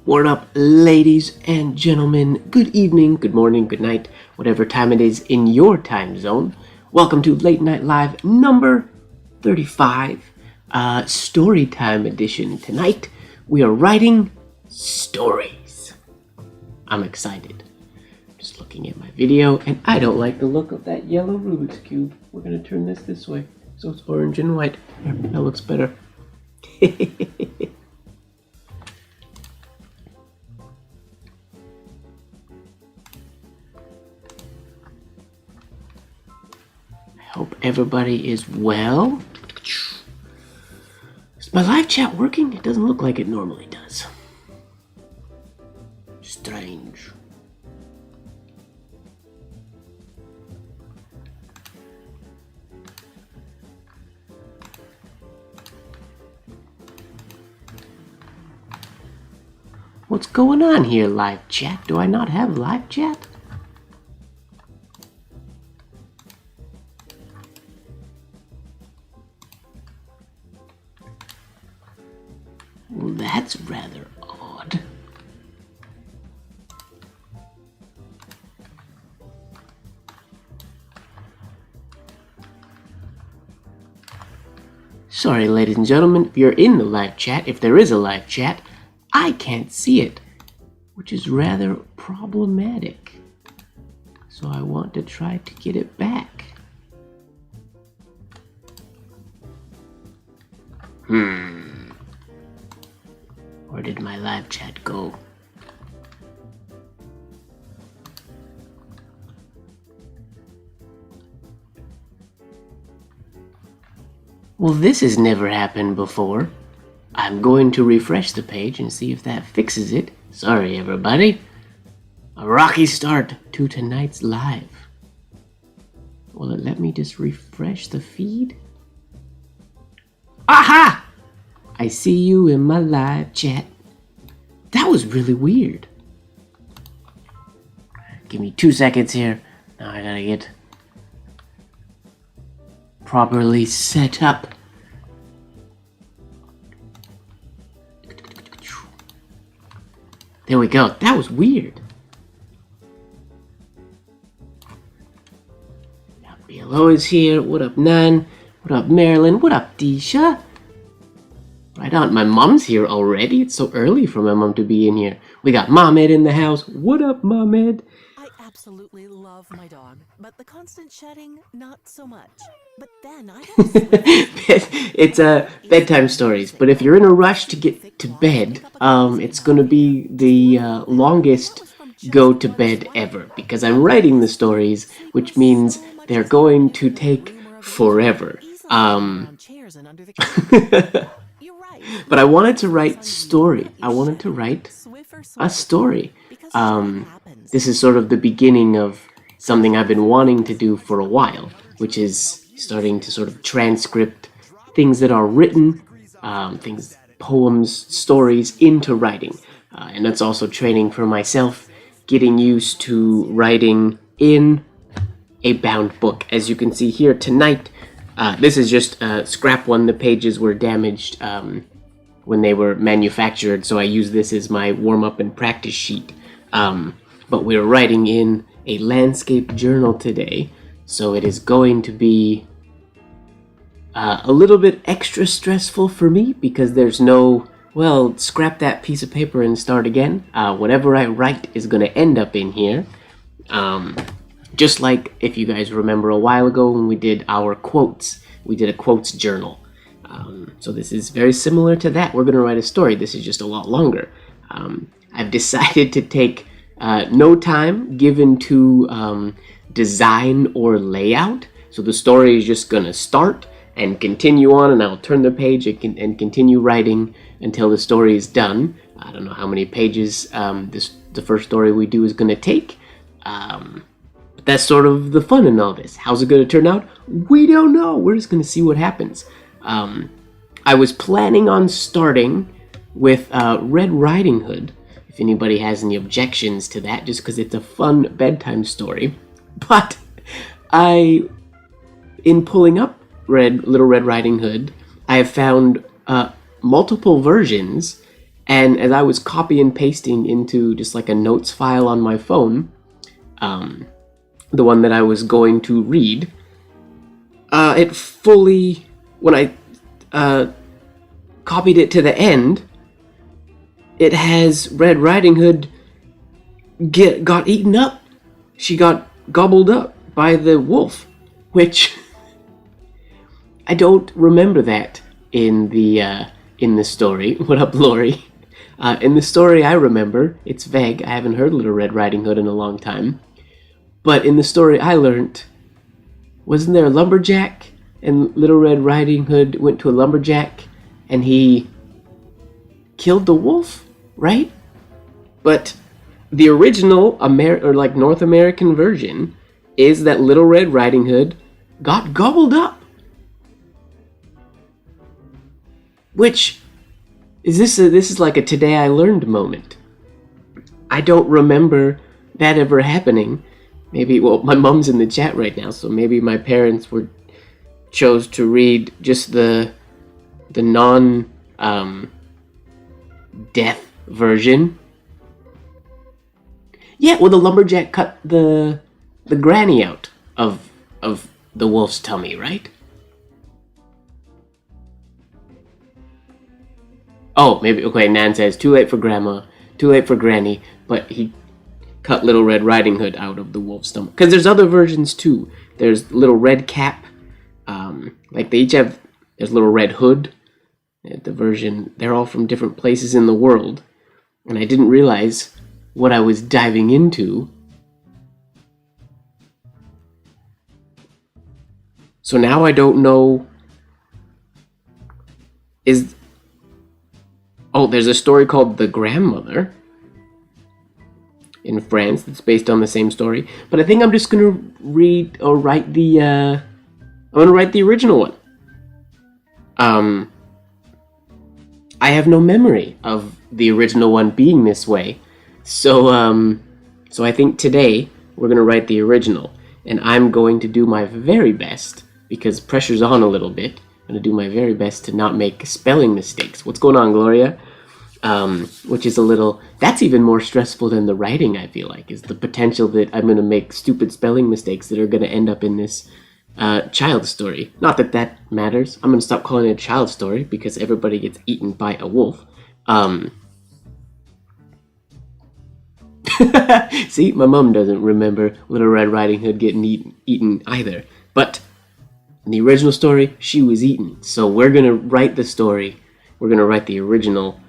What up, ladies and gentlemen? Good evening, good morning, good night, whatever time it is in your time zone. Welcome to Late Night Live number 35, Storytime edition. Tonight, we are writing stories. I'm excited. Just looking at my video, and I don't like the look of that yellow Rubik's Cube. We're gonna turn this way, so it's orange and white. There, that looks better. Hope everybody is well. Is my live chat working? It doesn't look like it normally does. Strange. What's going on here, live chat? Do I not have live chat? Well, that's rather odd. Sorry, ladies and gentlemen, if you're in the live chat, if there is a live chat, I can't see it, which is rather problematic. So I want to try to get it back. Where did my live chat go? Well, this has never happened before. I'm going to refresh the page and see if that fixes it. Sorry, everybody. A rocky start to tonight's live. Will it let me just refresh the feed? Aha! I see you in my live chat. That was really weird. Give me 2 seconds here. Now I gotta get properly set up. There we go. That was weird. BLO is here. What up, Nan? What up, Marilyn? What up, Disha? Right on. My mom's here already. It's so early for my mom to be in here. We got Mohamed in the house. What up, Mohamed? I absolutely love my dog, but the constant shedding, not so much. But then I It's bedtime stories, but if you're in a rush to get to bed, it's gonna be the longest go to bed ever, because I'm writing the stories, which means they're going to take forever. But I wanted to write story. I wanted to write a story. This is sort of the beginning of something I've been wanting to do for a while, which is starting to sort of transcript things that are written, poems, stories into writing. And that's also training for myself, getting used to writing in a bound book. As you can see here tonight, this is just a scrap one. The pages were damaged when they were manufactured, so I use this as my warm-up and practice sheet. But we're writing in a landscape journal today, so it is going to be a little bit extra stressful for me, because there's no, well, scrap that piece of paper and start again. Whatever I write is going to end up in here. Just like, if you guys remember a while ago when we did our quotes, we did a quotes journal. So this is very similar to that. We're going to write a story. This is just a lot longer. I've decided to take no time given to design or layout. So the story is just going to start and continue on, and I'll turn the page and continue writing until the story is done. I don't know how many pages the first story we do is going to take. But that's sort of the fun in all this. How's it going to turn out? We don't know. We're just going to see what happens. I was planning on starting with Red Riding Hood, if anybody has any objections to that, just because it's a fun bedtime story. But in pulling up Little Red Riding Hood, I have found multiple versions, And as I was copy and pasting into just like a notes file on my phone, the one that I was going to read, it fully, when I copied it to the end, it has Red Riding Hood got eaten up. She got gobbled up by the wolf, which I don't remember that in the story. What up, Lori? In the story I remember, it's vague. I haven't heard Little Red Riding Hood in a long time. But in the story I learned, wasn't there a lumberjack? And Little Red Riding Hood went to a lumberjack and he killed the wolf, right? But the original North American version is that Little Red Riding Hood got gobbled up. Which this is like a today I learned moment. I don't remember that ever happening. Maybe, well, my mom's in the chat right now, so maybe my parents chose to read just the non death version. Yeah, well, the lumberjack cut the granny out of the wolf's tummy, right? Oh, maybe, okay, Nan says, too late for grandma, too late for granny, but he cut Little Red Riding Hood out of the wolf's stomach. Because there's other versions too. There's Little Red Cap, like they each have, there's Little Red Hood, the version, they're all from different places in the world. And I didn't realize what I was diving into. So now I don't know, there's a story called The Grandmother in France that's based on the same story. But I think I'm just gonna write the original one. I have no memory of the original one being this way. So I think today we're gonna write the original, and I'm going to do my very best, because pressure's on a little bit. I'm gonna do my very best to not make spelling mistakes. What's going on, Gloria? Which is that's even more stressful than the writing, I feel like, is the potential that I'm gonna make stupid spelling mistakes that are gonna end up in this child story. Not that that matters. I'm gonna stop calling it a child story because everybody gets eaten by a wolf. See, my mom doesn't remember Little Red Riding Hood getting eaten either. But in the original story, she was eaten. So we're gonna write the story. We're gonna write the original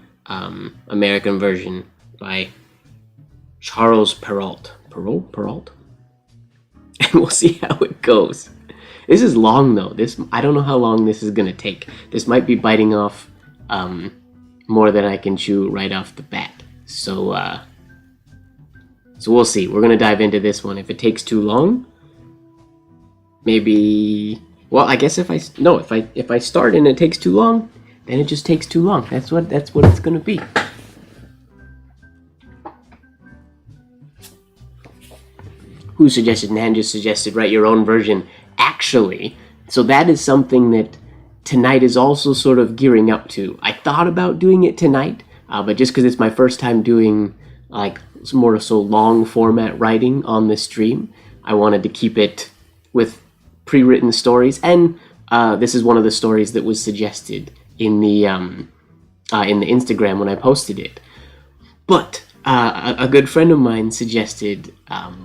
American version by Charles Perrault. Perrault? And we'll see how it goes. This is long though. I don't know how long this is gonna take. This might be biting off more than I can chew right off the bat. So we'll see. We're gonna dive into this one. If it takes too long, maybe. Well, I guess if I start and it takes too long, then it just takes too long. That's what it's gonna be. Who suggested? Nan just suggested write your own version. Actually, so that is something that tonight is also sort of gearing up to. I thought about doing it tonight, but just because it's my first time doing like more so long format writing on this stream, I wanted to keep it with pre-written stories, and this is one of the stories that was suggested in the Instagram when I posted it. But a good friend of mine suggested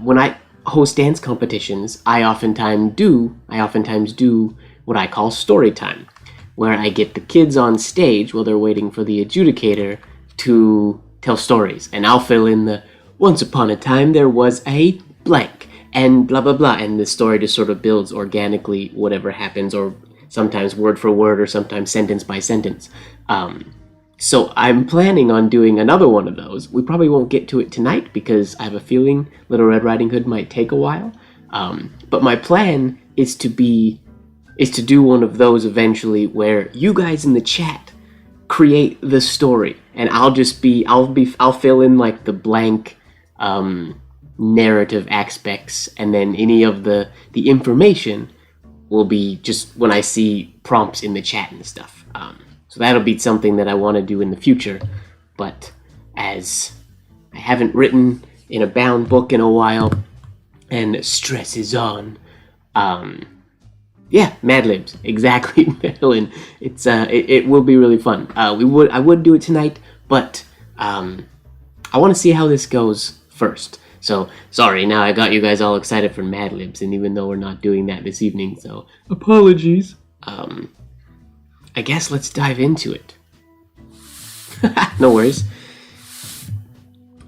when I host dance competitions, I oftentimes do what I call story time, where I get the kids on stage while they're waiting for the adjudicator to tell stories, and I'll fill in the once upon a time there was a blank and blah blah blah, and the story just sort of builds organically whatever happens, or sometimes word for word, or sometimes sentence by sentence. So I'm planning on doing another one of those. We probably won't get to it tonight because I have a feeling Little Red Riding Hood might take a while. But my plan is to do one of those eventually where you guys in the chat create the story, and I'll fill in like the blank narrative aspects, and then any of the information will be just when I see prompts in the chat and stuff. So that'll be something that I want to do in the future. but as I haven't written in a bound book in a while, and stress is on, yeah, Mad Libs, exactly, Madeline. It will be really fun. I would do it tonight, but I want to see how this goes first. So sorry, now I got you guys all excited for Mad Libs, and even though we're not doing that this evening, so apologies. I guess let's dive into it. No worries.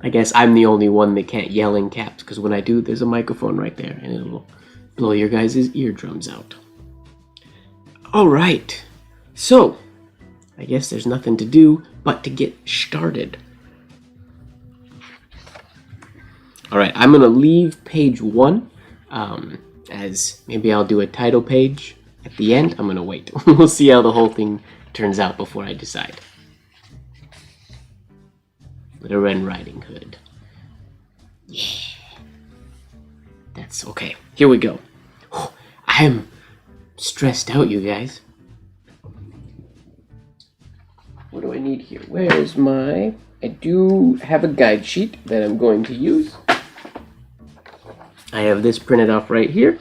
I guess I'm the only one that can't yell in caps, because when I do, there's a microphone right there, and it'll blow your guys' eardrums out. Alright, so I guess there's nothing to do but to get started. Alright, I'm going to leave page 1, as maybe I'll do a title page at the end. I'm going to wait. We'll see how the whole thing turns out before I decide. Little Red Riding Hood. Yeah. That's okay. Here we go. I'm stressed out, you guys. What do I need here? Where's my... I do have a guide sheet that I'm going to use. I have this printed off right here,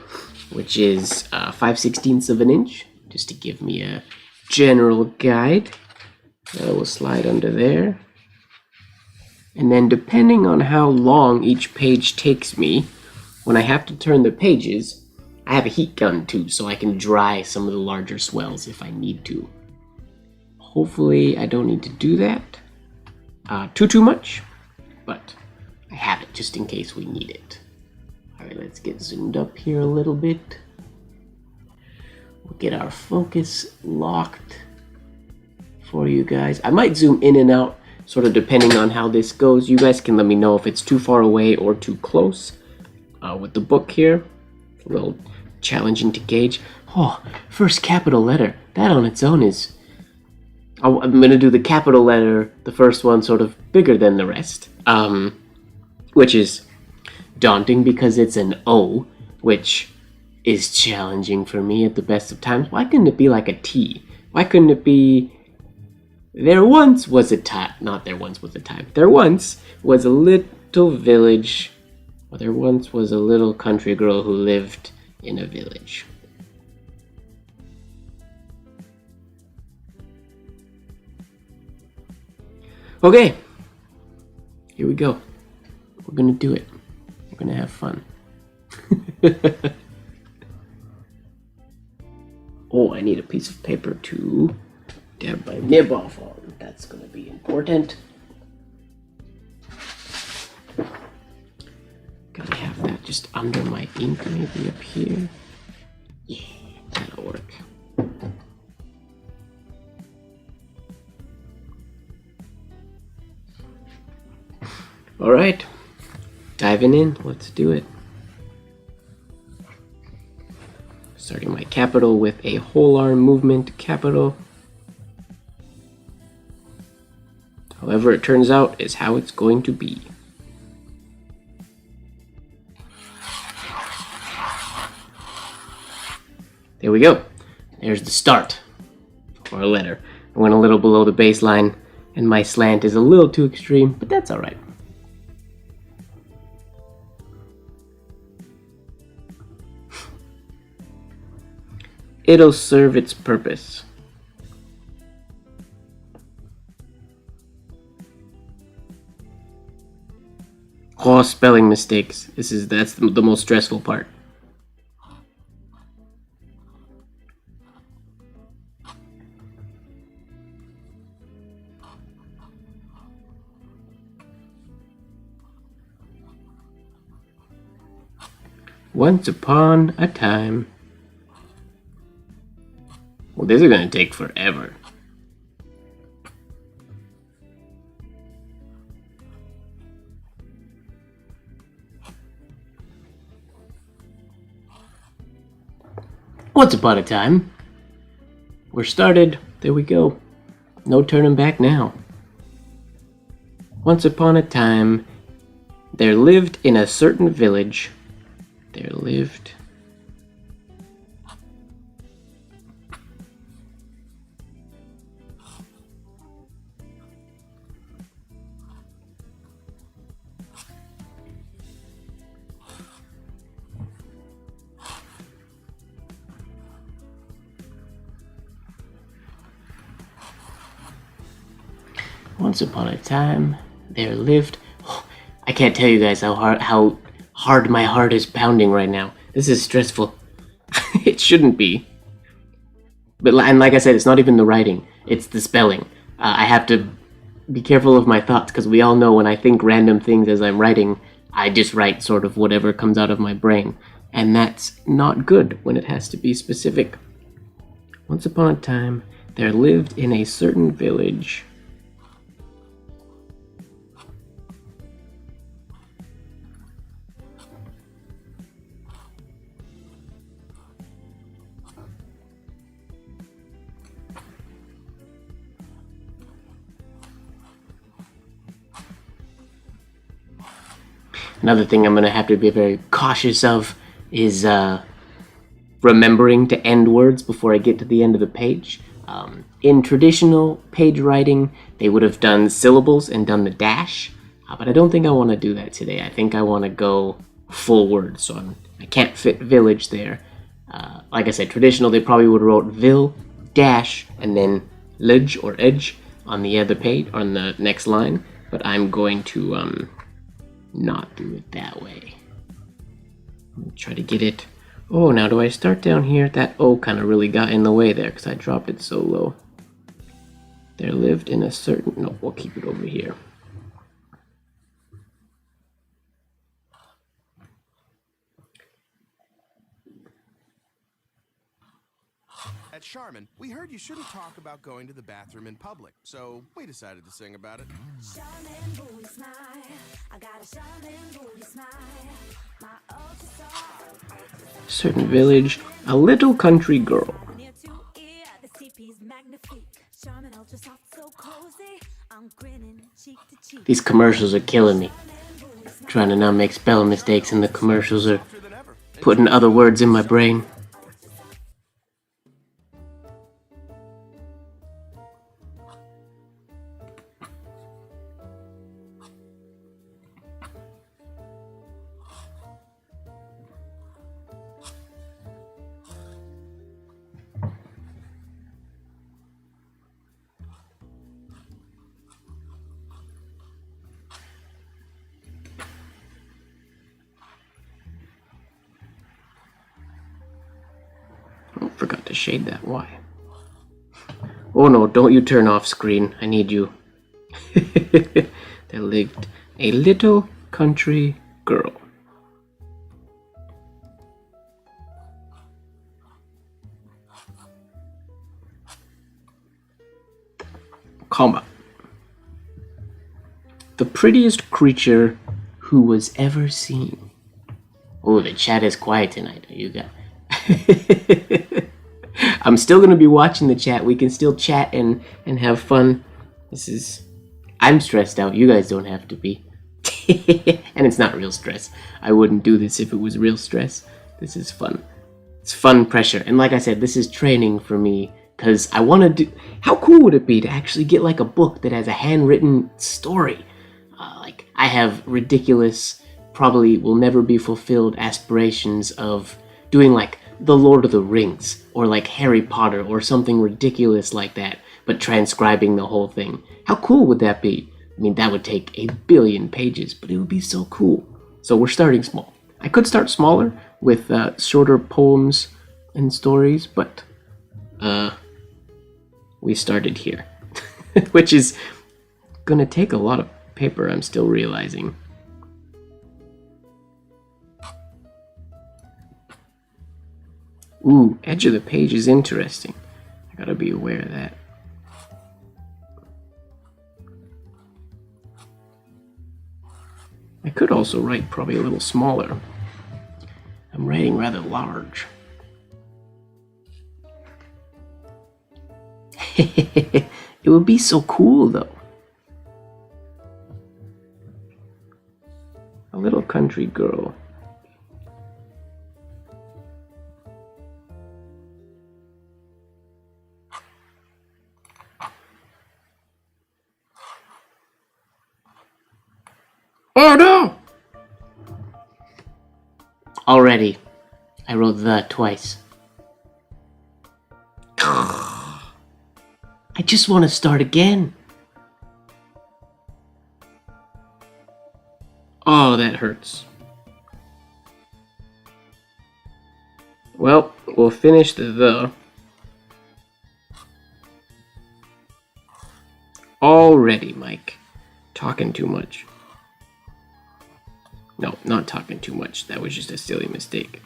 which is 5/16 of an inch, just to give me a general guide. That will slide under there. And then depending on how long each page takes me, when I have to turn the pages, I have a heat gun too, so I can dry some of the larger swells if I need to. Hopefully I don't need to do that too much, but I have it just in case we need it. Alright, let's get zoomed up here a little bit. We'll get our focus locked for you guys. I might zoom in and out, sort of depending on how this goes. You guys can let me know if it's too far away or too close. With the book here, a little challenging to gauge. Oh, first capital letter. That on its own is... I'm going to do the capital letter, the first one, sort of bigger than the rest. Which is daunting because it's an O, which is challenging for me at the best of times. Why couldn't it be like a T? Why couldn't it be... There once was a time... Not there once was a time. There once was a little village... Well, there once was a little country girl who lived in a village. Okay. Here we go. We're gonna do it. We're gonna have fun. Oh, I need a piece of paper to dab my nib off on. That's gonna be important. Gotta have that just under my ink, maybe up here. Yeah, that'll work. Alright, diving in, let's do it. Starting my capital with a whole arm movement capital. However it turns out is how it's going to be. There we go. There's the start for a letter. I went a little below the baseline and my slant is a little too extreme, but that's alright. It'll serve its purpose. Oh, spelling mistakes. That's the most stressful part. Once upon a time. Well, this is gonna take forever. Once upon a time. We're started. There we go. No turning back now. Once upon a time, there lived in a certain village. There lived Once upon a time, there lived... Oh, I can't tell you guys how hard my heart is pounding right now. This is stressful. It shouldn't be. And like I said, it's not even the writing. It's the spelling. I have to be careful of my thoughts, because we all know when I think random things as I'm writing, I just write sort of whatever comes out of my brain. And that's not good when it has to be specific. Once upon a time, there lived in a certain village... Another thing I'm going to have to be very cautious of is remembering to end words before I get to the end of the page. In traditional page writing, they would have done syllables and done the dash, but I don't think I want to do that today. I think I want to go full word, so I can't fit village there. Like I said, traditional, they probably would have wrote vil, dash, and then ledge or edge on the other page, on the next line, but I'm going to... not do it that way. Try to get it. Oh, now do I start down here? That O kind of really got in the way there because I dropped it so low. There lived in a certain... No, we'll keep it over here. At Charmin, we heard you shouldn't talk about going to the bathroom in public, so we decided to sing about it. Charmin booty smile. I got a Charmin booty smile. My ultra soft. Certain village, a little country girl. Near to ear, the CP's magnifique. Charmin ultra soft, so cozy. I'm grinning cheek to cheek. These commercials are killing me. Trying to not make spelling mistakes, and the commercials are putting other words in my brain. Oh, forgot to shade that. Why? Oh no, don't you turn off screen. I need you. There lived a little country girl. Comma. The prettiest creature who was ever seen. Oh, the chat is quiet tonight. You got... I'm still going to be watching the chat. We can still chat and have fun. I'm stressed out. You guys don't have to be. And it's not real stress. I wouldn't do this if it was real stress. This is fun. It's fun pressure. And like I said, this is training for me because I want to do... How cool would it be to actually get like a book that has a handwritten story? Like I have ridiculous, probably will never be fulfilled aspirations of doing like The Lord of the Rings or like Harry Potter or something ridiculous like that, but transcribing the whole thing. How cool would that be? I mean, that would take 1 billion pages, but it would be so cool. So we're starting small. I could start smaller with shorter poems and stories, but we started here, which is gonna take a lot of paper, I'm still realizing. Ooh, edge of the page is interesting. I gotta be aware of that. I could also write probably a little smaller. I'm writing rather large. It would be so cool though. A little country girl. Oh no! Already, I wrote the twice. I just want to start again. that hurts. Well, we'll finish the already, Mike. Talking too much. No, not talking too much. That was just a silly mistake.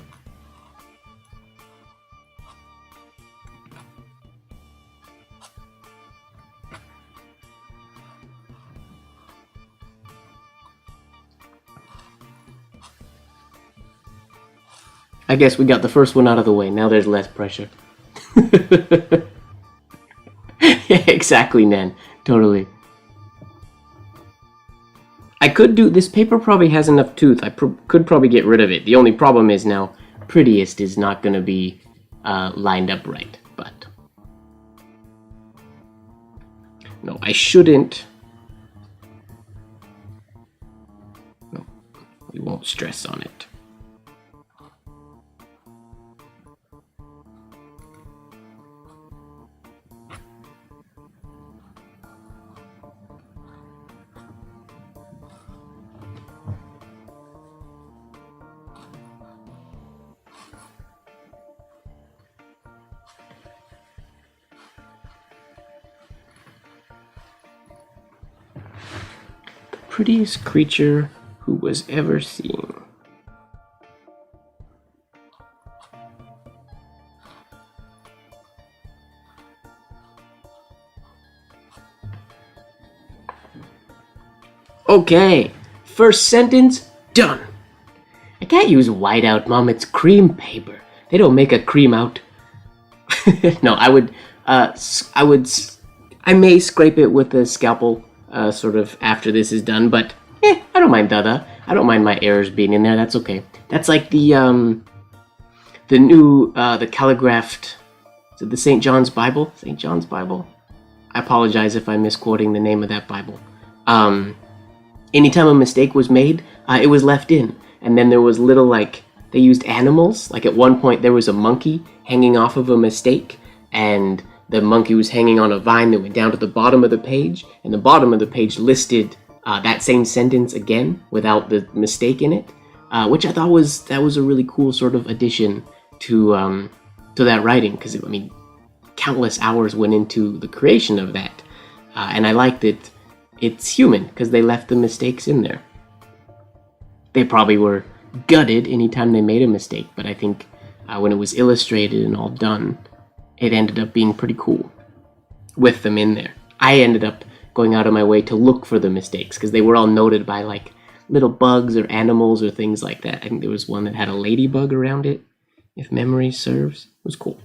I guess we got the first one out of the way. Now there's less pressure. Yeah, exactly, Nan. Totally. I could do... This paper probably has enough tooth. I could probably get rid of it. The only problem is now prettiest is not going to be lined up right. But... No, I shouldn't... No, we won't stress on it. Prettiest creature who was ever seen. Okay, first sentence done. I can't use whiteout, Mom. It's cream paper. They don't make a cream out. No, I may scrape it with a scalpel. Sort of after this is done, but I don't mind Dada. I don't mind my errors being in there. That's okay. That's like the new the calligraphed. Is it the St. John's Bible? St. John's Bible. I apologize if I'm misquoting the name of that Bible. Anytime a mistake was made, it was left in, and then there was little like they used animals. Like at one point there was a monkey hanging off of a mistake, and the monkey was hanging on a vine that went down to the bottom of the page, and the bottom of the page listed that same sentence again without the mistake in it, which I thought was a really cool sort of addition to that writing, because I mean, countless hours went into the creation of that, and I like that it's human because they left the mistakes in there. They probably were gutted anytime they made a mistake, but I think when it was illustrated and all done, it ended up being pretty cool with them in there. I ended up going out of my way to look for the mistakes because they were all noted by like little bugs or animals or things like that. I think there was one that had a ladybug around it, if memory serves. It was cool.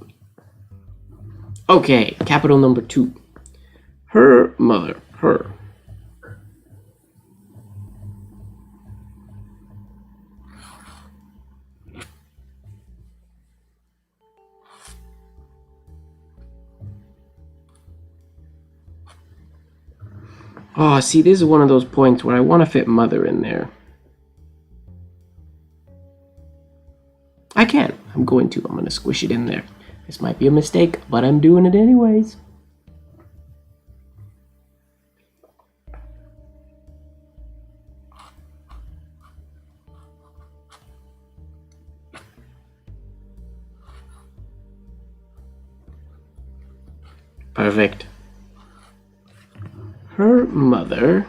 Okay, capital number 2. Her mother. Her. Oh, see, this is one of those points where I want to fit mother in there. I can. I'm going to. I'm going to squish it in there. This might be a mistake, but I'm doing it anyways. Perfect. Her mother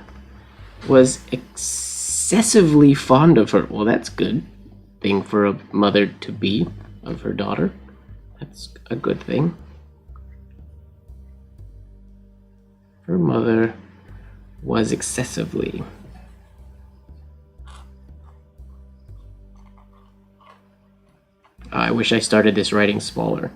was excessively fond of her. Well, that's good thing for a mother to be of her daughter. That's a good thing. Her mother was excessively. I wish I started this writing smaller.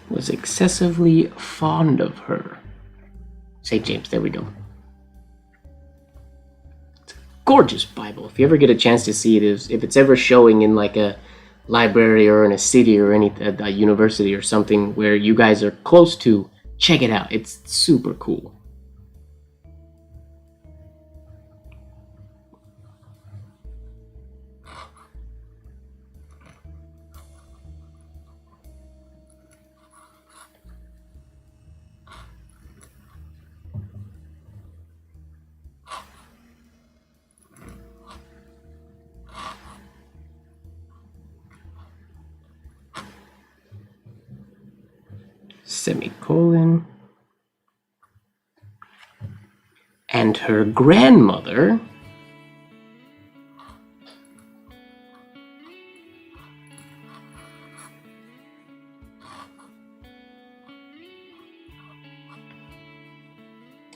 Was excessively fond of her. St. James, there we go. It's a gorgeous Bible. If you ever get a chance to see it, if it's ever showing in like a library or in a city or a university or something where you guys are close to, check it out. It's super cool. Semicolon. And her grandmother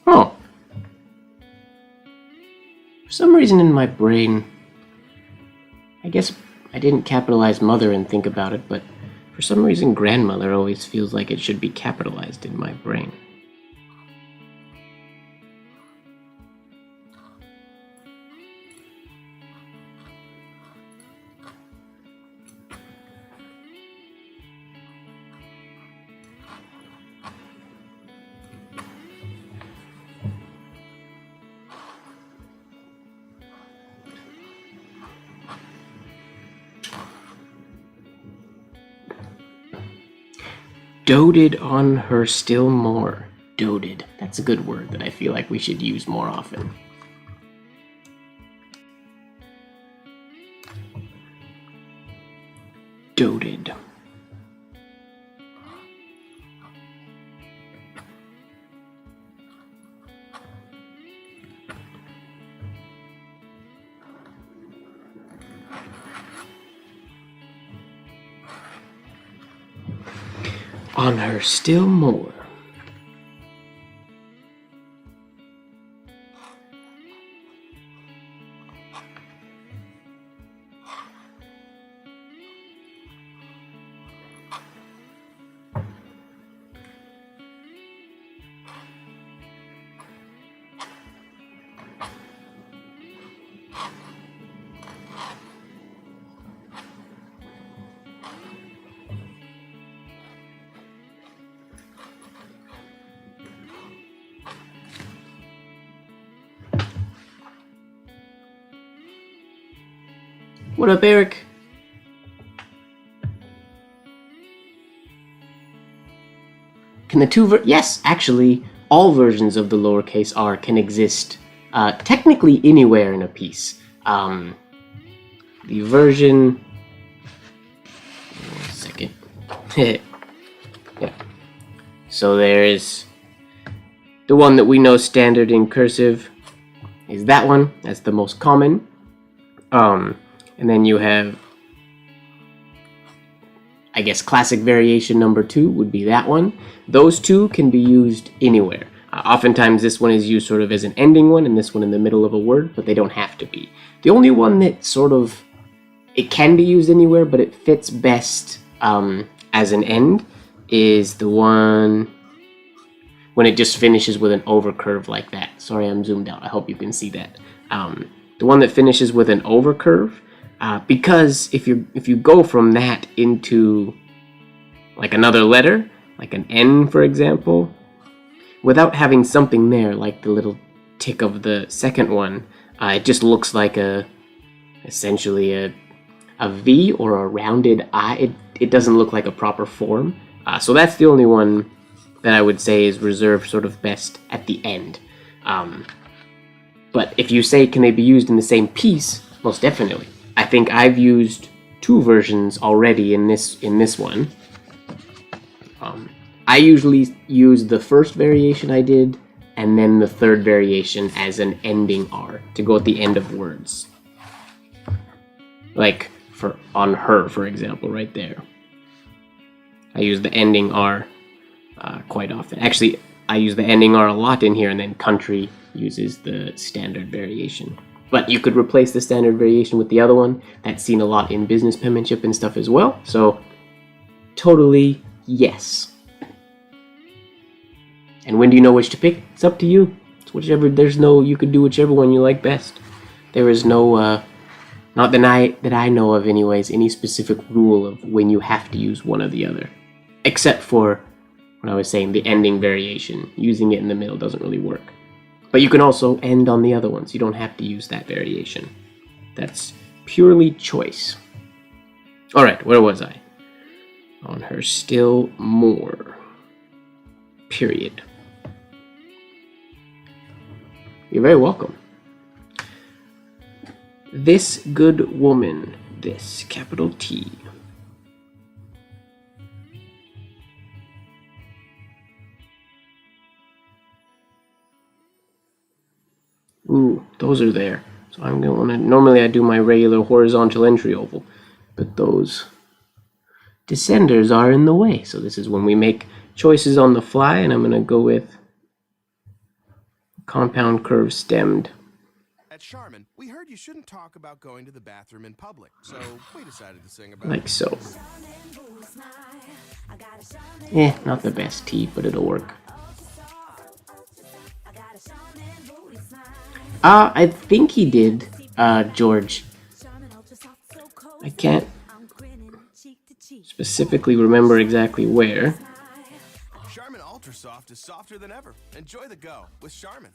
oh, for some reason in my brain, I guess I didn't capitalize mother and think about it, but for some reason grandmother always feels like it should be capitalized in my brain. Doted on her still more. Doted. That's a good word that I feel like we should use more often. Doted. On her still more. What up, Eric? Can the two yes, actually, all versions of the lowercase r can exist technically anywhere in a piece. The version... One second. Yeah. So there's the one that we know standard in cursive is that one. That's the most common. And then you have, I guess, classic variation number 2 would be that one. Those two can be used anywhere. Oftentimes this one is used sort of as an ending one and this one in the middle of a word, but they don't have to be. The only one that sort of, it can be used anywhere, but it fits best as an end is the one when it just finishes with an overcurve like that. Sorry, I'm zoomed out. I hope you can see that. The one that finishes with an overcurve, because if you go from that into like another letter, like an N for example, without having something there like the little tick of the second one, it just looks like essentially a V or a rounded I. It doesn't look like a proper form. So that's the only one that I would say is reserved sort of best at the end. But if you say, can they be used in the same piece? Most definitely. I think I've used 2 versions already in this one. I usually use the first variation I did, and then the third variation as an ending R to go at the end of words. Like for on her, for example, right there. I use the ending R quite often. Actually, I use the ending R a lot in here, and then country uses the standard variation. But you could replace the standard variation with the other one. That's seen a lot in business penmanship and stuff as well. So, totally yes. And when do you know which to pick? It's up to you. It's whichever. You could do whichever one you like best. There is no Not that I know of anyways, any specific rule of when you have to use one or the other. Except for, when I was saying, the ending variation. Using it in the middle doesn't really work. But you can also end on the other ones. You don't have to use that variation. That's purely choice. Alright, where was I? On her still more. Period. You're very welcome. This good woman. This, capital T. Ooh, those are there. So I'm going to want to... Normally I do my regular horizontal entry oval. But those descenders are in the way. So this is when we make choices on the fly. And I'm going to go with compound curve stemmed. At Charmin, we heard you shouldn't talk about going to the bathroom in public, so we decided to sing about Like so. I got a Charmin, Not the best T, but it'll work. I got a Charmin booty smile. I think he did, George. Charmin ultra soft, so cold. I can't I'm grinning cheek to cheek. specifically remember exactly where. Charmin Ultra Soft is softer than ever. Enjoy the go with Charmin.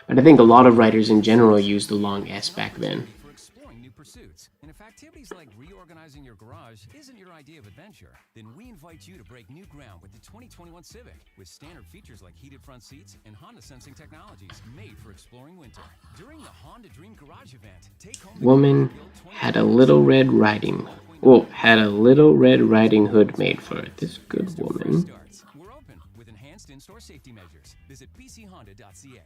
But I think a lot of writers in general used the long S back then. For exploring new pursuits. And if activities like reorganizing your garage isn't your idea of adventure, then we invite you to break new ground with the 2021 Civic, with standard features like heated front seats and Honda sensing technologies made for exploring winter. During the Honda Dream Garage event, take home the Woman had a little red riding. Oh, had a little red riding hood made for it. This good woman. starts. We're open with enhanced in-store safety measures. Visit bchonda.ca.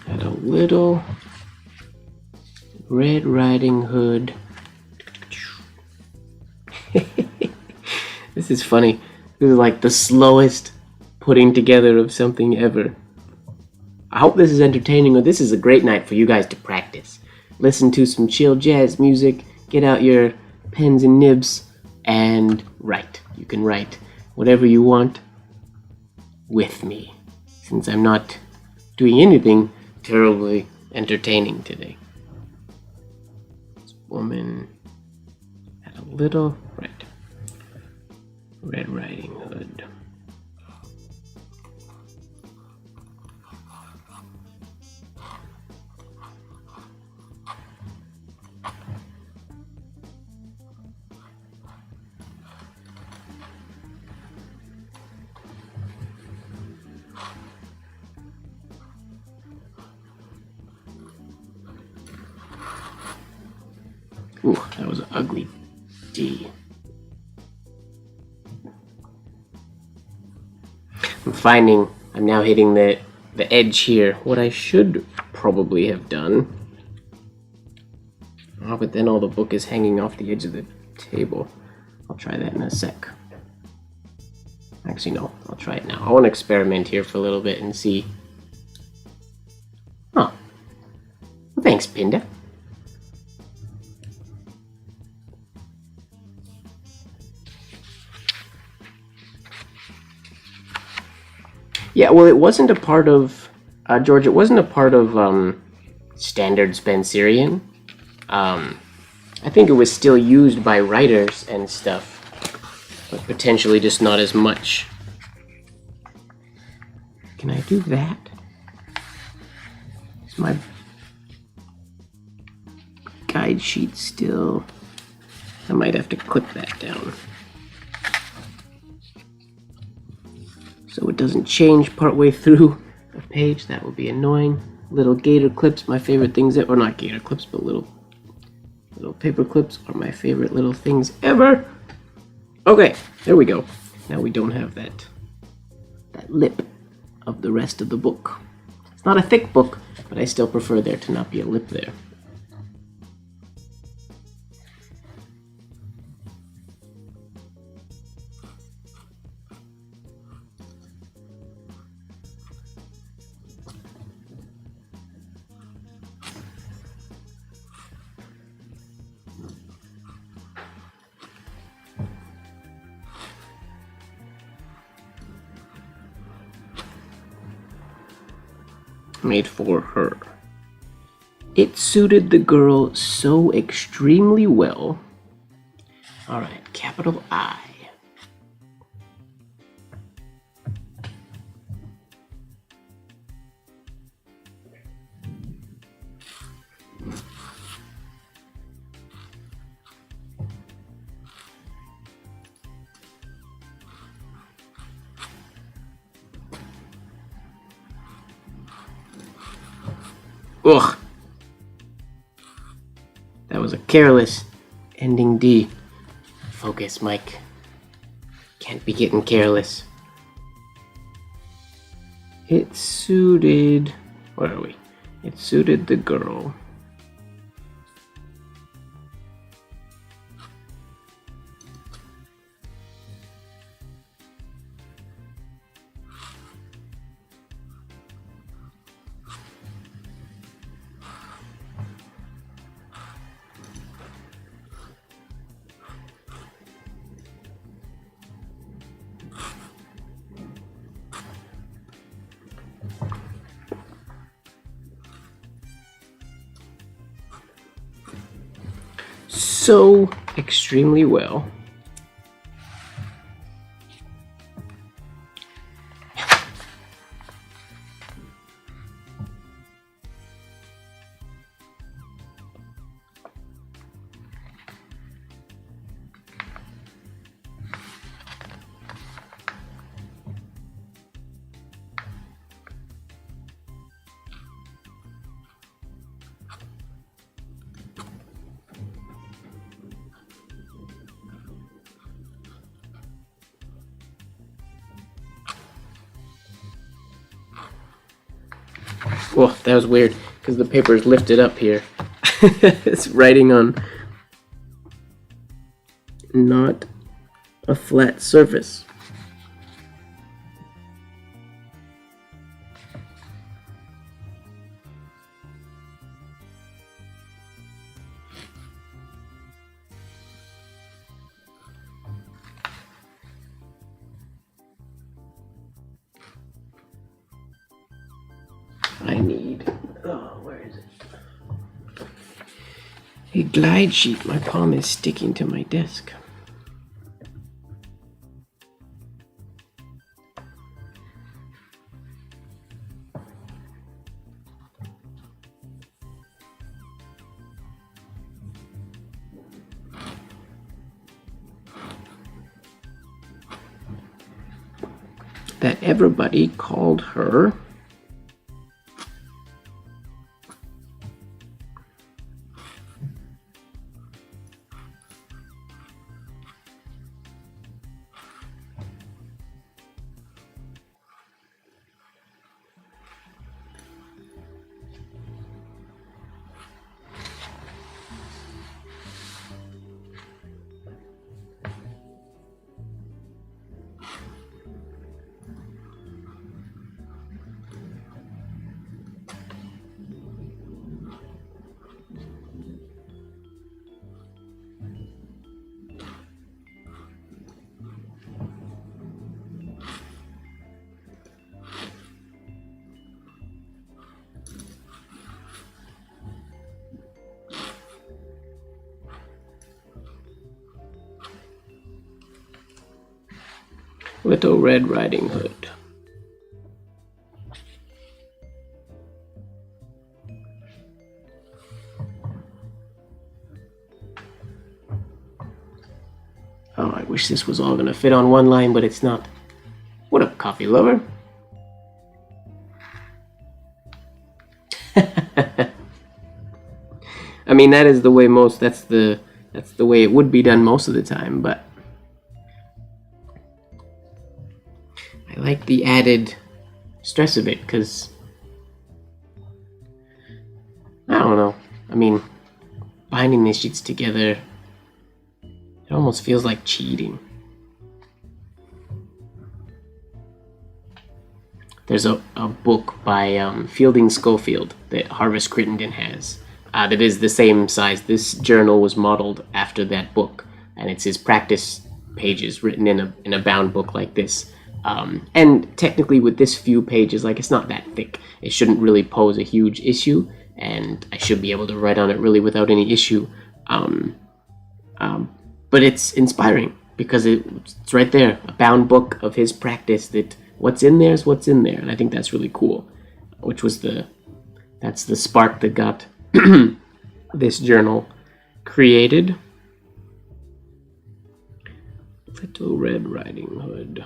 Had a little Red Riding Hood. This is funny. This is like the slowest putting together of something ever. I hope this is entertaining, or this is a great night for you guys to practice. Listen to some chill jazz music, get out your pens and nibs, and write. You can write whatever you want with me, since I'm not doing anything terribly entertaining today. This woman had a little Red Riding Hood. Ooh, that was an ugly D. I'm finding I'm now hitting the edge here. What I should probably have done. Oh, but then all the book is hanging off the edge of the table. I'll try that in a sec. Actually, no, I'll try it now. I want to experiment here for a little bit and see. Oh. Well, thanks, Pinda. Yeah, well, it wasn't a part of, George, it wasn't a part of standard Spencerian. I think it was still used by writers and stuff, but potentially just not as much. Can I do that? Is my guide sheet still? I might have to clip that down, so it doesn't change partway through a page. That would be annoying. Little gator clips, my favorite things, or not gator clips, but little paper clips are my favorite little things ever. Okay, there we go. Now we don't have that that lip of the rest of the book. It's not a thick book, but I still prefer there to not be a lip there. Made for her. It suited the girl so extremely well. All right, capital I. Ugh. That was a careless ending D. Focus, Mike. Can't be getting careless. It suited... Where are we? It suited the girl. So extremely well. Well, that was weird, because the paper is lifted up here. It's writing on not a flat surface. I need, where is it? A glide sheet. My palm is sticking to my desk. That everybody called her Little Red Riding Hood. Oh, I wish this was all gonna fit on one line, but it's not. What up, coffee lover? I mean, that is the way that's the way it would be done most of the time, but I I like the added stress of it because I don't know. I mean, binding these sheets together, it almost feels like cheating. There's a book by Fielding Schofield that Harvest Crittenden has that is the same size. This journal was modeled after that book, and it's his practice pages written in a bound book like this. And technically with this few pages, like, it's not that thick. It shouldn't really pose a huge issue, and I should be able to write on it really without any issue. But it's inspiring because it's right there, a bound book of his practice that what's in there is what's in there, and I think that's really cool. Which was that's the spark that got this journal created. Little Red Riding Hood.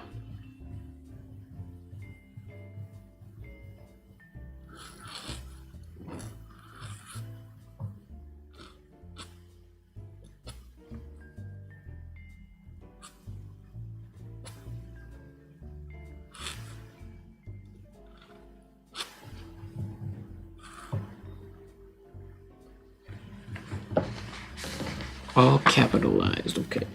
All capitalized, okay.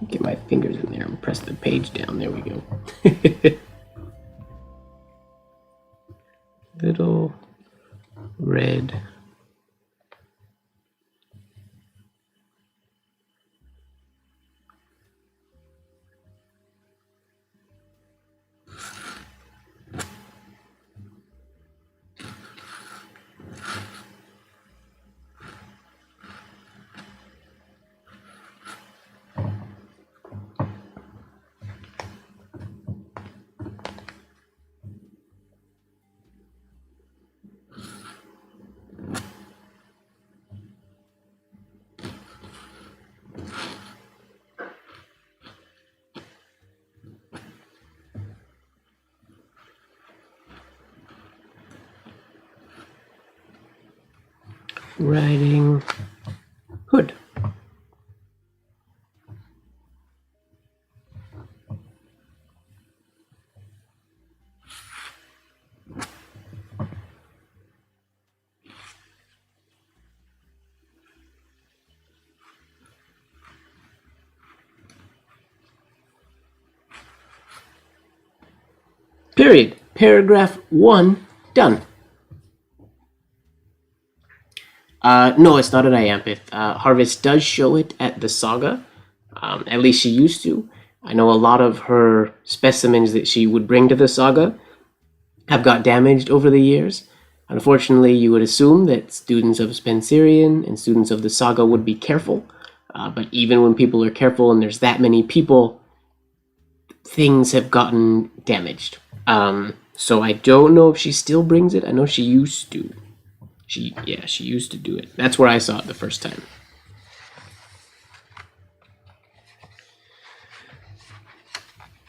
Get my fingers in there and press the page down. There we go. Little Red Riding Hood. Period. Paragraph 1 done. No, it's not an Iampith. Harvest does show it at the Saga. At least she used to. I know a lot of her specimens that she would bring to the Saga have got damaged over the years. Unfortunately, you would assume that students of Spencerian and students of the Saga would be careful. But even when people are careful and there's that many people, things have gotten damaged. So I don't know if she still brings it. I know she used to. She used to do it. That's where I saw it the first time.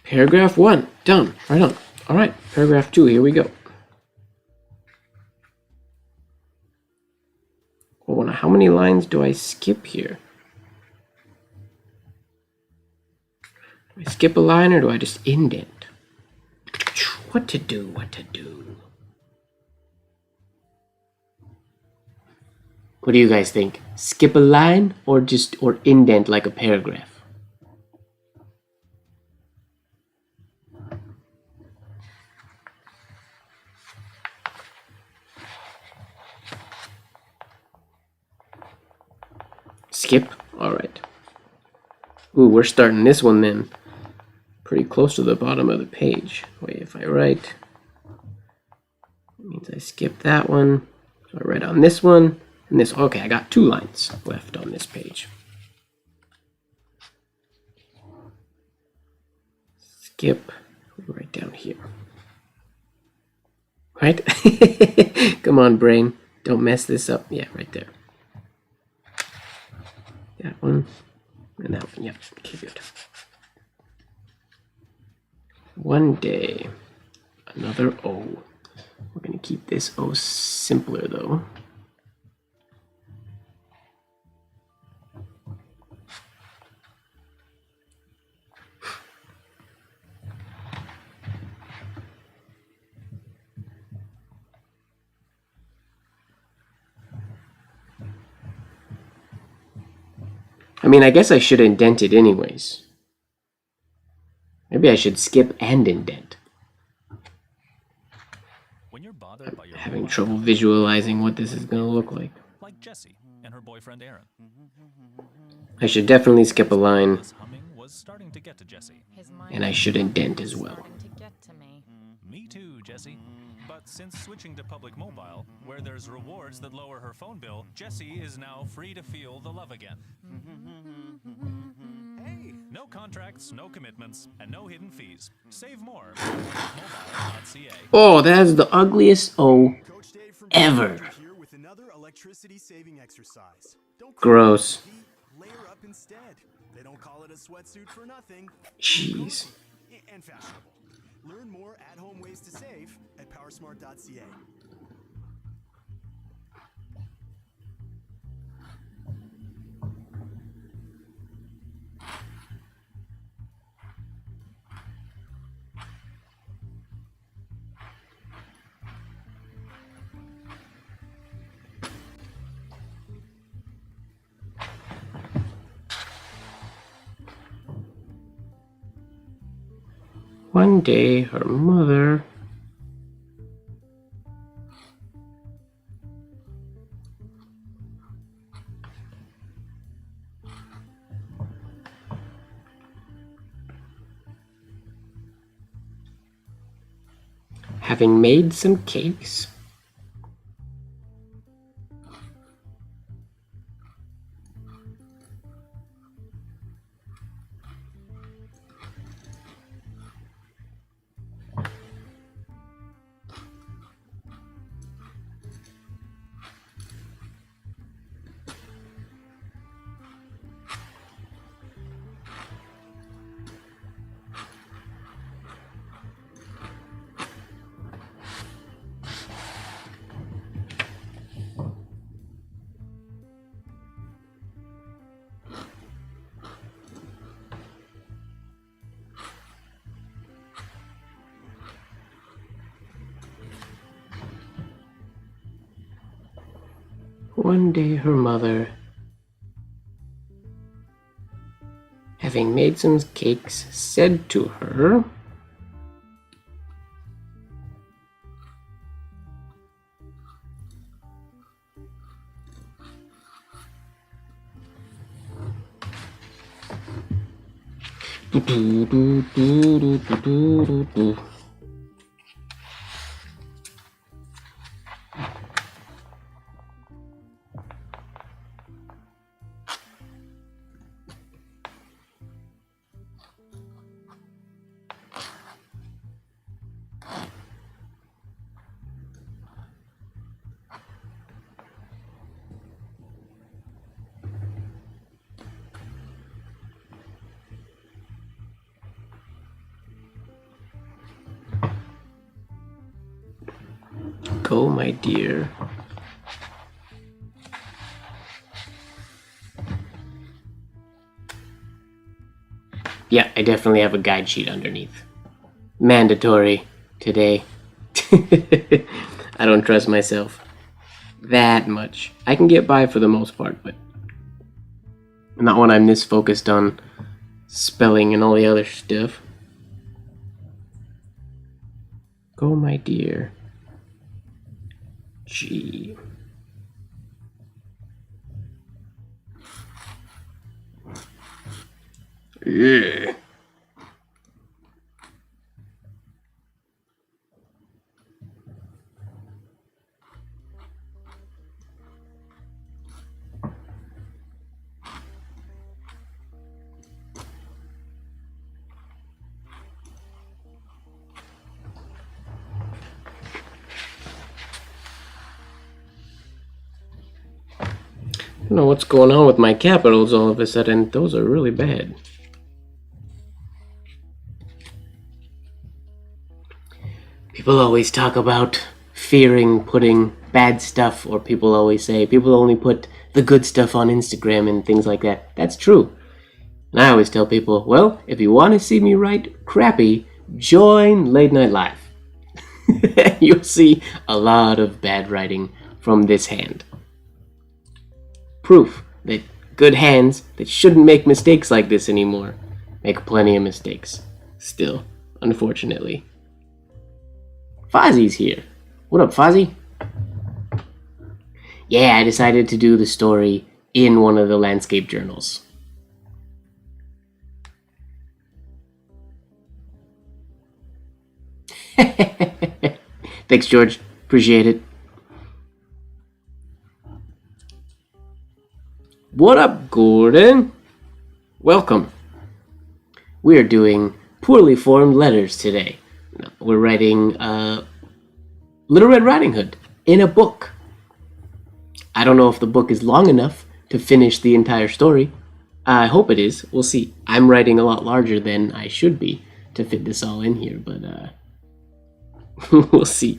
Paragraph 1, done. Right on. All right, paragraph 2, here we go. Well, how many lines do I skip here? Do I skip a line or do I just indent? What to do, what to do? What do you guys think? Skip a line or indent like a paragraph? Skip? Alright. Ooh, we're starting this one then. Pretty close to the bottom of the page. Wait, if I write, it means I skip that one. So I write on this one. And this, okay, I got 2 lines left on this page. Skip right down here. Right? Come on, brain. Don't mess this up. Yeah, right there. That one. And that one, yep, okay, good. One day, another O. We're gonna keep this O simpler though. I mean, I guess I should indent it anyways. Maybe I should skip and indent. When you're bothered by your Having trouble visualizing what this is gonna look like. like Jessie and her boyfriend Aaron. I should definitely skip a line, This humming was starting to get to Jessie. and I should indent as well. Me too, Jessie. But since switching to public mobile, where there's rewards that lower her phone bill, Jessie is now free to feel the love again. Hey, no contracts, no commitments, and no hidden fees. Save more at mobile.ca. Oh, that is the ugliest O Coach Dave from ever. here with another electricity saving exercise. Don't Gross. heat, layer up instead. They don't call it a sweatsuit for nothing. Jeez. And fashionable. Learn more at-home ways to save at powersmart.ca. One day, her mother... Having made some cakes, one day her mother, having made some cakes, said to her, "Go, my dear." Yeah, I definitely have a guide sheet underneath. Mandatory today. I don't trust myself that much. I can get by for the most part, but not when I'm this focused on spelling and all the other stuff. Go, my dear. Gee. Ugh. I don't know what's going on with my capitals all of a sudden. Those are really bad. People always talk about fearing putting bad stuff, or people always say people only put the good stuff on Instagram and things like that. That's true. And I always tell people, well, if you want to see me write crappy, join Late Night Live. You'll see a lot of bad writing from this hand. Proof that good hands that shouldn't make mistakes like this anymore make plenty of mistakes. Still, unfortunately. Fozzie's here. What up, Fozzie? Yeah, I decided to do the story in one of the landscape journals. Thanks, George. Appreciate it. What up, Gordon? Welcome. We are doing poorly formed letters today. We're writing Little Red Riding Hood in a book. I don't know if the book is long enough to finish the entire story. I hope it is. We'll see. I'm writing a lot larger than I should be to fit this all in here, but we'll see.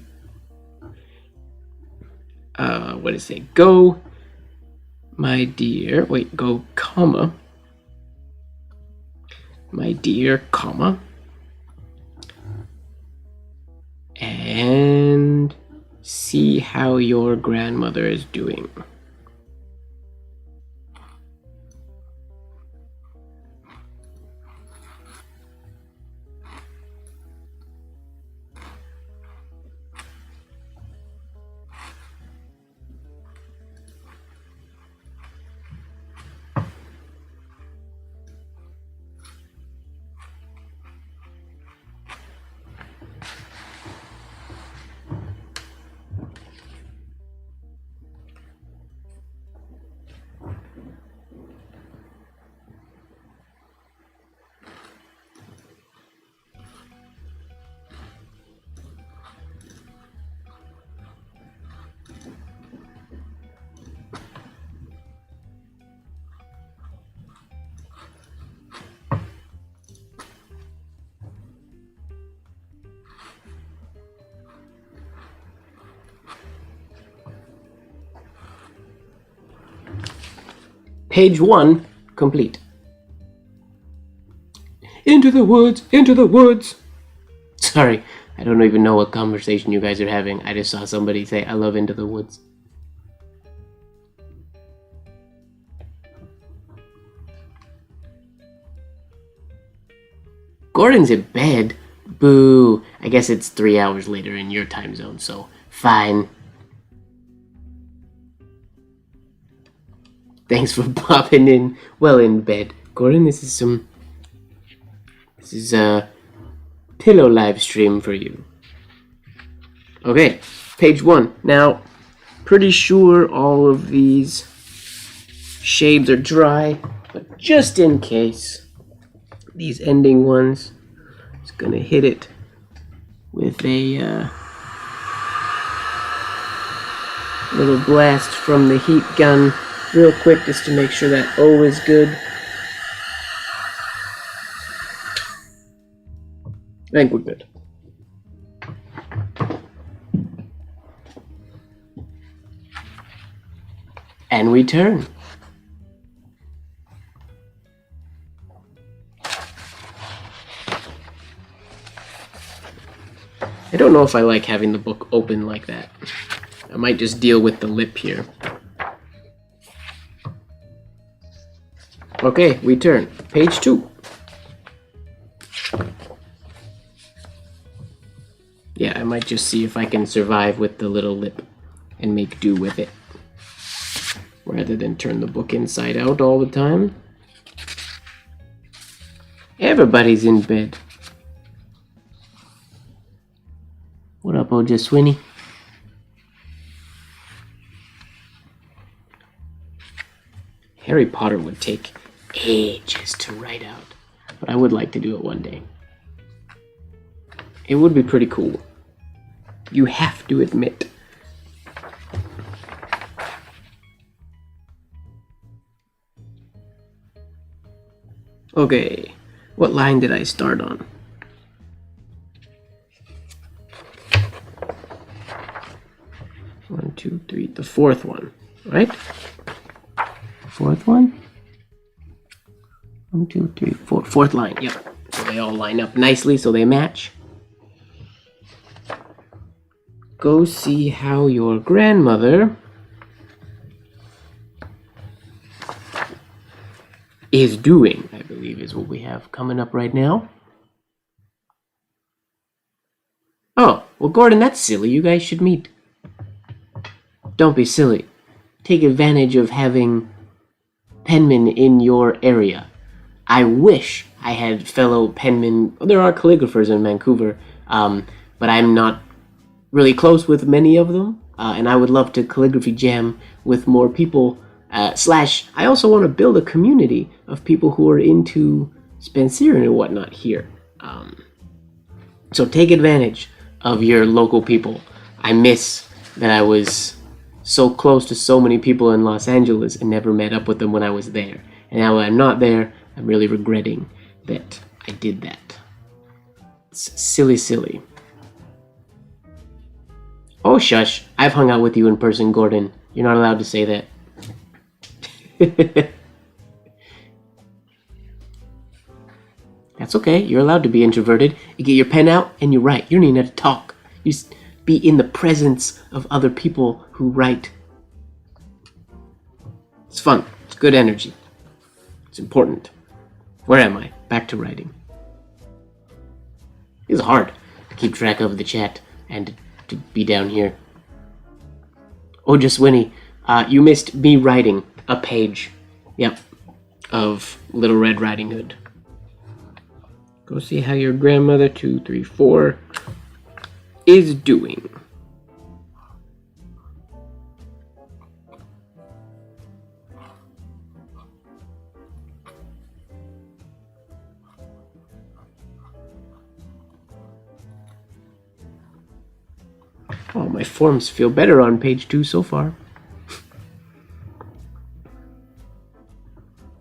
What is it? Go, my dear. Wait, go, comma. My dear, comma. And see how your grandmother is doing. Page 1 complete. Into the woods, into the woods. Sorry, I don't even know what conversation you guys are having. I just saw somebody say, I love Into the Woods. Gordon's in bed. Boo. I guess it's 3 hours later in your time zone, so fine. Thanks for popping in. Well, in bed. Gordon, this is a pillow live stream for you. Okay, page 1. Now, pretty sure all of these shades are dry, but just in case, these ending ones, just gonna hit it with a little blast from the heat gun real quick just to make sure that O is good. I think we're good. And we turn. I don't know if I like having the book open like that. I might just deal with the lip here. Okay, we turn. Page 2. Yeah, I might just see if I can survive with the little lip and make do with it, rather than turn the book inside out all the time. Everybody's in bed. What up, Oja Swinny? Harry Potter would take ages to write out, but I would like to do it one day. It would be pretty cool. You have to admit. Okay, what line did I start on? One, two, three, the fourth one, right? Fourth one? 1, 2, 3, 4. Fourth line, yep. So they all line up nicely so they match. Go see how your grandmother is doing, I believe is what we have coming up right now. Oh, well, Gordon, that's silly. You guys should meet. Don't be silly. Take advantage of having penmen in your area. I wish I had fellow penmen. Well, there are calligraphers in Vancouver, but I'm not really close with many of them, and I would love to calligraphy jam with more people. Slash, I also want to build a community of people who are into Spencerian and whatnot here. So take advantage of your local people. I miss that I was so close to so many people in Los Angeles and never met up with them when I was there. And now I'm not there, I'm really regretting that I did that. It's silly, silly. Oh, shush. I've hung out with you in person, Gordon. You're not allowed to say that. That's okay. You're allowed to be introverted. You get your pen out and you write. You don't even have to talk. You just be in the presence of other people who write. It's fun. It's good energy. It's important. Where am I? Back to writing. It's hard to keep track of the chat and to be down here. Oh, just Winnie, you missed me writing a page. Yep. Of Little Red Riding Hood. Go see how your grandmother 2, 3, 4 is doing. Oh, my forms feel better on page 2 so far.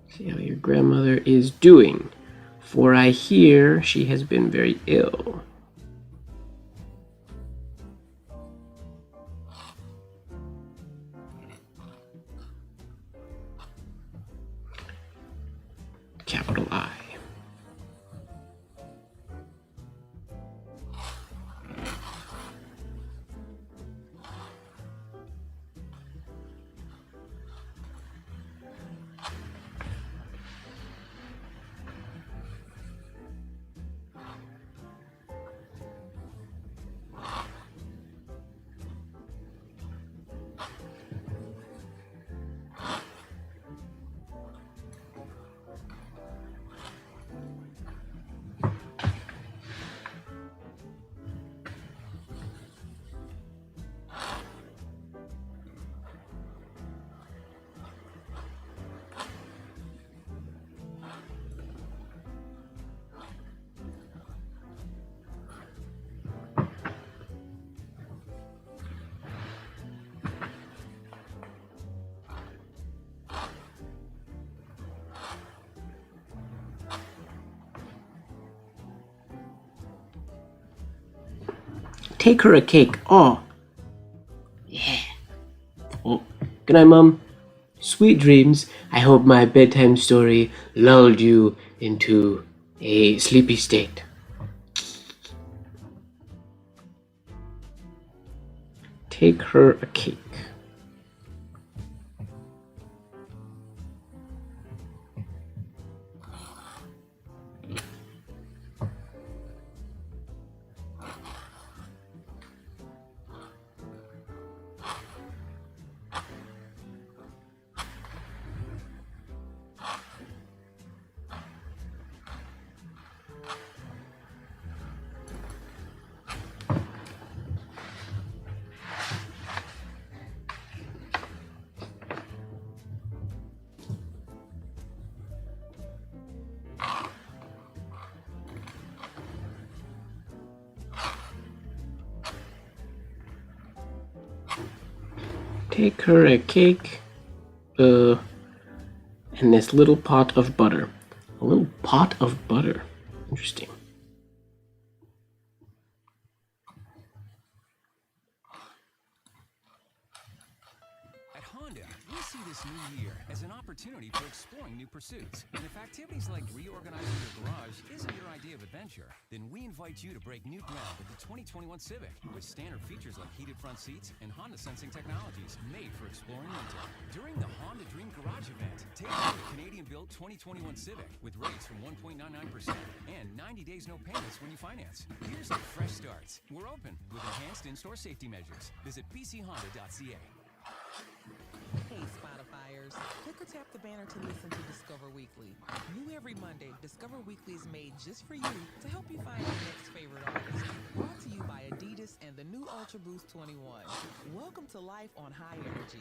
See how your grandmother is doing. For I hear she has been very ill. Capital I. Take her a cake. Oh. Yeah. Oh. Good night, Mom. Sweet dreams. I hope my bedtime story lulled you into a sleepy state. Take her a cake. Take her a cake, and this little pot of butter. A little pot of butter. Interesting. At Honda, we see this new year as an opportunity for exploring new pursuits. And if activities like reorganizing your garage isn't your idea of adventure, then we invite you to break new ground with the 2021 Civic, with standard features like heated front seats and Honda sensing technologies made for exploring winter. During the Honda Dream Garage event, take home the Canadian-built 2021 Civic with rates from 1.99% and 90 days no payments when you finance. Here's how fresh starts. We're open with enhanced in-store safety measures. Visit bchonda.ca. Hey, Spotifyers. Click or tap the banner to listen to Discover Weekly. New every Monday, Discover Weekly is made just for you to help you find your next favorite artist. Brought to you by Adidas and the new Ultra Boost 21. Welcome to life on high energy.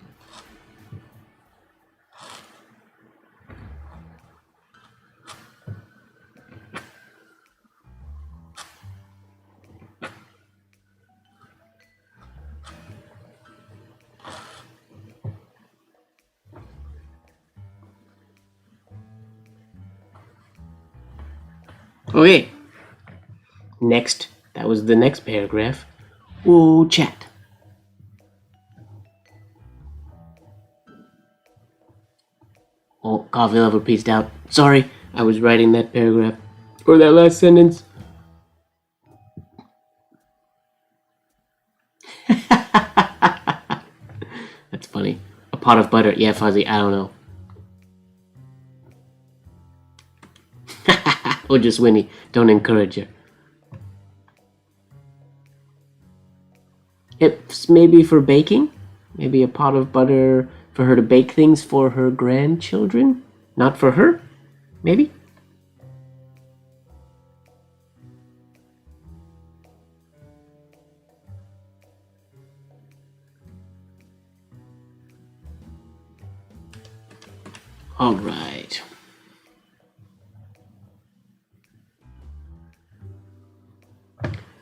Okay. Next, that was the next paragraph. Oh, chat. Oh, coffee lover pieced out. Sorry, I was writing that paragraph. Or that last sentence. That's funny. A pot of butter. Yeah, Fuzzy, I don't know. Or just Winnie. Don't encourage her. It's maybe for baking? Maybe a pot of butter for her to bake things for her grandchildren? Not for her? Maybe? All right.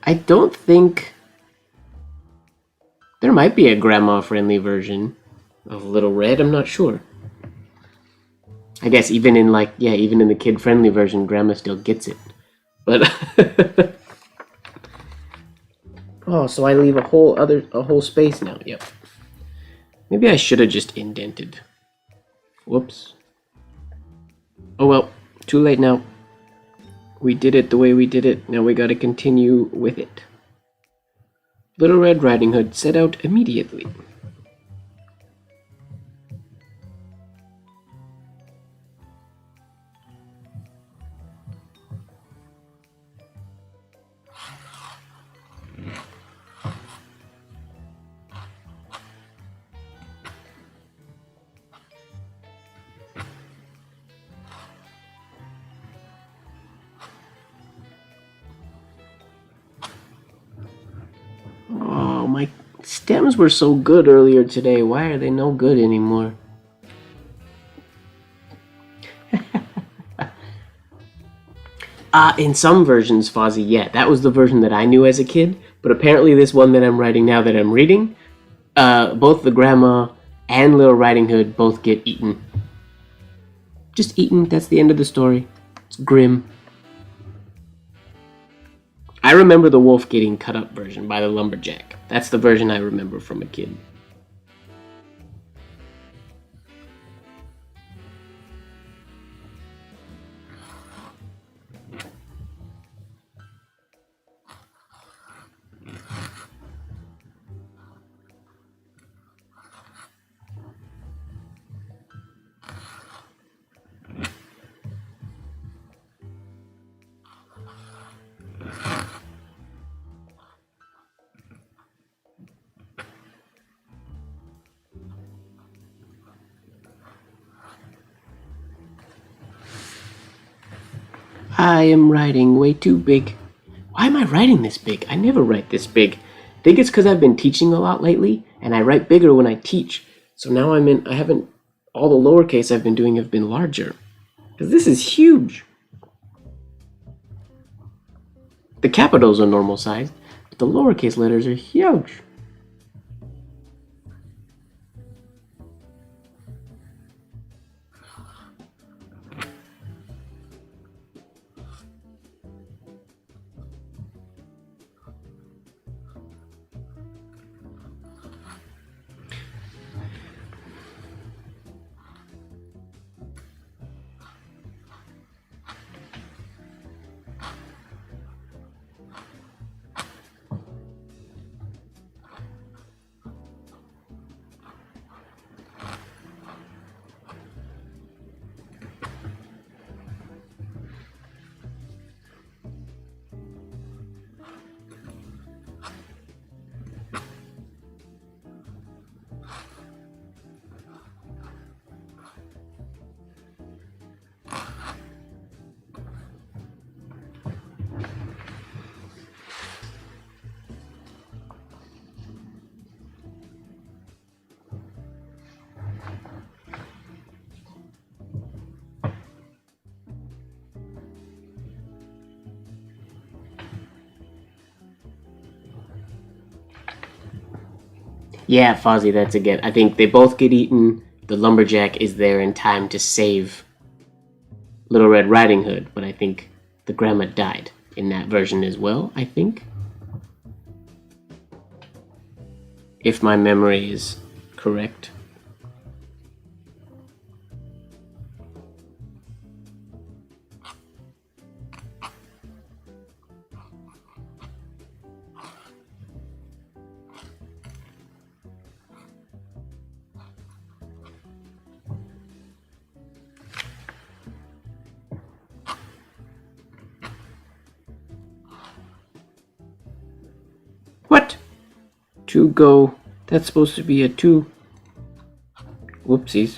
I don't think... There might be a grandma-friendly version of Little Red, I'm not sure. I guess even in even in the kid-friendly version, grandma still gets it. But... oh, so I leave a whole space now, yep. Maybe I should have just indented. Whoops. Oh well, too late now. We did it the way we did it, now we gotta continue with it. Little Red Riding Hood set out immediately. Oh, my stems were so good earlier today. Why are they no good anymore? In some versions, Fozzie, yeah, that was the version that I knew as a kid. But apparently this one that I'm writing now that I'm reading, both the grandma and Little Riding Hood both get eaten. Just eaten, that's the end of the story. It's grim. I remember the wolf getting cut up version by the lumberjack. That's the version I remember from a kid. I am writing way too big. Why am I writing this big? I never write this big. I think it's because I've been teaching a lot lately, and I write bigger when I teach. So now I haven't, all the lowercase I've been doing have been larger. Because this is huge. The capitals are normal size, but the lowercase letters are huge. Yeah, Fozzie, that's again. I think they both get eaten. The lumberjack is there in time to save Little Red Riding Hood, but I think the grandma died in that version as well, I think. If my memory is correct. What? To go. That's supposed to be a 2. Whoopsies.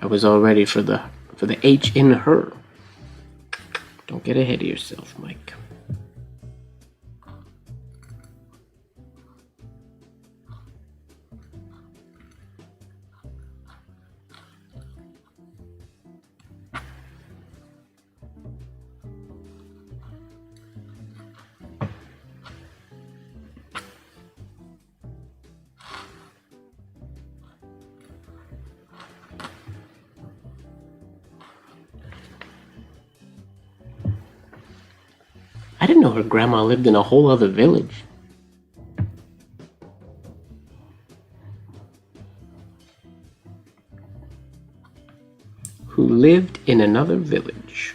I was all ready for the H in her. Don't get ahead of yourself, Mike. I didn't know her grandma lived in a whole other village. Who lived in another village.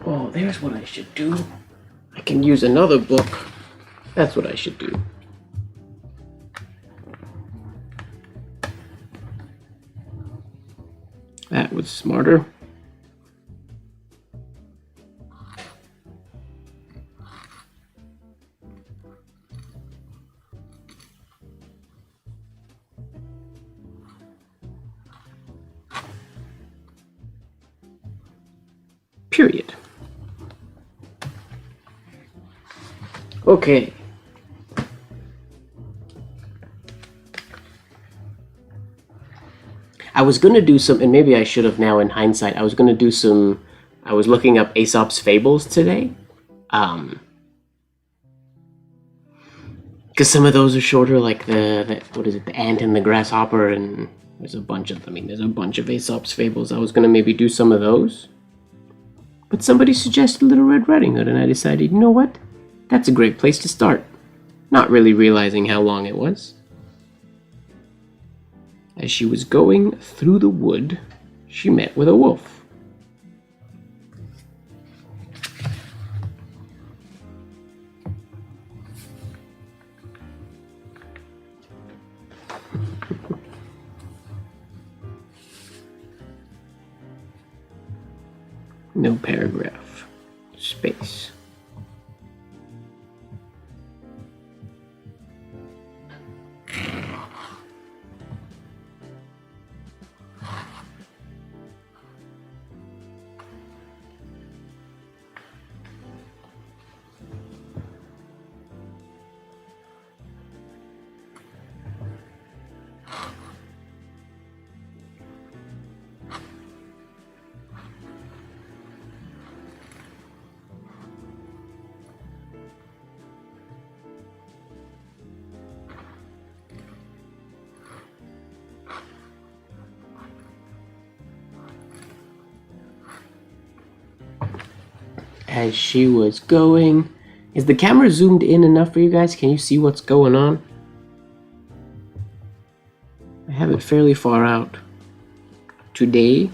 Oh, there's what I should do. I can use another book. That's what I should do. That was smarter. Period. Okay. I was gonna do some, and maybe I should have now in hindsight, I was gonna do some, I was looking up Aesop's Fables today. Because some of those are shorter, like the what is it, the ant and the grasshopper, and there's a bunch of, there's a bunch of Aesop's Fables. I was gonna maybe do some of those. But somebody suggested Little Red Riding Hood, and I decided, you know what? That's a great place to start. Not really realizing how long it was. As she was going through the wood, she met with a wolf. No paragraph. Space. As she was going, is the camera zoomed in enough for you guys? Can you see what's going on? I have it fairly far out. Today.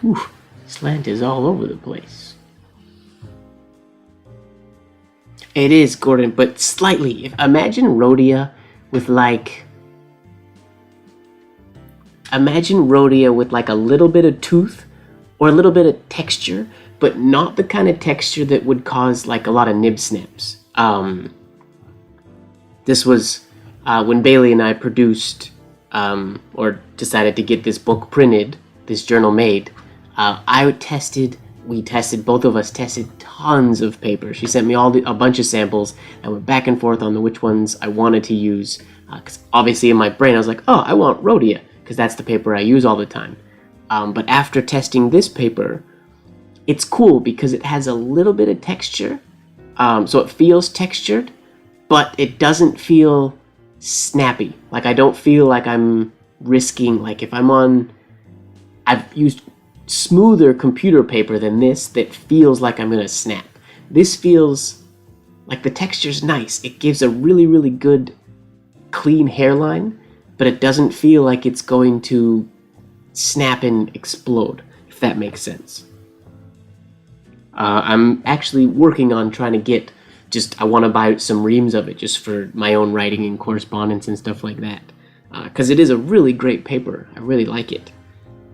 Whew, slant is all over the place. It is, Gordon, but slightly. Imagine Rhodia with like... Imagine Rhodia with like a little bit of tooth or a little bit of texture, but not the kind of texture that would cause like a lot of nib snaps. This was when Bailey and I produced or decided to get this book printed, this journal made. Both of us tested tons of paper. She sent me a bunch of samples. I went back and forth on which ones I wanted to use. Because obviously in my brain I was like, oh, I want Rhodia, because that's the paper I use all the time. But after testing this paper, it's cool because it has a little bit of texture. So it feels textured, but it doesn't feel snappy. Like I don't feel like I'm risking, like if I've used smoother computer paper than this that feels like I'm gonna snap. This feels like the texture's nice. It gives a really, really good clean hairline, but it doesn't feel like it's going to snap and explode, if that makes sense. I'm actually working on trying to get I want to buy some reams of it just for my own writing and correspondence and stuff like that. Because it is a really great paper. I really like it.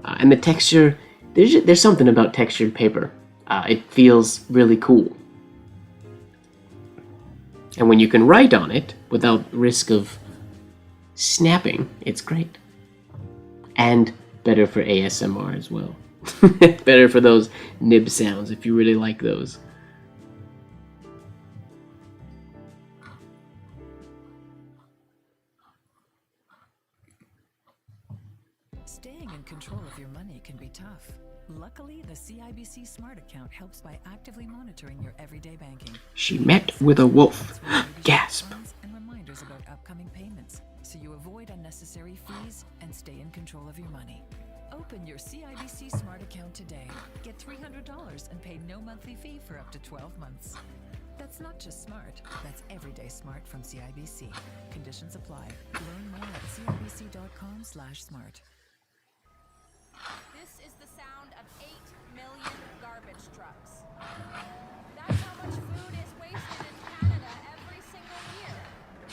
And the texture, there's something about textured paper. It feels really cool. And when you can write on it without risk of snapping, it's great. And better for ASMR as well. Better for those nib sounds if you really like those. Staying in control of your money can be tough. Luckily, the CIBC Smart Account helps by actively monitoring your everyday banking. She met with a wolf. Gasp. And reminders about upcoming payments, so you avoid unnecessary fees and stay in control of your money. Open your CIBC Smart Account today. Get $300 and pay no monthly fee for up to 12 months. That's not just smart, that's everyday smart from CIBC. Conditions apply. Learn more at cibc.com/smart. This is the sound of 8 million garbage trucks. That's how much food is wasted in Canada every single year.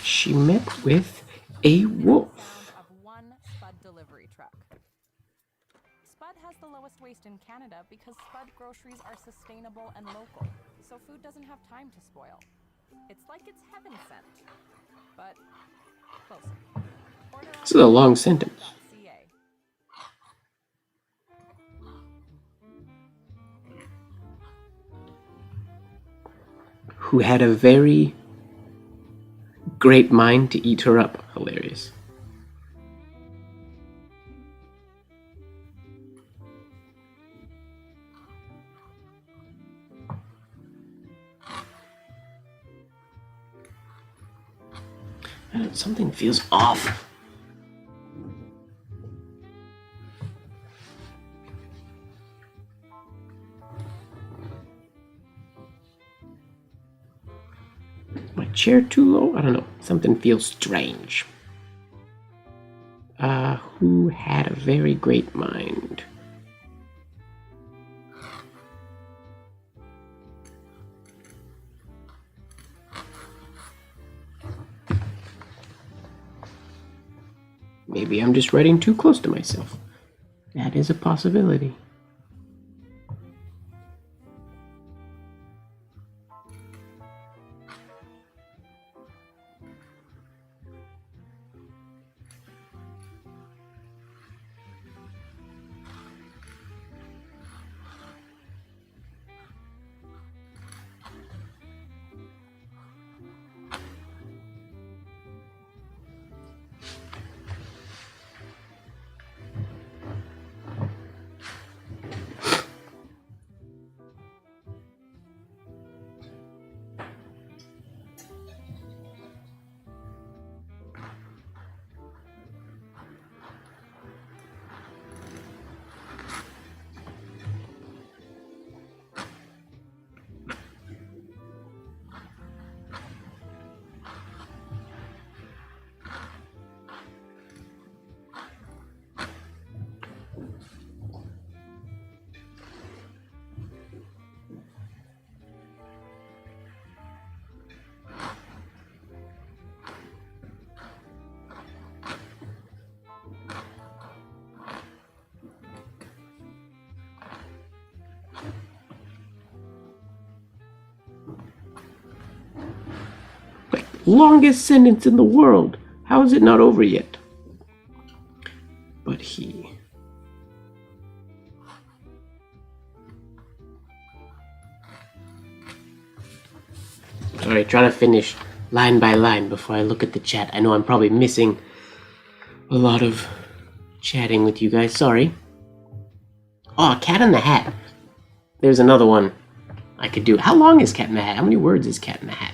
She met with a wolf. Of one Spud delivery truck. Spud has the lowest waste in Canada because Spud groceries are sustainable and local, so food doesn't have time to spoil. It's like it's heaven sent, but closer. This is a long sentence. Who had a very great mind to eat her up. Hilarious. Something feels off. My chair too low? I don't know. Something feels strange. Who had a very great mind? Maybe I'm just writing too close to myself. That is a possibility. longest sentence in the world. How is it not over yet? But he... Alright, trying to finish line by line before I look at the chat. I know I'm probably missing a lot of chatting with you guys. Sorry. Oh, Cat in the Hat. There's another one I could do. How long is Cat in the Hat? How many words is Cat in the Hat?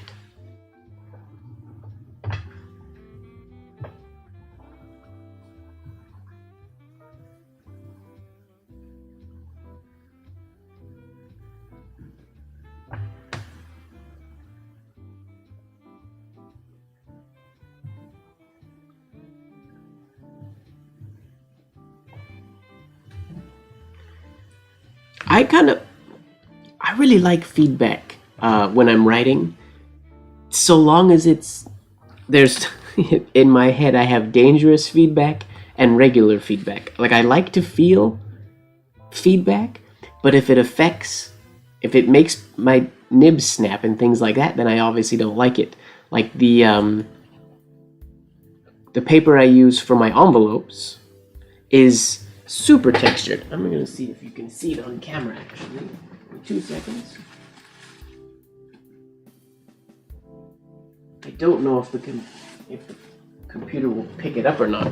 I really like feedback when I'm writing, so long as there's, in my head I have dangerous feedback and regular feedback. Like, I like to feel feedback, but if it makes my nibs snap and things like that, then I obviously don't like it. Like the paper I use for my envelopes is super textured. I'm gonna see if you can see it on camera actually. 2 seconds. I don't know if the computer will pick it up or not,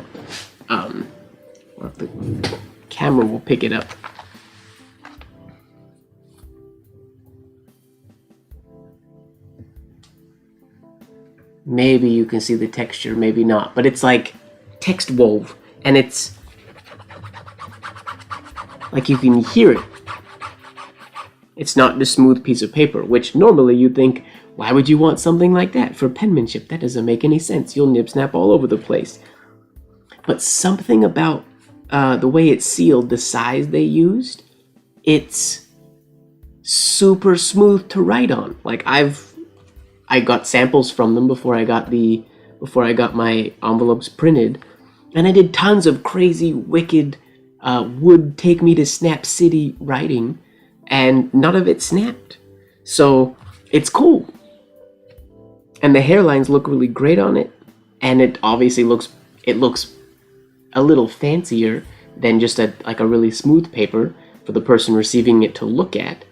or if the camera will pick it up. Maybe you can see the texture, maybe not, but it's like text wove, and it's like you can hear it. It's not the smooth piece of paper, which normally you think, why would you want something like that for penmanship? That doesn't make any sense. You'll nib snap all over the place. But something about the way it's sealed, the size they used, it's super smooth to write on. Like I got samples from them before I got my envelopes printed, and I did tons of crazy, wicked, would take me to Snap City writing, and none of it snapped. So it's cool. And the hairlines look really great on it, and it obviously looks a little fancier than just a really smooth paper for the person receiving it to look at.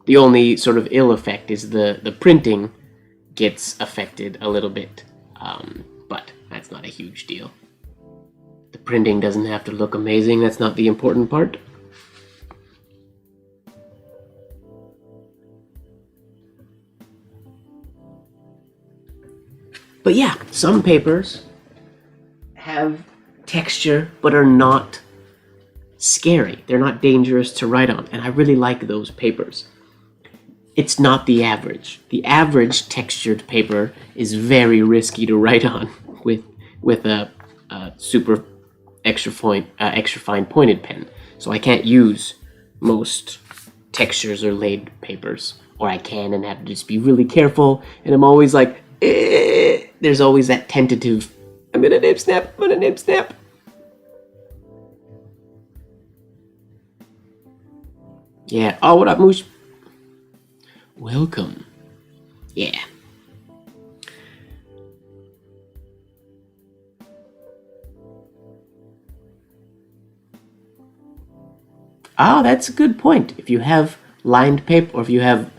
The only sort of ill effect is the printing gets affected a little bit, but that's not a huge deal. The printing doesn't have to look amazing. That's not the important part. But yeah, some papers have texture but are not scary. They're not dangerous to write on, and I really like those papers. It's not the average. The average textured paper is very risky to write on with a super extra fine pointed pen. So I can't use most textures or laid papers, or I can and have to just be really careful. And I'm always like, there's always that tentative, I'm gonna nib snap. Yeah. Oh, what up, Moosh? Welcome. Yeah. Oh, that's a good point. If you have lined paper, or if you have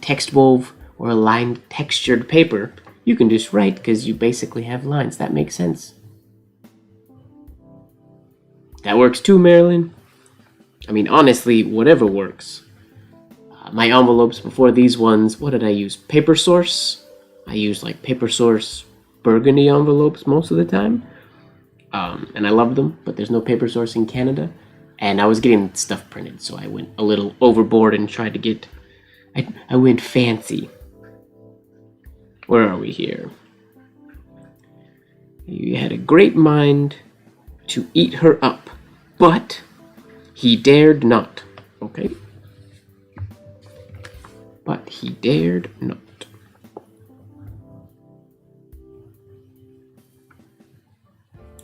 text wove or lined textured paper, you can just write because you basically have lines. That makes sense. That works too, Marilyn. I mean, honestly, whatever works. My envelopes before these ones, what did I use? Paper Source. I used like Paper Source burgundy envelopes most of the time. And I love them, but there's no Paper Source in Canada. And I was getting stuff printed, so I went a little overboard and tried to get... I went fancy. Where are we here? You had a great mind to eat her up, but he dared not. Okay? But he dared not.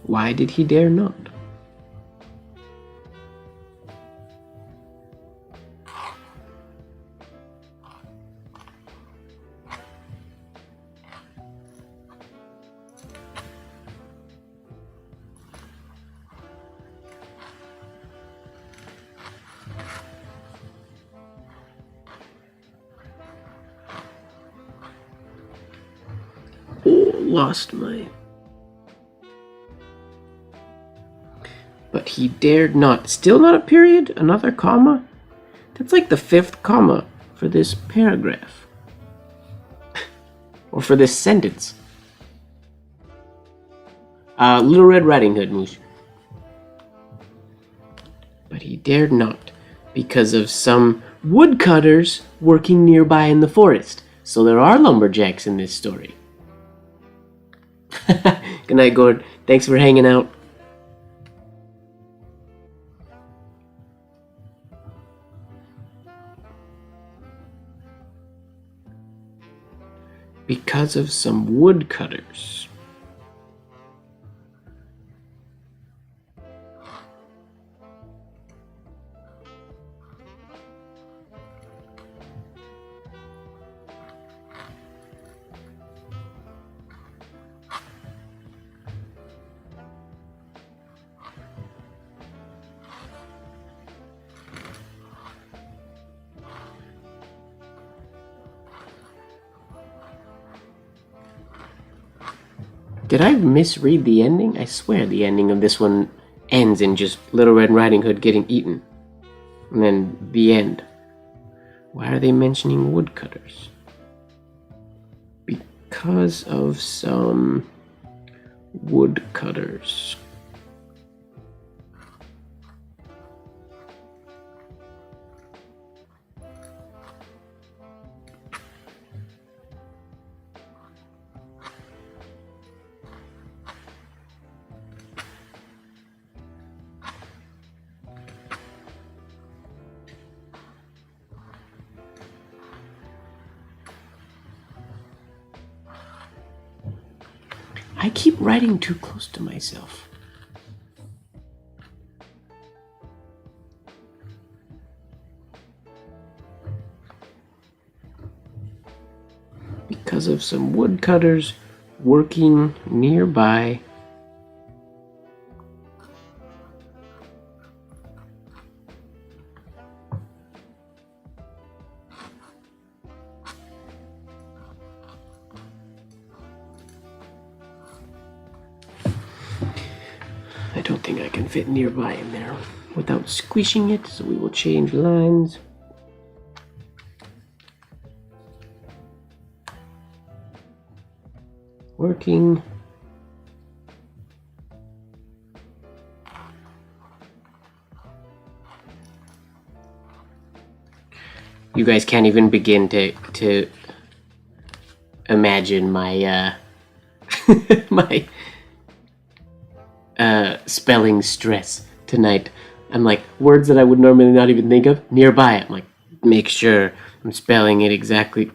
Why did he dare not? Oh, lost my... But he dared not. Still not a period? Another comma? That's like the 5th comma for this paragraph. Or for this sentence. Little Red Riding Hood, Moosh. But he dared not, because of some woodcutters working nearby in the forest. So there are lumberjacks in this story. Good night, Gord. Thanks for hanging out. Because of some woodcutters. Did I misread the ending? I swear the ending of this one ends in just Little Red Riding Hood getting eaten. And then the end. Why are they mentioning woodcutters? Because of some woodcutters. I keep writing too close to myself. Because of some woodcutters working nearby. I don't think I can fit nearby in there without squishing it, so we will change lines. Working. You guys can't even begin to imagine my my spelling stress tonight. I'm like, words that I would normally not even think of, nearby. I'm like, make sure I'm spelling it exactly.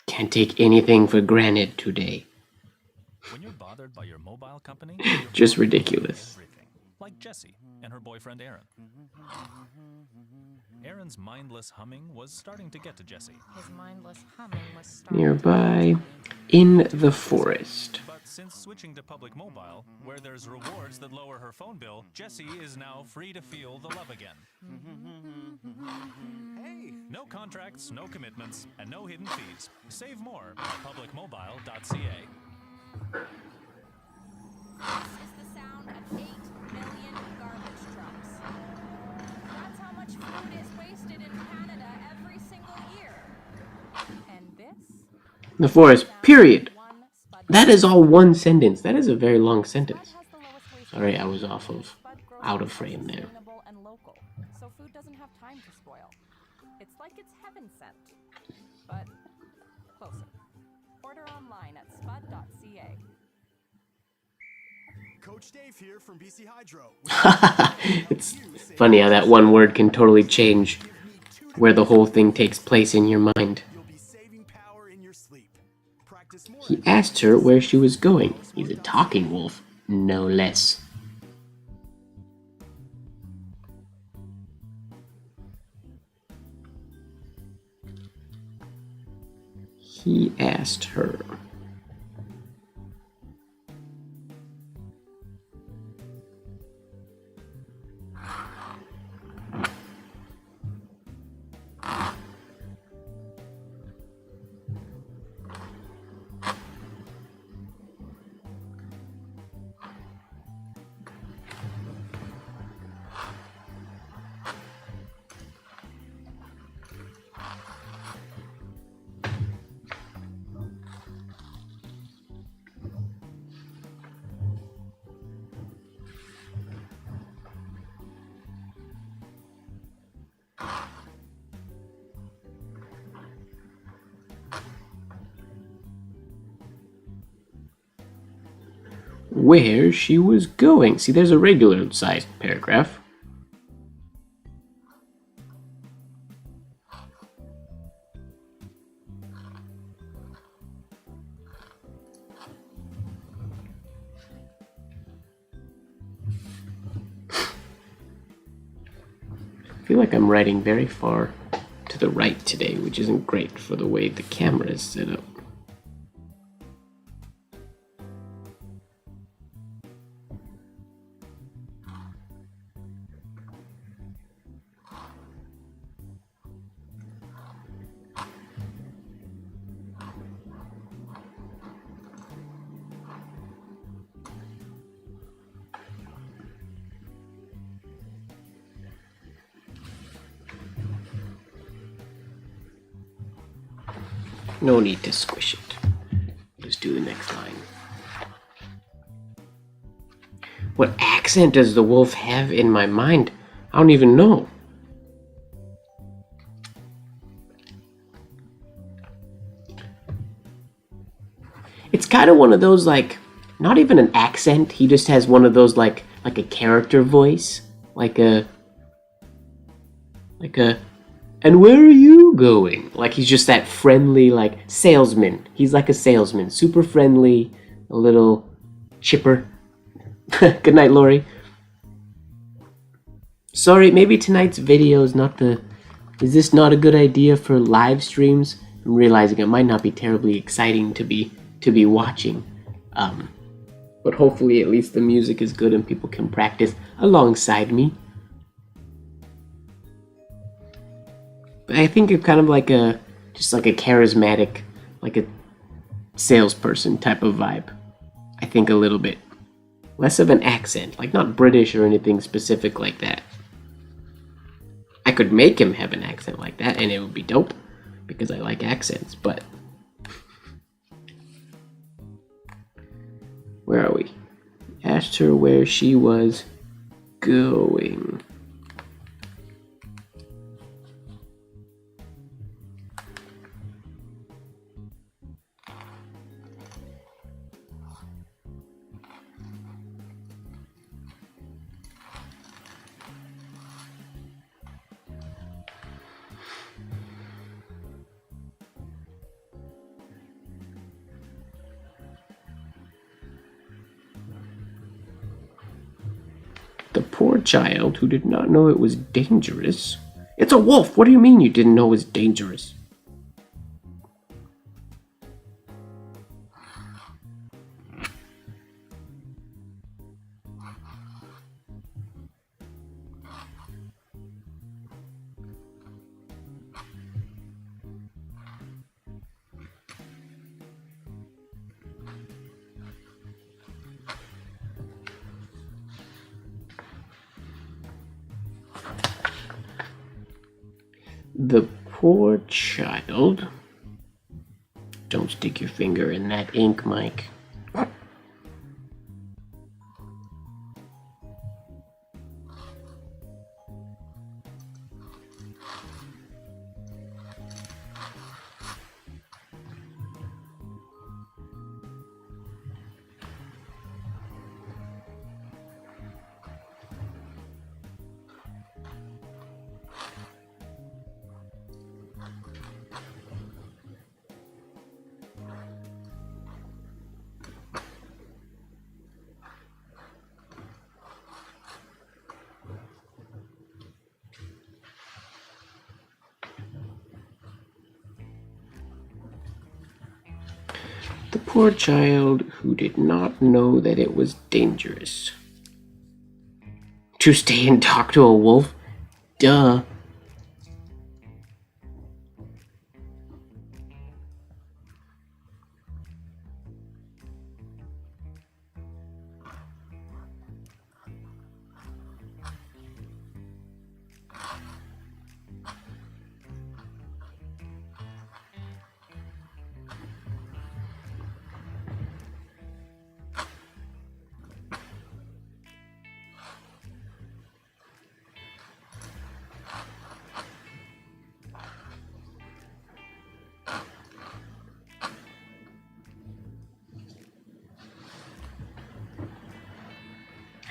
Can't take anything for granted today. When you're bothered by your mobile company, just ridiculous. Everything. Like Jessie and her boyfriend Aaron. Aaron's mindless humming was starting to get to Jessie. His mindless humming was starting Nearby, in the forest. But since switching to public mobile, where there's rewards that lower her phone bill, Jessie is now free to feel the love again. Hey! No contracts, no commitments, and no hidden fees. Save more at publicmobile.ca. This is the sound of 8 million garbage trucks. That's how much food is wasted in Canada every single year. And this? The forest, period. That is all one sentence. That is a very long sentence. Sorry, I was out of frame there. And local, so food doesn't have time to spoil. It's like it's heaven sent, but closer. Order online at spud.ca. Coach Dave here from BC Hydro. It's funny how that one word can totally change where the whole thing takes place in your mind. You'll be saving power in your sleep. Practice more. He asked her where she was going. He's a talking wolf, no less. He asked her. where she was going. See, there's a regular sized paragraph. I feel like I'm writing very far to the right today, which isn't great for the way the camera is set up. No need to squish it. Just do the next line. What accent does the wolf have in my mind? I don't even know. It's kind of one of those, like, not even an accent. He just has one of those, like a character voice. Like a, and where are you going? Like, he's just that friendly, like, salesman. He's like a salesman. Super friendly, a little chipper. Good night, Lori. Sorry, maybe tonight's video is not the... Is this not a good idea for live streams? I'm realizing it might not be terribly exciting to be watching. But hopefully at least the music is good and people can practice alongside me. But I think it's kind of like just like a charismatic, like a salesperson type of vibe. I think a little bit. Less of an accent, like not British or anything specific like that. I could make him have an accent like that and it would be dope, because I like accents, but... Where are we? Asked her where she was going. The poor child who did not know it was dangerous. It's a wolf! What do you mean you didn't know it was dangerous? The poor child. Don't stick your finger in that ink, Mike. The poor child who did not know that it was dangerous. To stay and talk to a wolf? Duh.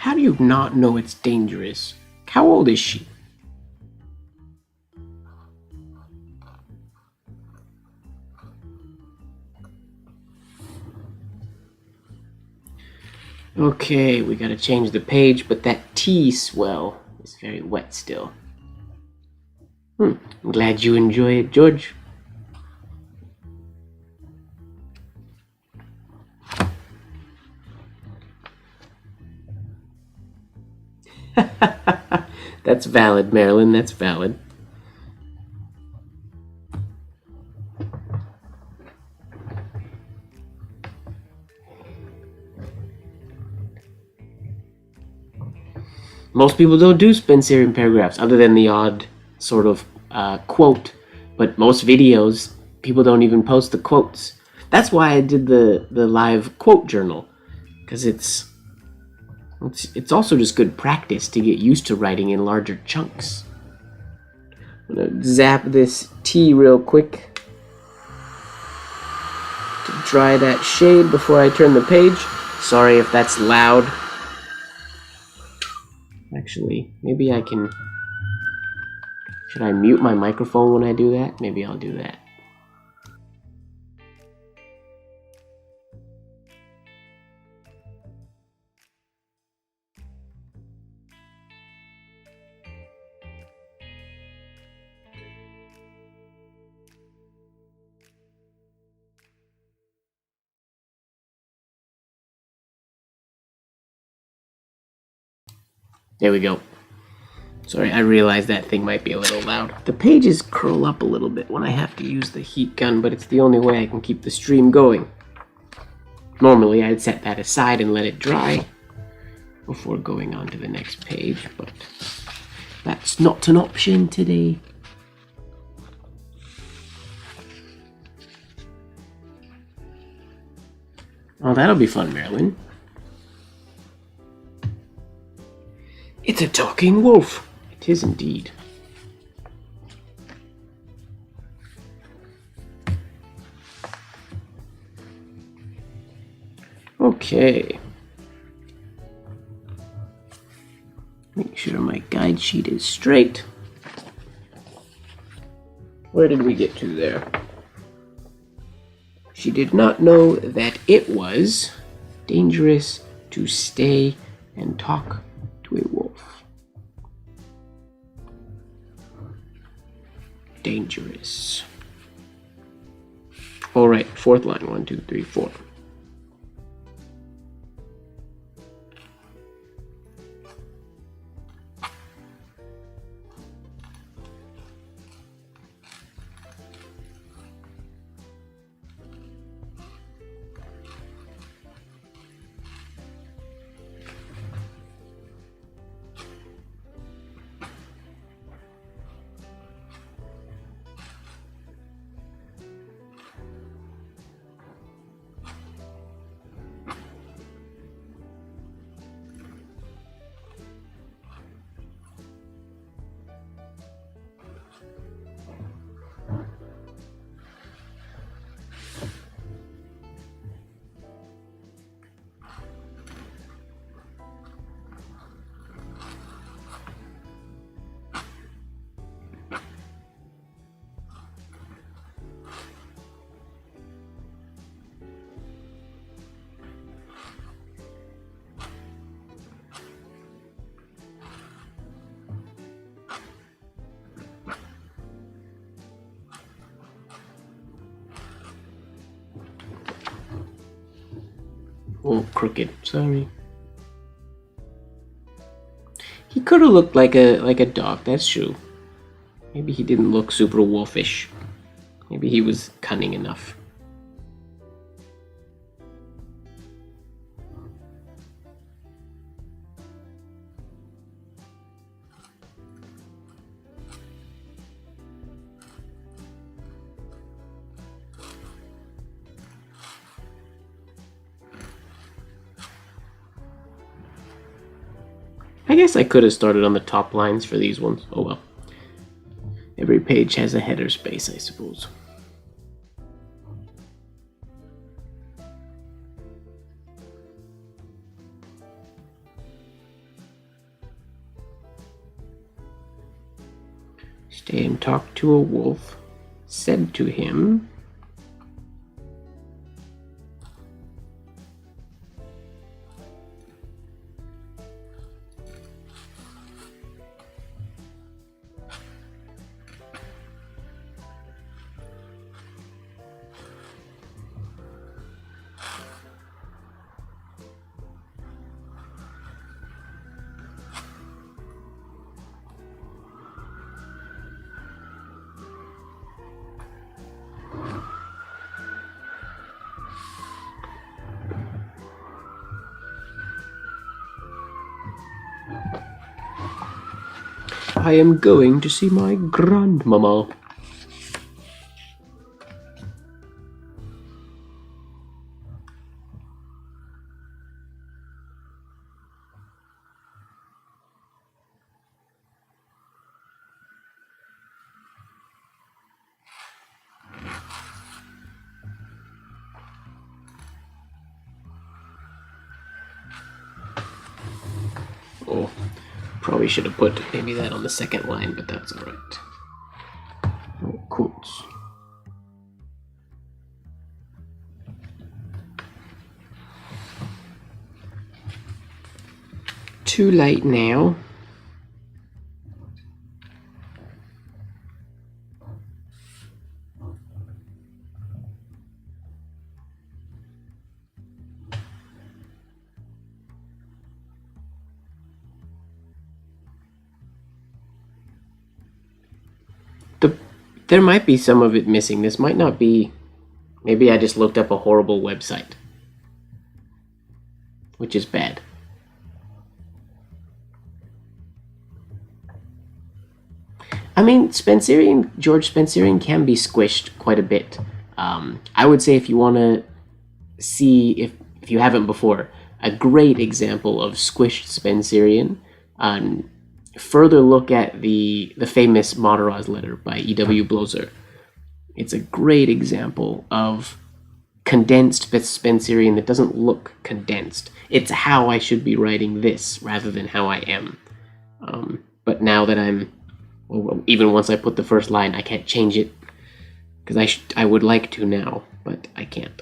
How do you not know it's dangerous? How old is she? Okay, we gotta change the page, but that tea swell is very wet still. I'm glad you enjoy it, George. That's valid, Marilyn, that's valid. Most people don't do Spencerian paragraphs other than the odd sort of quote, but most videos, people don't even post the quotes. That's why I did the live quote journal, because it's also just good practice to get used to writing in larger chunks. I'm gonna zap this tea real quick to dry that shade before I turn the page. Sorry if that's loud. Actually, maybe I can... Should I mute my microphone when I do that? Maybe I'll do that. There we go. Sorry, I realized that thing might be a little loud. The pages curl up a little bit when I have to use the heat gun, but it's the only way I can keep the stream going. Normally, I'd set that aside and let it dry before going on to the next page, but that's not an option today. Oh, that'll be fun, Marilyn. It's a talking wolf. It is indeed. Okay. Make sure my guide sheet is straight. Where did we get to there? She did not know that it was dangerous to stay and talk to a wolf. Dangerous. All right, fourth line. 1, 2, 3, 4. Oh, crooked. Sorry. He could have looked like a dog. That's true. Maybe he didn't look super wolfish. Maybe he was cunning enough. I guess I could have started on the top lines for these ones. Oh well. Every page has a header space, I suppose. Stay and talk to a wolf. Said to him, I am going to see my grandmama. Oh, probably should have put maybe that on the second line, but that's alright. Oh, quotes. Too late now. There might be some of it missing. This might not be... Maybe I just looked up a horrible website. Which is bad. I mean, George Spencerian can be squished quite a bit. I would say if you want to see, if you haven't before, a great example of squished Spencerian, further look at the famous Mataraz letter by E.W. Bloser. It's a great example of condensed Spencerian that doesn't look condensed. It's how I should be writing this rather than how I am. But now that I'm, well, even once I put the first line, I can't change it because I would like to now, but I can't.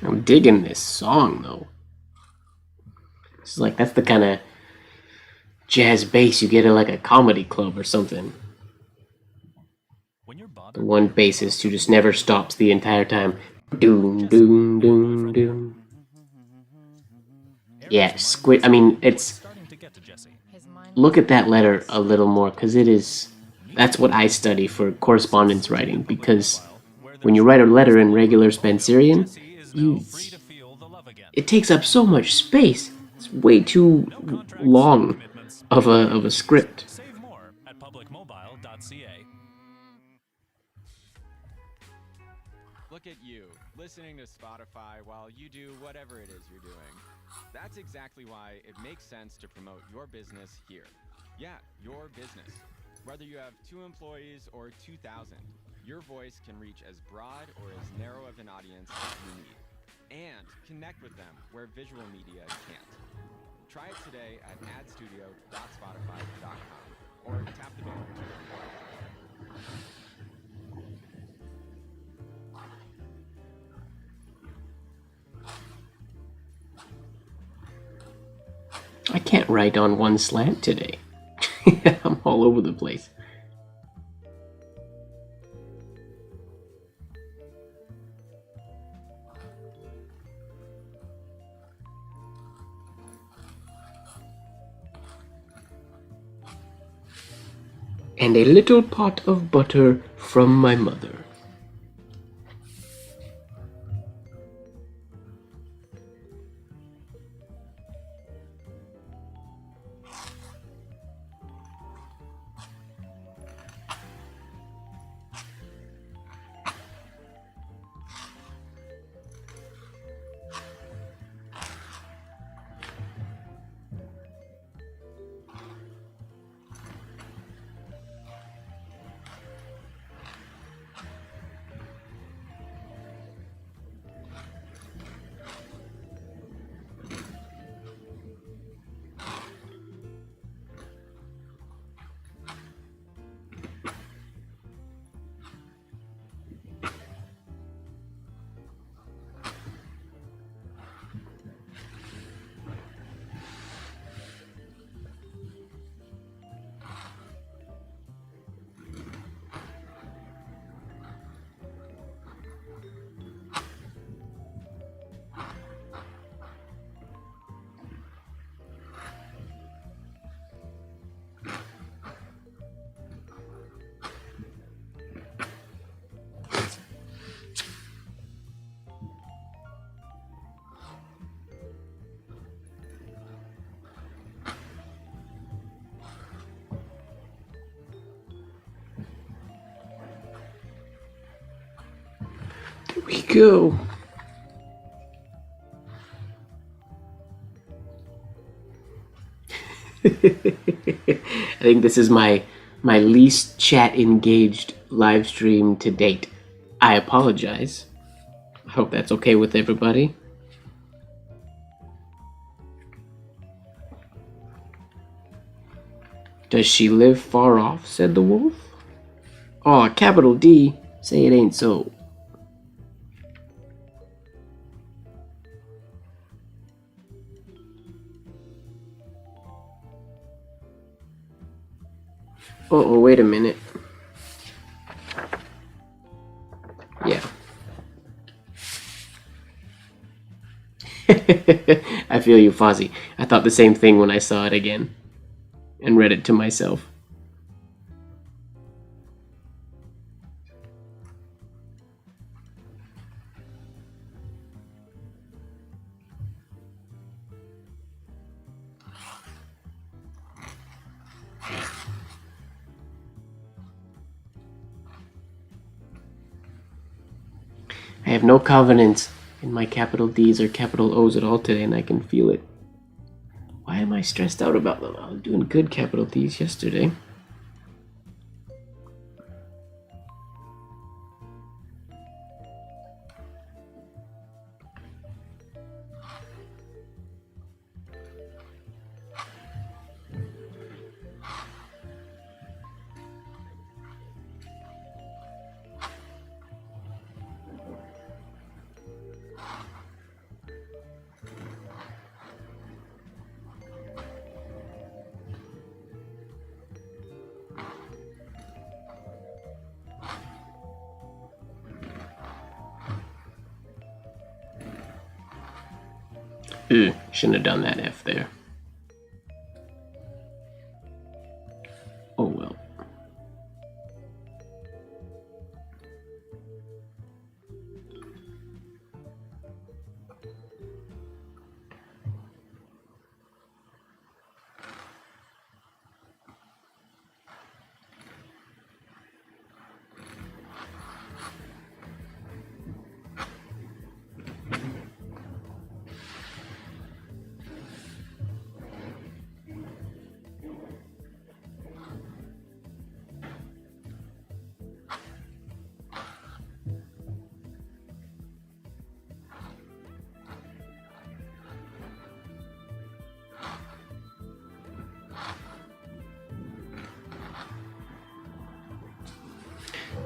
I'm digging this song, though. It's like, that's the kind of jazz bass you get at like a comedy club or something. The one bassist who just never stops the entire time. Doom, doom, doom, doom. Yeah, I mean, it's... Look at that letter a little more, because it is... That's what I study for correspondence writing, because when you write a letter in regular Spencerian, it takes up so much space. It's way too long of a script. Save more at publicmobile.ca. Look at you, listening to Spotify while you do whatever it is you're doing. That's exactly why it makes sense to promote your business here. Yeah, your business. Whether you have 2 employees or 2,000, your voice can reach as broad or as narrow of an audience as you need. And connect with them where visual media can't. Try it today at adstudio.spotify.com or tap the banner to learn more. I can't write on one slant today. I'm all over the place. and a little pot of butter from my mother. There we go. I think this is my least chat engaged live stream to date. I apologize. I hope that's okay with everybody. Does she live far off? Said the wolf. Aw, capital D. Say it ain't so. Oh, wait a minute. Yeah. I feel you, Fozzie. I thought the same thing when I saw it again and read it to myself. I have no confidence in my capital D's or capital O's at all today, and I can feel it. Why am I stressed out about them? I was doing good capital D's yesterday. Shouldn't have done that F there. Oh well.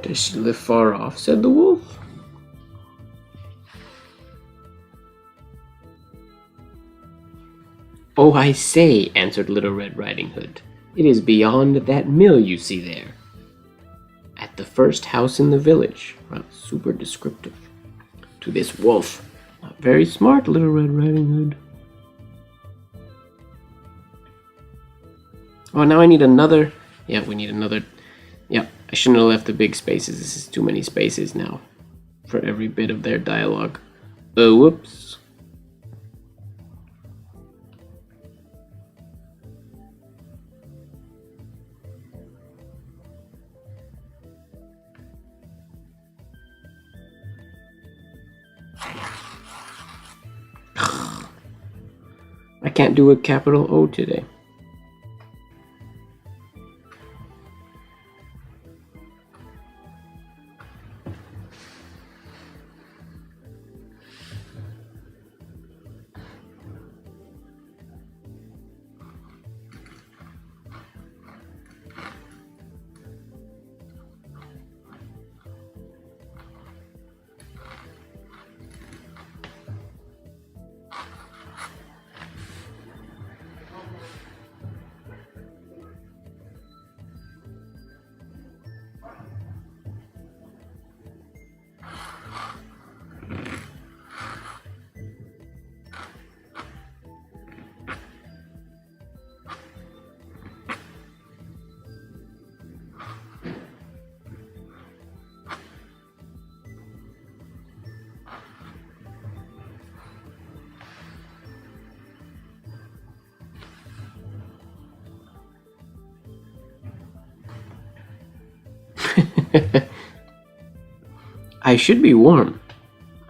Does she live far off? Said the wolf. Oh, I say, answered Little Red Riding Hood. It is beyond that mill you see there. At the first house in the village. Wow, super descriptive. To this wolf. Not very smart, Little Red Riding Hood. Oh, now I need another. Yeah, we need another Yep, I shouldn't have left the big spaces. This is too many spaces now for every bit of their dialogue. Oh, whoops. I can't do a capital O today. I should be warm.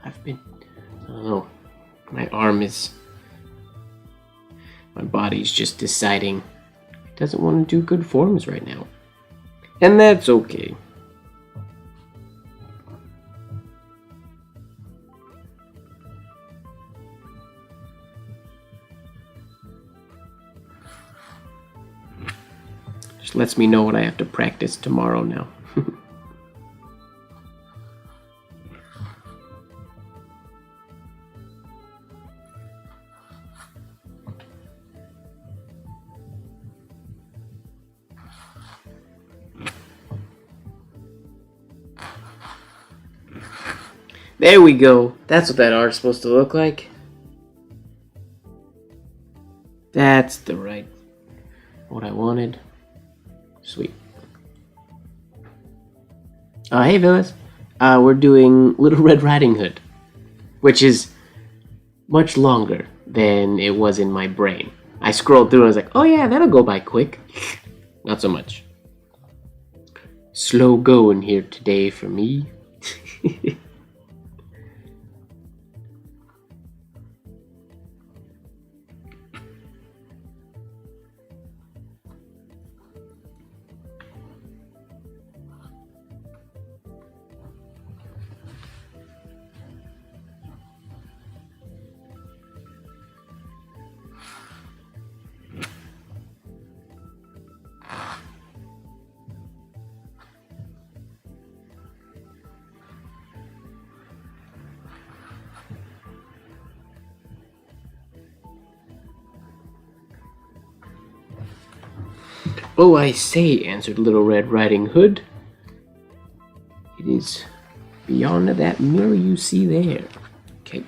I don't know. My body's just deciding it doesn't want to do good forms right now. And that's okay. Just lets me know what I have to practice tomorrow now. There we go. That's what that art's supposed to look like. That's the right... what I wanted. Sweet. Hey, Villas. We're doing Little Red Riding Hood, which is much longer than it was in my brain. I scrolled through and I was like, oh yeah, that'll go by quick. Not so much. Slow going here today for me. Oh, I say, answered Little Red Riding Hood. It is beyond that mirror you see there. Okay.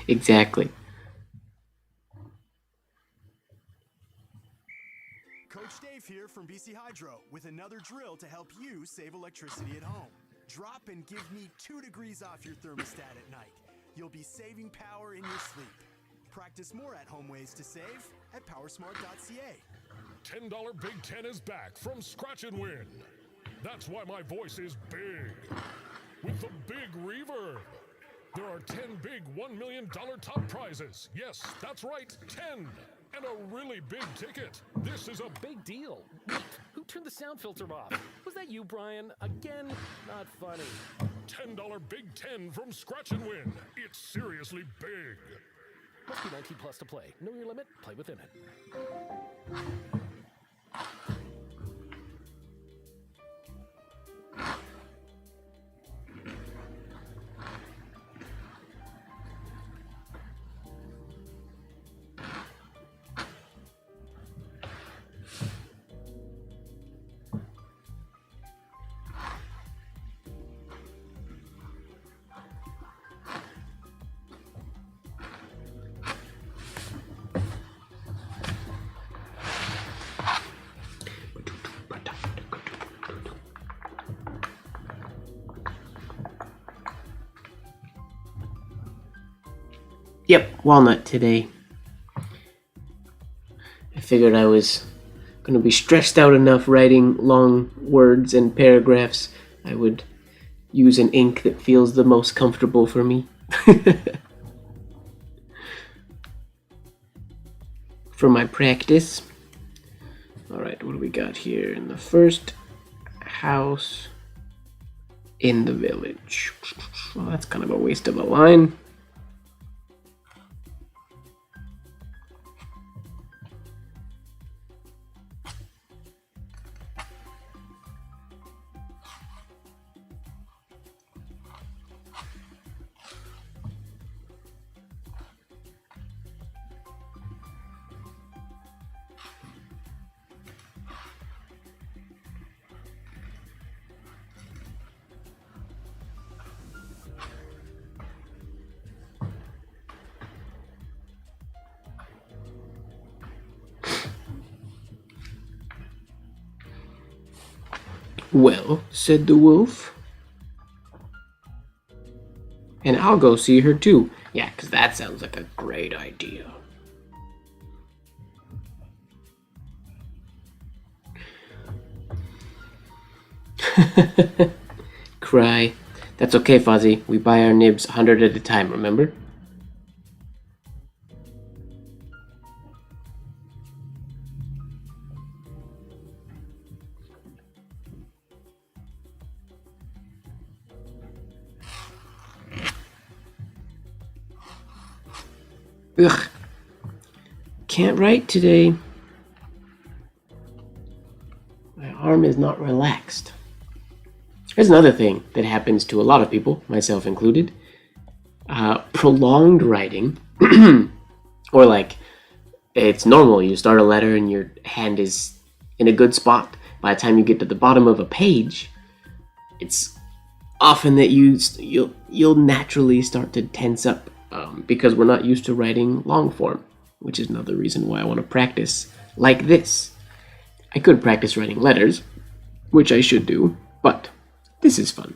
Exactly. Coach Dave here from BC Hydro with another drill to help you save electricity at home. Drop and give me 2 degrees off your thermostat at night. You'll be saving power in your sleep. Practice more at-home ways to save at powersmart.ca. $10 Big Ten is back from Scratch and Win. That's why my voice is big. With the big reverb. There are 10 big $1 million top prizes. Yes, that's right, 10. And a really big ticket. This is a Big deal. Wait, who turned the sound filter off? Was that you, Brian? Again? Not funny. $10 Big Ten from Scratch and Win. It's seriously big. Must be 19 plus to play. Know your limit, play within it. Yep, walnut today. I figured I was going to be stressed out enough writing long words and paragraphs. I would use an ink that feels the most comfortable for me. For my practice. Alright, what do we got here? In the first house in the village. Well, that's kind of a waste of a line. Well, said the wolf. And I'll go see her too. Yeah, 'cause that sounds like a great idea. Cry. That's okay, Fozzie. We buy our nibs 100 at a time, remember? Ugh. Can't write today. My arm is not relaxed. There's another thing that happens to a lot of people, myself included. Prolonged writing, or like, it's normal, you start a letter and your hand is in a good spot. By the time you get to the bottom of a page, it's often that you'll naturally start to tense up. Because we're not used to writing long form, which is another reason why I want to practice like this. I could practice writing letters, which I should do, but this is fun.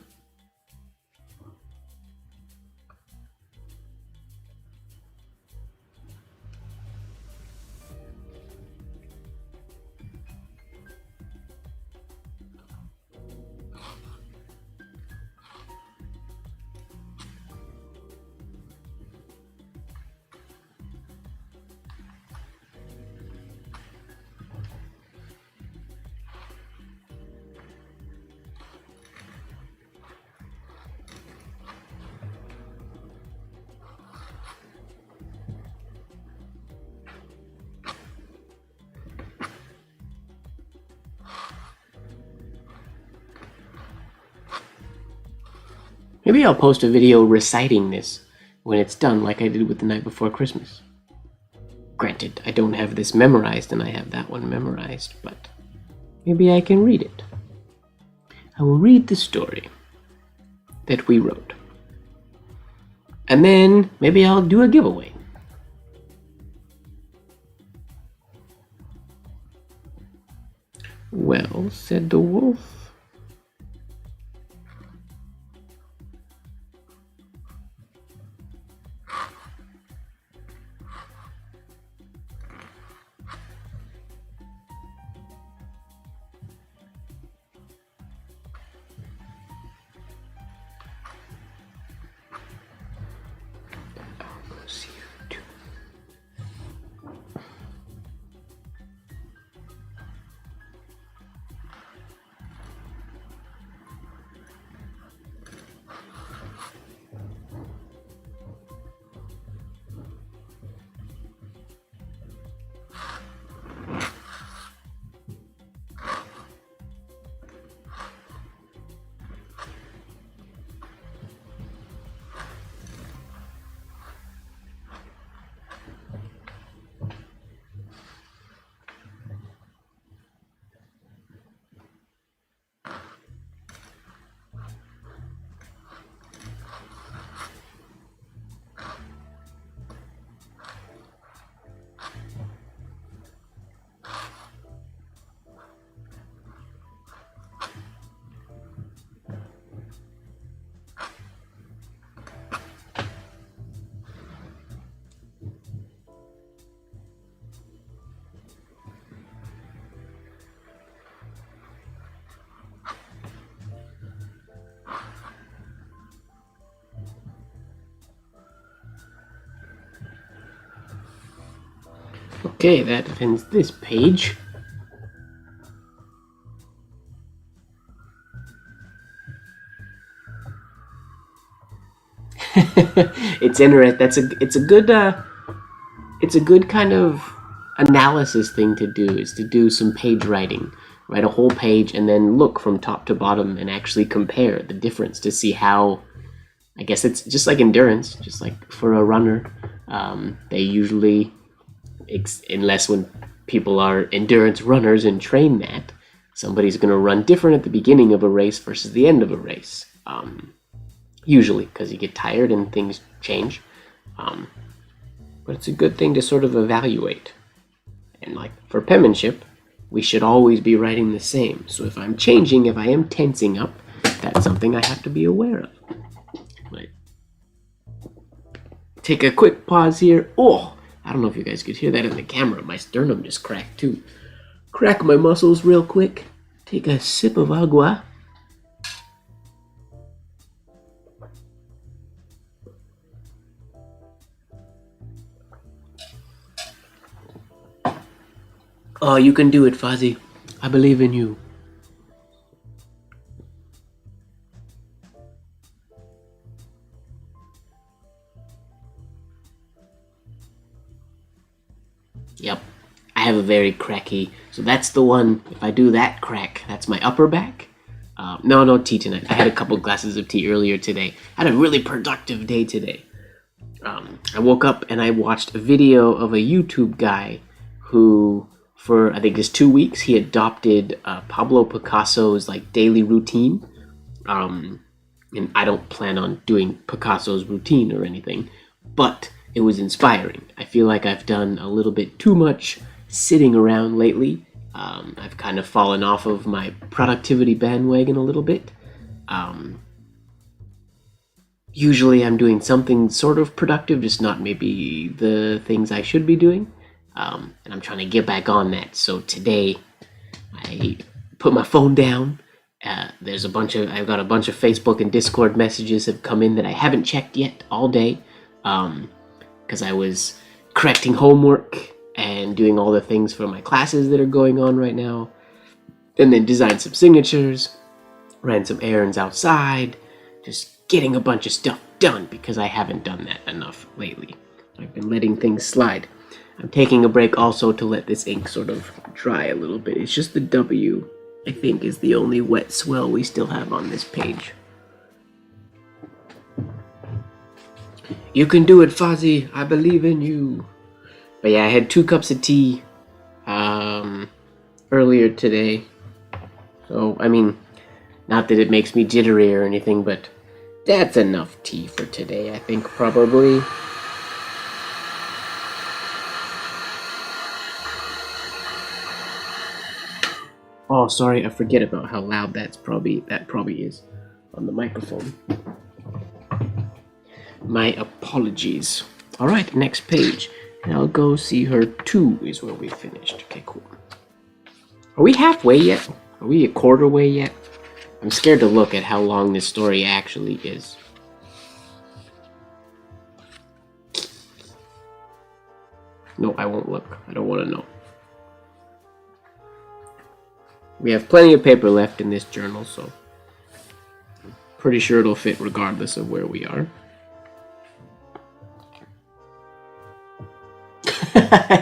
Maybe I'll post a video reciting this when it's done, like I did with The Night Before Christmas. Granted, I don't have this memorized and I have that one memorized, but maybe I can read it. I will read the story that we wrote. And then maybe I'll do a giveaway. Well, said the wolf. Okay, that ends this page. It's interesting. It's a good kind of analysis thing to do, is to do some page writing. Write a whole page and then look from top to bottom and actually compare the difference to see how, I guess it's just like endurance, just like for a runner. They usually, unless when people are endurance runners and train that, somebody's going to run different at the beginning of a race versus the end of a race. Usually, because you get tired and things change. But it's a good thing to sort of evaluate. And like for penmanship, we should always be writing the same. So if I'm changing, if I am tensing up, that's something I have to be aware of. But take a quick pause here. Oh, I don't know if you guys could hear that in the camera. My sternum just cracked too. Crack my muscles real quick. Take a sip of agua. Oh, you can do it, Fozzie. I believe in you. Yep, I have a very cracky, so that's the one. If I do that crack, that's my upper back. No tea tonight. I had a couple glasses of tea earlier today. I had a really productive day today. I woke up and I watched a video of a YouTube guy who, for I think it's 2 weeks, he adopted Pablo Picasso's like daily routine. And I don't plan on doing Picasso's routine or anything, but it was inspiring. I feel like I've done a little bit too much sitting around lately. I've kind of fallen off of my productivity bandwagon a little bit. Usually I'm doing something sort of productive, just not got the things I should be doing. And I'm trying to get back on that. So today I put my phone down. I've got a bunch of Facebook and Discord messages have come in that I haven't checked yet all day. Because I was correcting homework and doing all the things for my classes that are going on right now. And then designed some signatures, ran some errands outside, just getting a bunch of stuff done because I haven't done that enough lately. I've been letting things slide. I'm taking a break also to let this ink sort of dry a little bit. It's just the W, I think, is the only wet swell we still have on this page. You can do it, Fozzie. I believe in you. But yeah, I had 2 cups of tea earlier today. So, I mean, not that it makes me jittery or anything, but That's enough tea for today, I think, probably. Oh, sorry, I forget about how loud that probably is on the microphone. My apologies. Alright, next page. I'll go see her 2 is where we finished. Okay, cool. Are we halfway yet? Are we a quarter way yet? I'm scared to look at how long this story actually is. No, I won't look. I don't want to know. We have plenty of paper left in this journal, so I'm pretty sure it'll fit regardless of where we are.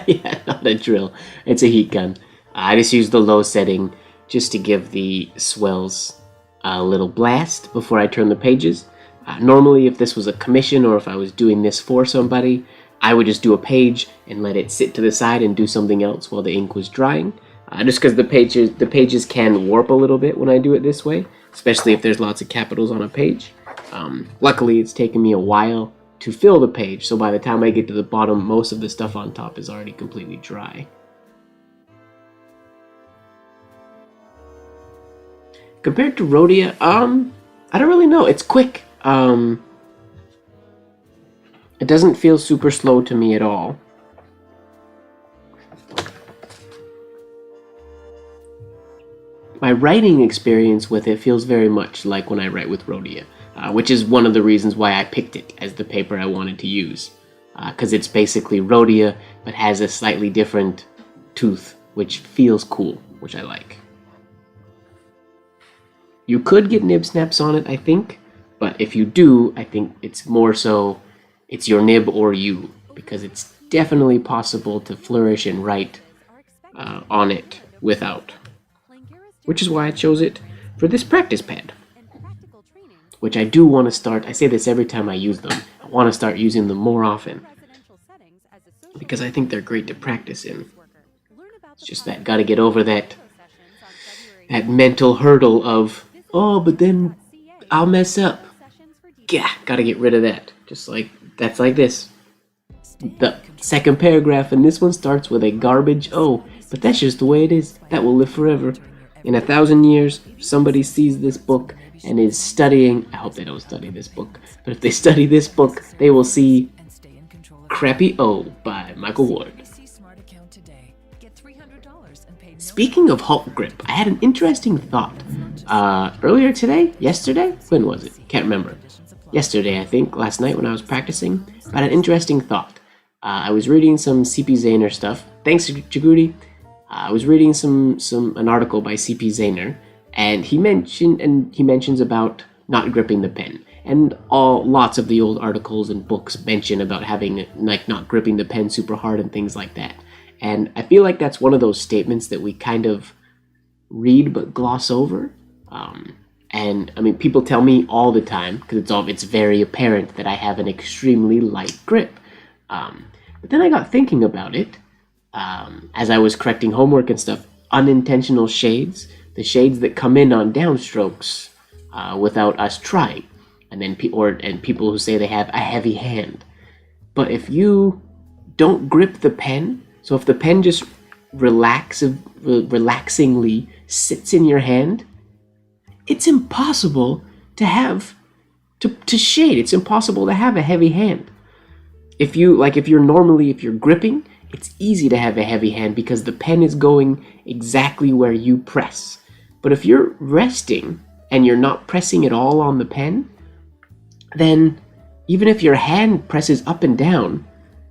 Yeah, not a drill. It's a heat gun. I just used the low setting just to give the swells a little blast before I turn the pages. Normally, if this was a commission or if I was doing this for somebody, I would just do a page and let it sit to the side and do something else while the ink was drying. Just because the pages can warp a little bit when I do it this way, especially if there's lots of capitals on a page. Luckily, it's taken me a while to fill the page, so by the time I get to the bottom, most of the stuff on top is already completely dry. Compared to Rhodia, I don't really know. It's quick. It doesn't feel super slow to me at all. My writing experience with it feels very much like when I write with Rhodia, which is one of the reasons why I picked it as the paper I wanted to use. Because it's basically Rhodia, but has a slightly different tooth, which feels cool, which I like. You could get nib snaps on it, I think, but if you do, I think it's more so it's your nib or you, because it's definitely possible to flourish and write on it without. Which is why I chose it for this practice pad, which I do want to start. I say this every time I use them. I want to start using them more often because I think they're great to practice in. It's just that got to get over that mental hurdle of, oh, but then I'll mess up. Yeah, got to get rid of that. Just like, that's like this. The second paragraph in this one starts with a garbage oh, but that's just the way it is. That will live forever. In 1,000 years, somebody sees this book and is studying. I hope they don't study this book, but if they study this book, they will see Crappy O by MrMGWard. Speaking of Hulk grip, I had an interesting thought. Earlier today? Yesterday? When was it? Can't remember. Yesterday, I think, last night when I was practicing. But I had an interesting thought. I was reading some C.P. Zayner stuff. Thanks, Jagudi. I was reading an article by C.P. Zayner, and he mentions about not gripping the pen, and lots of the old articles and books mention about having not gripping the pen super hard and things like that. And I feel like that's one of those statements that we kind of read but gloss over. And I mean, people tell me all the time because it's very apparent that I have an extremely light grip. But then I got thinking about it. As I was correcting homework and stuff, unintentional shades, the shades that come in on downstrokes without us trying, and then people who say they have a heavy hand. But if you don't grip the pen, so if the pen just relaxingly sits in your hand, it's impossible to have to shade. It's impossible to have a heavy hand. If you're gripping, it's easy to have a heavy hand because the pen is going exactly where you press. But if you're resting and you're not pressing at all on the pen, then even if your hand presses up and down,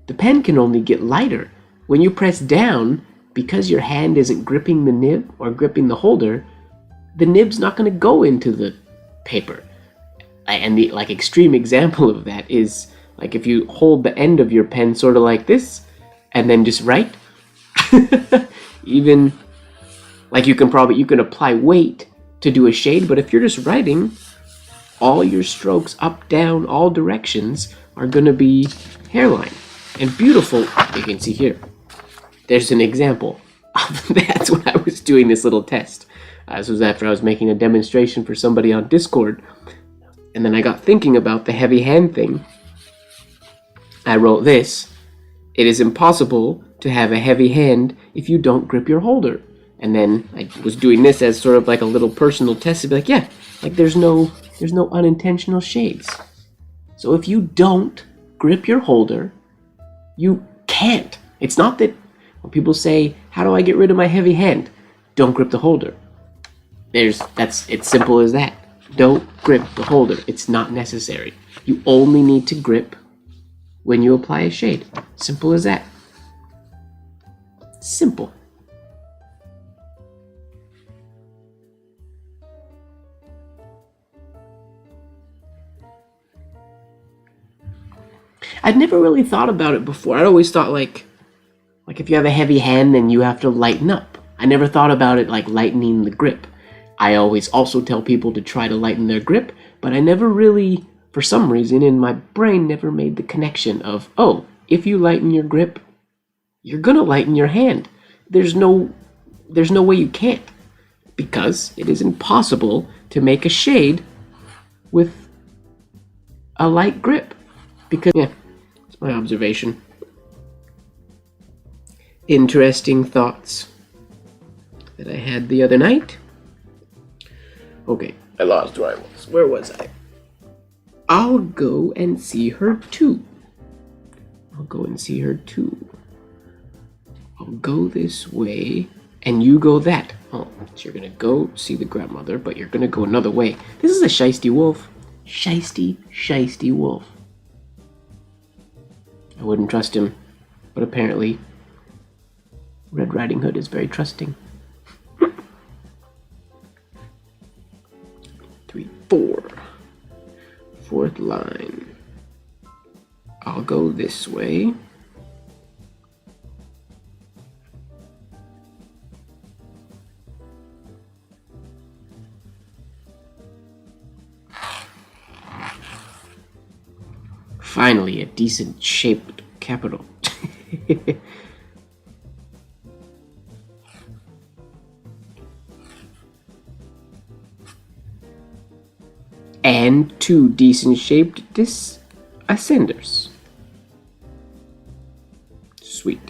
the pen can only get lighter. When you press down, because your hand isn't gripping the nib or gripping the holder, the nib's not going to go into the paper. And the extreme example of that is if you hold the end of your pen sort of like this, and then just write. Even you can apply weight to do a shade, but if you're just writing, all your strokes up, down, all directions are gonna be hairline. And beautiful, you can see here. There's an example of that's when I was doing this little test. This was after I was making a demonstration for somebody on Discord. And then I got thinking about the heavy hand thing. I wrote this. It is impossible to have a heavy hand if you don't grip your holder. And then I was doing this as sort of like a little personal test to be like, yeah, like there's no unintentional shades. So if you don't grip your holder, you can't. It's not that when people say, how do I get rid of my heavy hand? Don't grip the holder. It's simple as that. Don't grip the holder. It's not necessary. You only need to grip when you apply a shade. Simple as that. Simple. I'd never really thought about it before. I'd always thought like if you have a heavy hand, then you have to lighten up. I never thought about it like lightening the grip. I always also tell people to try to lighten their grip, but I never really, for some reason in my brain, never made the connection of, oh, if you lighten your grip, you're gonna lighten your hand. There's no way you can't, because it is impossible to make a shade with a light grip. Because, yeah, it's my observation. Interesting thoughts that I had the other night. Okay, I lost where I was. Where was I? I'll go and see her too. I'll go and see her too. I'll go this way, and you go that. Oh, so you're gonna go see the grandmother, but you're gonna go another way. This is a shiesty wolf. Shiesty wolf. I wouldn't trust him, but apparently Red Riding Hood is very trusting. 3, 4. Fourth line. I'll go this way. Finally, a decent shaped capital. And 2 decent shaped ascenders. Sweet.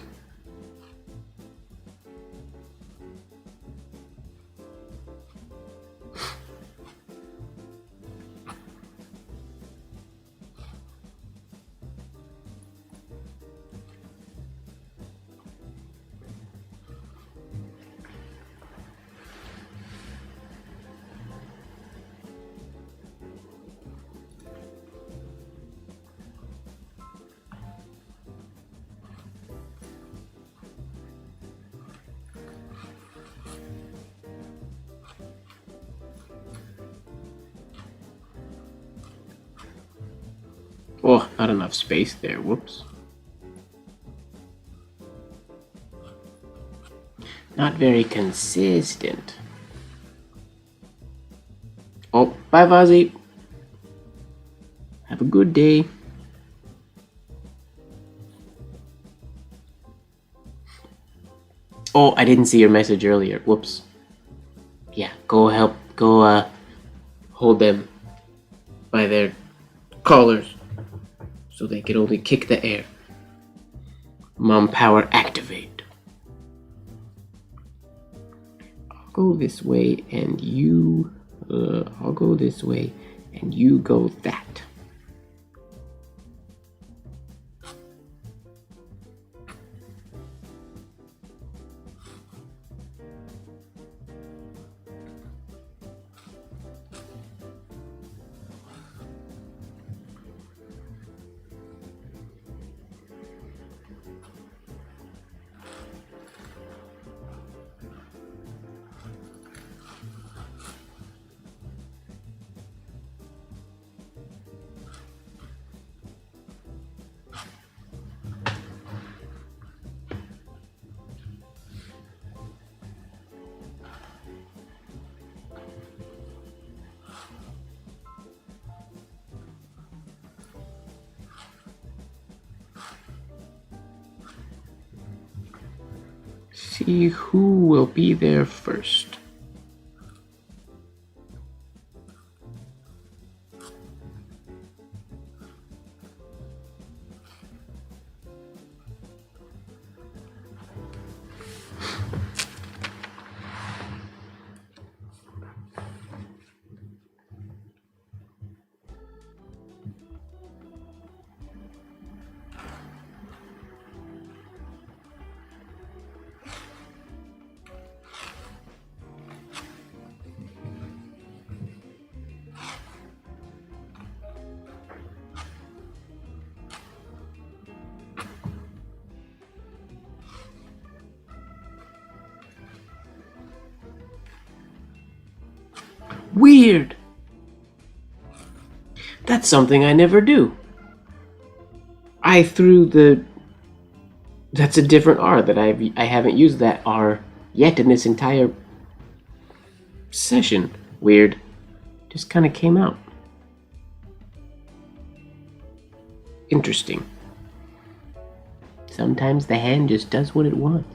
Oh, not enough space there. Whoops. Not very consistent. Oh, bye, Vazzy. Have a good day. Oh, I didn't see your message earlier. Whoops. Yeah, go hold them by their collars so they can only kick the air. Mom power activate. I'll go this way and you... I'll go this way and you go that. See who will be there first. Weird. That's something I never do. I threw the... That's a different R that I haven't used that R yet in this entire session. Weird. Just kind of came out. Interesting. Sometimes the hand just does what it wants.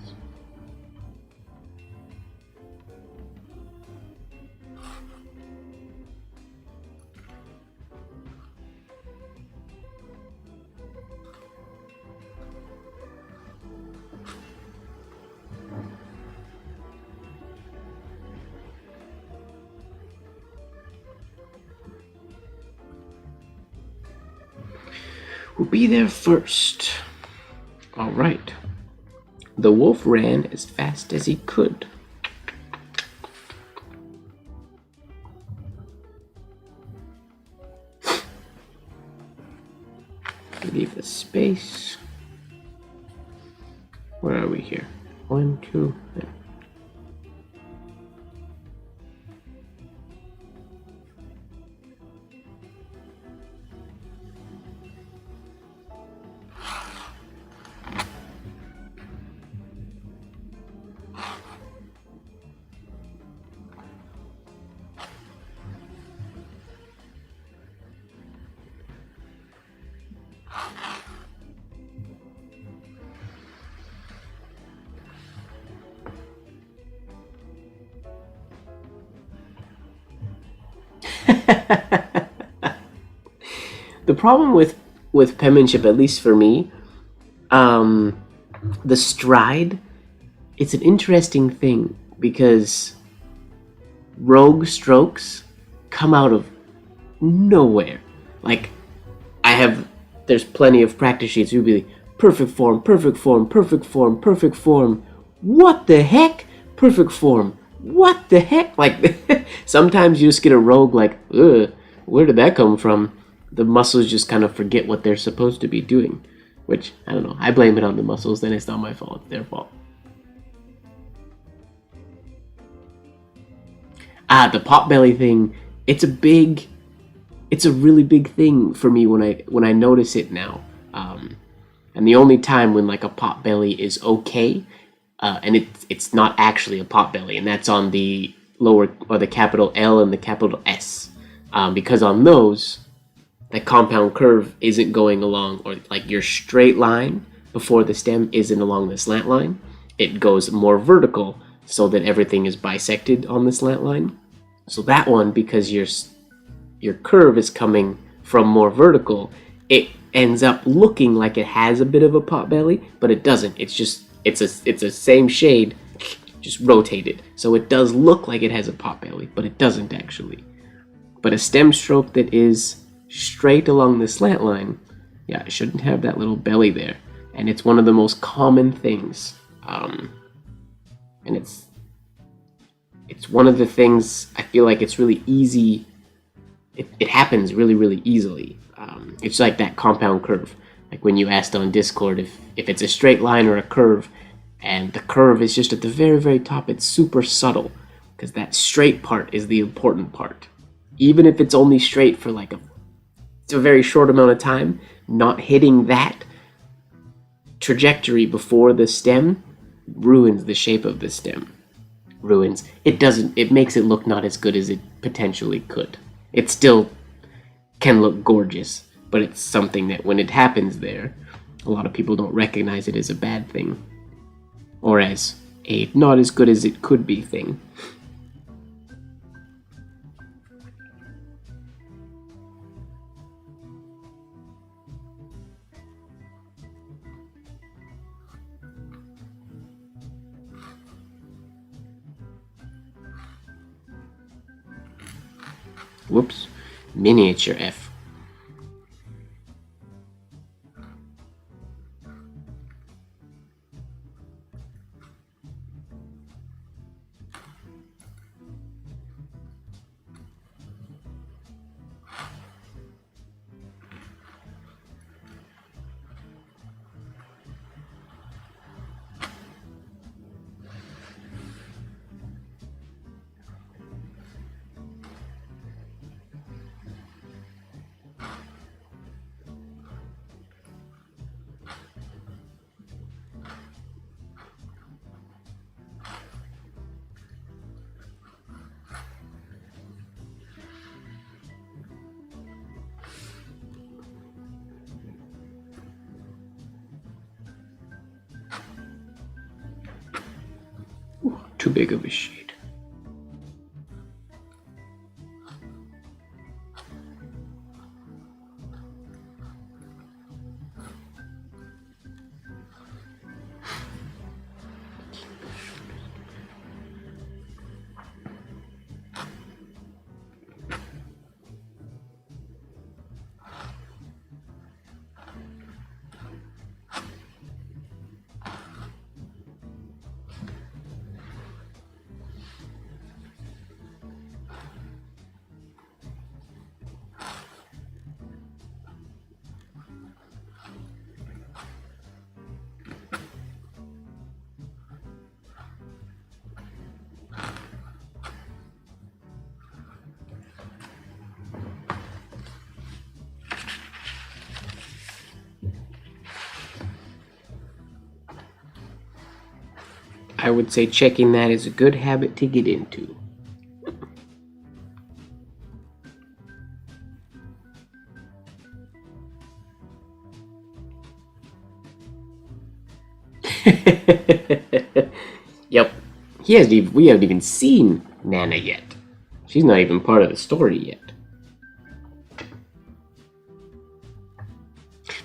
We'll be there first. All right. The wolf ran as fast as he could. Leave a space. Where are we here? 1, 2, there. The problem with penmanship, at least for me, the stride, it's an interesting thing because rogue strokes come out of nowhere. Like, there's plenty of practice sheets. You'll be like, perfect form, perfect form, perfect form, perfect form. What the heck? Perfect form. What the heck? Like, sometimes you just get a rogue like, ugh, where did that come from? The muscles just kind of forget what they're supposed to be doing. Which, I don't know, I blame it on the muscles, then it's not my fault, it's their fault. The potbelly thing, it's a really big thing for me when I notice it now. And the only time when like a potbelly is okay, and it's not actually a potbelly, and that's on the lower, or the capital L and the capital S. Because on those, the compound curve isn't going along, or like your straight line before the stem isn't along the slant line. It goes more vertical so that everything is bisected on the slant line. So that one, because your curve is coming from more vertical, it ends up looking like it has a bit of a potbelly, but it doesn't. It's a same shade, just rotated. So it does look like it has a potbelly, but it doesn't actually. But a stem stroke that is straight along the slant line, yeah, it shouldn't have that little belly there. And it's one of the most common things. And it's one of the things I feel like it's really easy. It happens really, really easily. It's like that compound curve. Like when you asked on Discord if it's a straight line or a curve, and the curve is just at the very, very top, it's super subtle. Because that straight part is the important part. Even if it's only straight for like a very short amount of time, not hitting that trajectory before the stem ruins the shape of the stem. It makes it look not as good as it potentially could. It still can look gorgeous, but it's something that when it happens there, a lot of people don't recognize it as a bad thing, or as a not as good as it could be thing. Whoops. Miniature F. Too big of a shade. I would say checking that is a good habit to get into. Yep. We haven't even seen Nana yet. She's not even part of the story yet.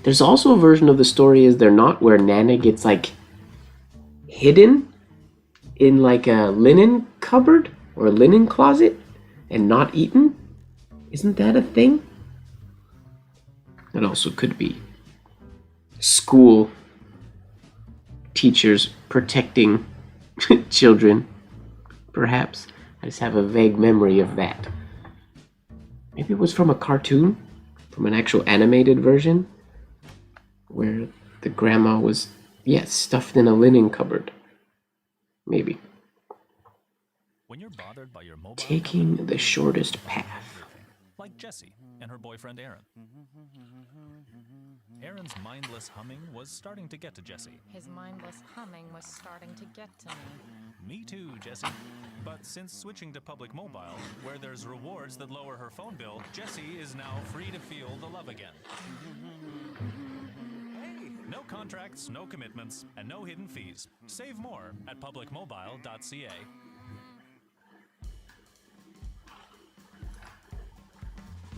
There's also a version of the story, is there not, where Nana gets like hidden in like a linen cupboard or a linen closet and not eaten? Isn't that a thing? That also could be school teachers protecting children, perhaps. I just have a vague memory of that. Maybe it was from a cartoon, from an actual animated version, where the grandma was, yes, stuffed in a linen cupboard. Maybe. When you're bothered by your mobile Taking the shortest path. like Jessie and her boyfriend Aaron. Aaron's mindless humming was starting to get to Jessie. His mindless humming was starting to get to me. Me too, Jessie. But since switching to public mobile, where there's rewards that lower her phone bill, Jessie is now free to feel the love again. No contracts, no commitments, and no hidden fees. Save more at publicmobile.ca.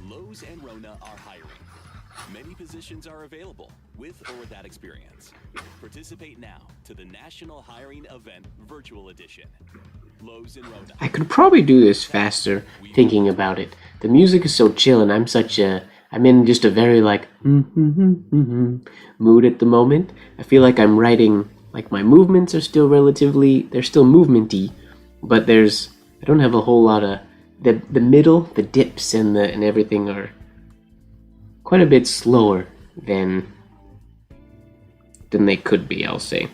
Lowe's and Rona are hiring. Many positions are available, with or without experience. Participate now to the National Hiring Event Virtual Edition. Lowe's and Rona. I could probably do this faster, thinking about it. The music is so chill, and I'm in just a very like mood at the moment. I feel like I'm writing, like my movements are still they're still movementy, but I don't have a whole lot of, the middle, the dips and everything are quite a bit slower than they could be, I'll say.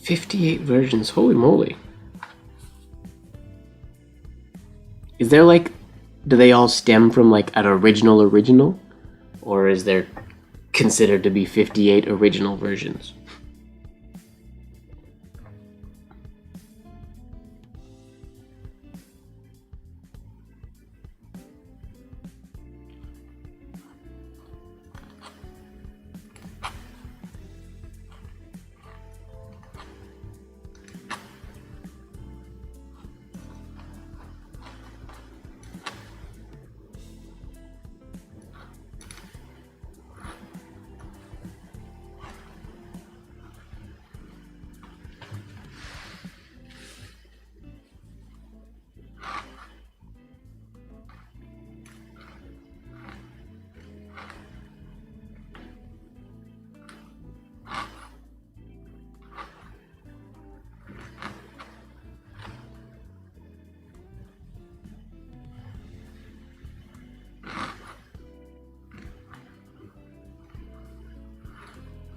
"58 versions, holy moly." Is there like, do they all stem from like an original? Or is there considered to be 58 original versions?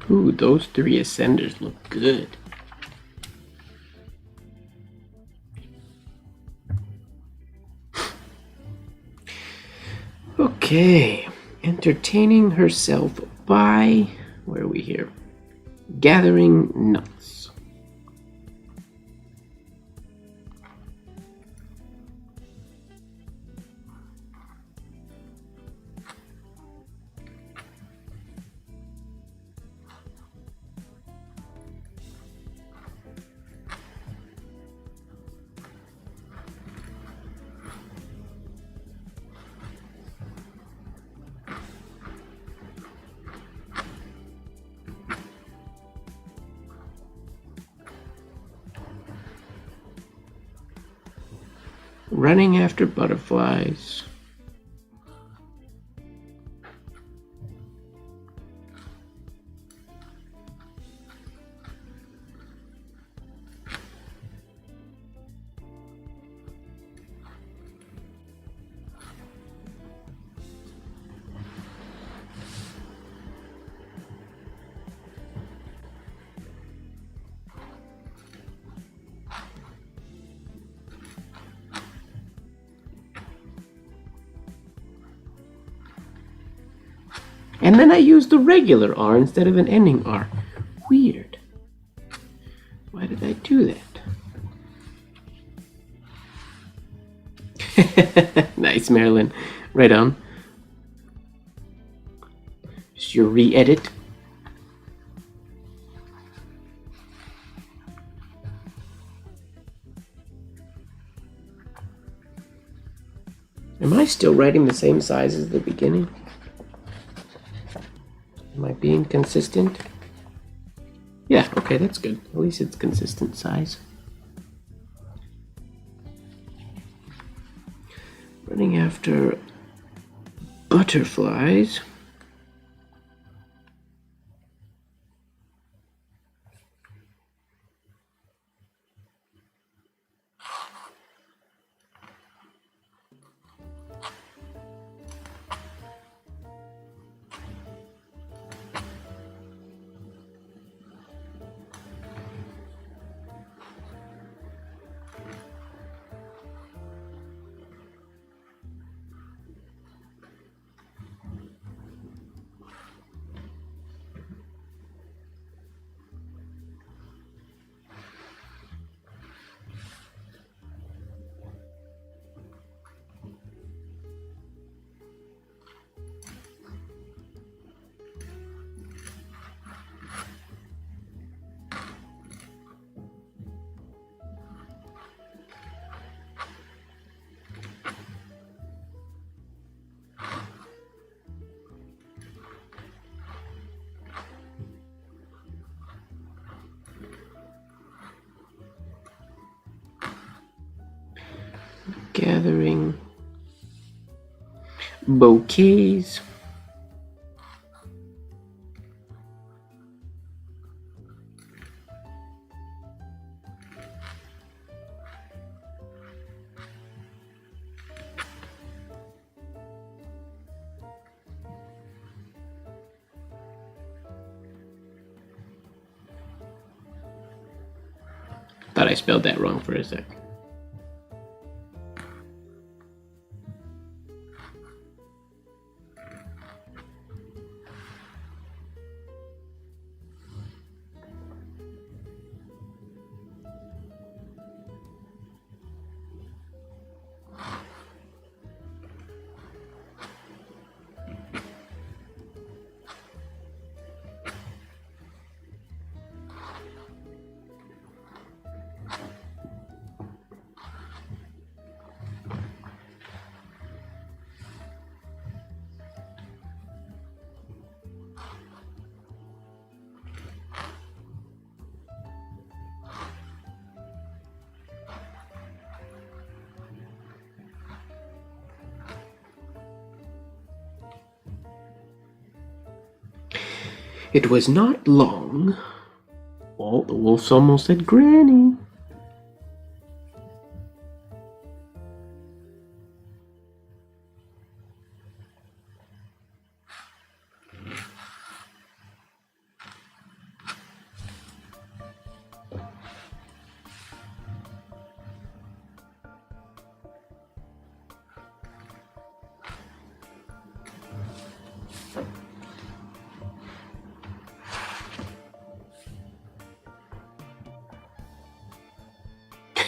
Ooh, those 3 ascenders look good. Okay, entertaining herself by, where are we here? Gathering nuts. Running after butterflies. And then I used the regular R instead of an ending R. Weird. Why did I do that? Nice, Marilyn. Right on. Just your re-edit. Am I still writing the same size as the beginning? Am I being consistent? Yeah, okay, that's good. At least it's consistent size. Running after butterflies. Gathering bouquets. Thought I spelled that wrong for a sec. It was not long. Oh, the wolf's almost at Granny.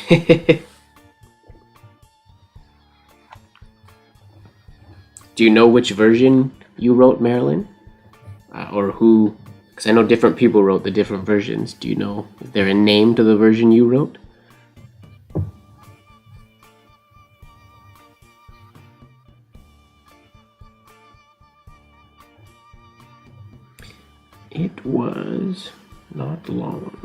Do you know which version you wrote, Marilyn? Or who? Because I know different people wrote the different versions. Do you know, is there a name to the version you wrote? It was not long.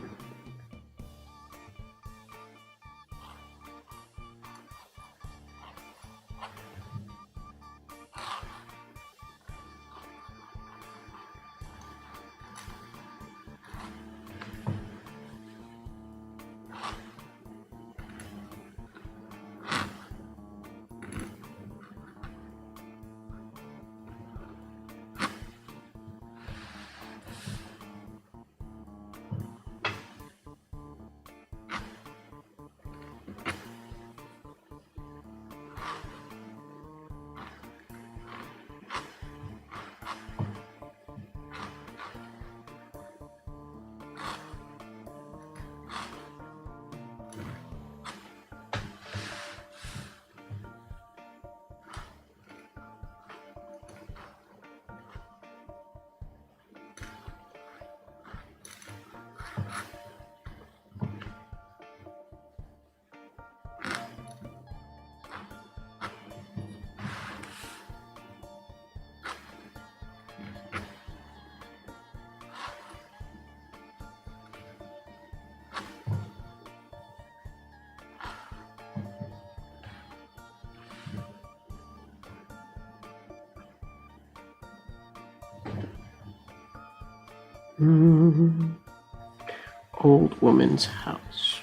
Old woman's house.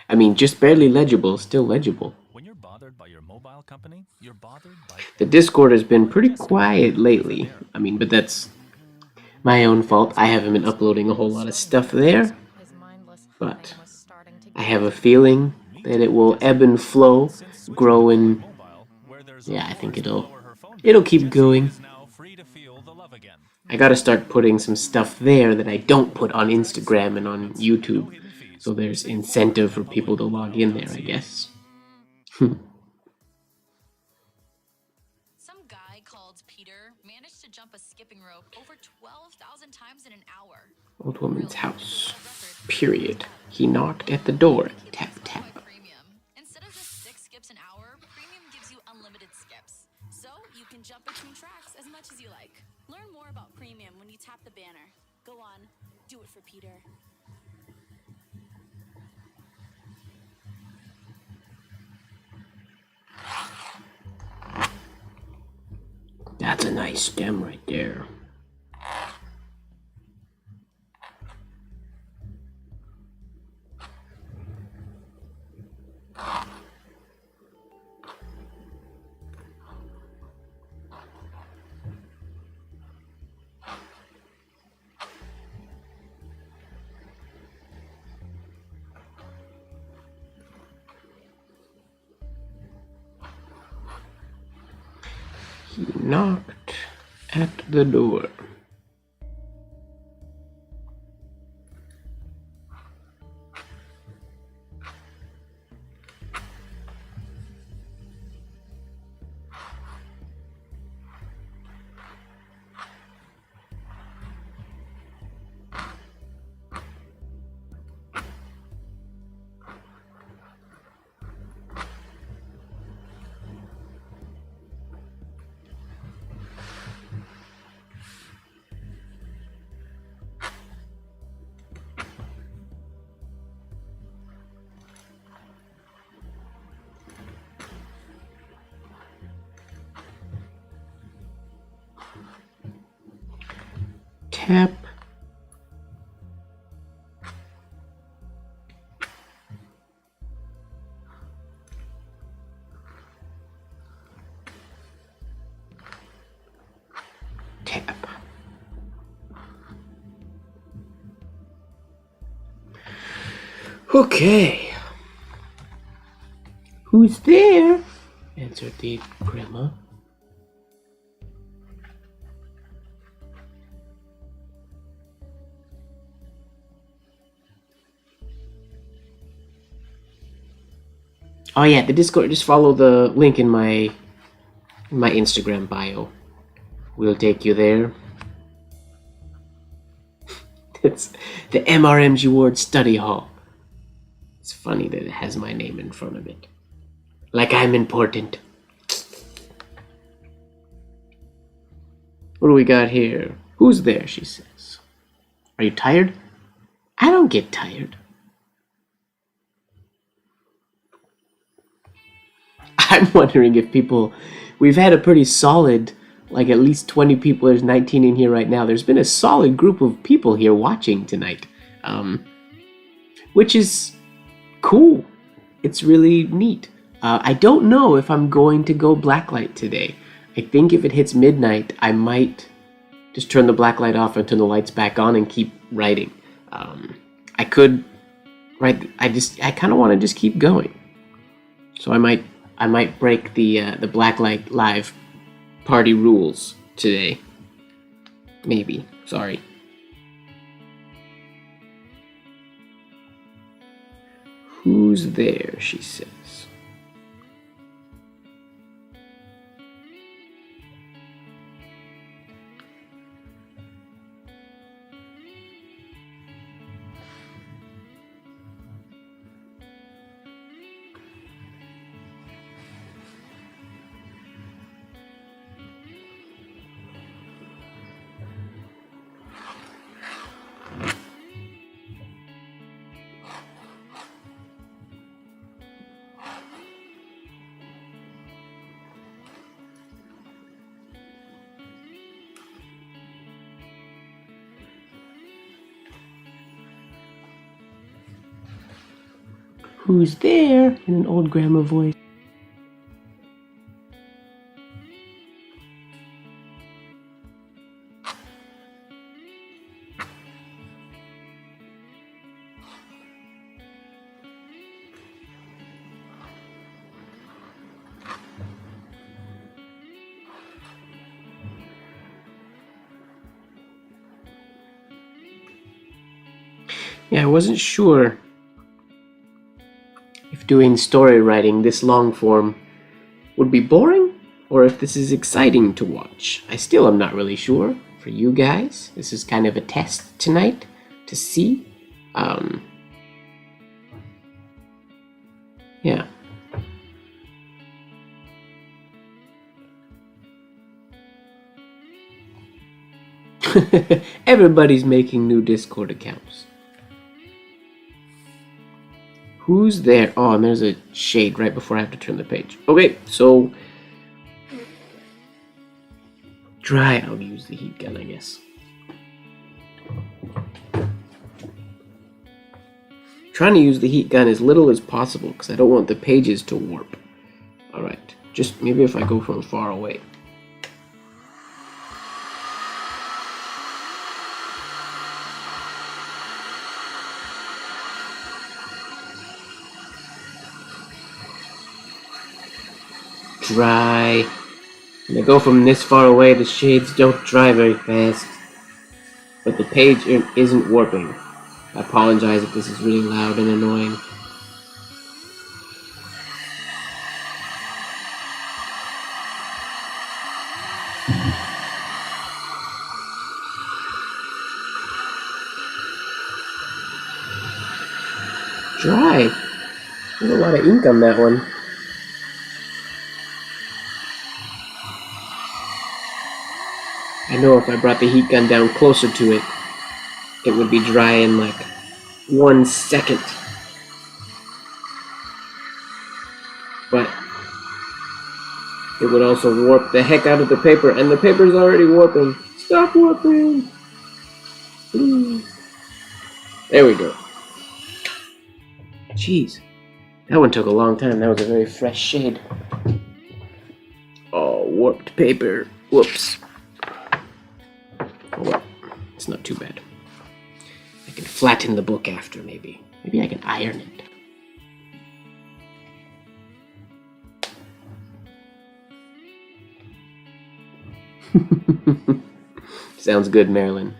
I mean, just barely legible, still legible. When you're bothered by your mobile company, you're bothered by... The Discord has been pretty quiet lately. I mean, but that's my own fault. I haven't been uploading a whole lot of stuff there. But I have a feeling that it will ebb and flow, grow and... Yeah, I think it'll keep going. I gotta start putting some stuff there that I don't put on Instagram and on YouTube. So there's incentive for people to log in there, I guess. Some guy called Peter managed to jump a skipping rope over 12,000 times in an hour. Old woman's house. Period. He knocked at the door. Tap, tap. Instead of just 6 skips an hour, Premium gives you unlimited skips. So you can jump between tracks as much as you like. Learn more about Premium when you tap the banner. Go on, do it for Peter. That's a nice stem right there. He knocked at the door. tap. Tap. Okay. Who's there? Answered the grandma. Oh yeah, the Discord. Just follow the link in my Instagram bio. We'll take you there. It's the MrMGWard study hall. It's funny that it has my name in front of it. Like I'm important. What do we got here? Who's there, she says. Are you tired? I don't get tired. I'm wondering if people... We've had a pretty solid, like at least 20 people. There's 19 in here right now. There's been a solid group of people here watching tonight. Which is cool. It's really neat. I don't know if I'm going to go blacklight today. I think if it hits midnight, I might just turn the blacklight off and turn the lights back on and keep writing. I could write. I kind of want to just keep going. So I might break the blacklight live party rules today. Maybe. Sorry. Who's there? She says. Who's there? In an old grandma voice. Yeah, I wasn't sure if doing story writing this long form would be boring or if this is exciting to watch. I still am not really sure. For you guys, this is kind of a test tonight to see. Yeah. Everybody's making new Discord accounts. Who's there? Oh, and there's a shade right before I have to turn the page. Okay, so dry. I'll use the heat gun, I guess. Trying to use the heat gun as little as possible because I don't want the pages to warp. All right, just maybe if I go from far away. Dry. When I go from this far away, the shades don't dry very fast. But the page isn't warping. I apologize if this is really loud and annoying. Dry. There's a lot of ink on that one. I know if I brought the heat gun down closer to it, it would be dry in like 1 second. But it would also warp the heck out of the paper, and the paper's already warping. Stop warping! There we go. Jeez. That one took a long time. That was a very fresh shade. Oh, warped paper. Whoops. Oh well, it's not too bad. I can flatten the book after, maybe. Maybe I can iron it. Sounds good, Marilyn.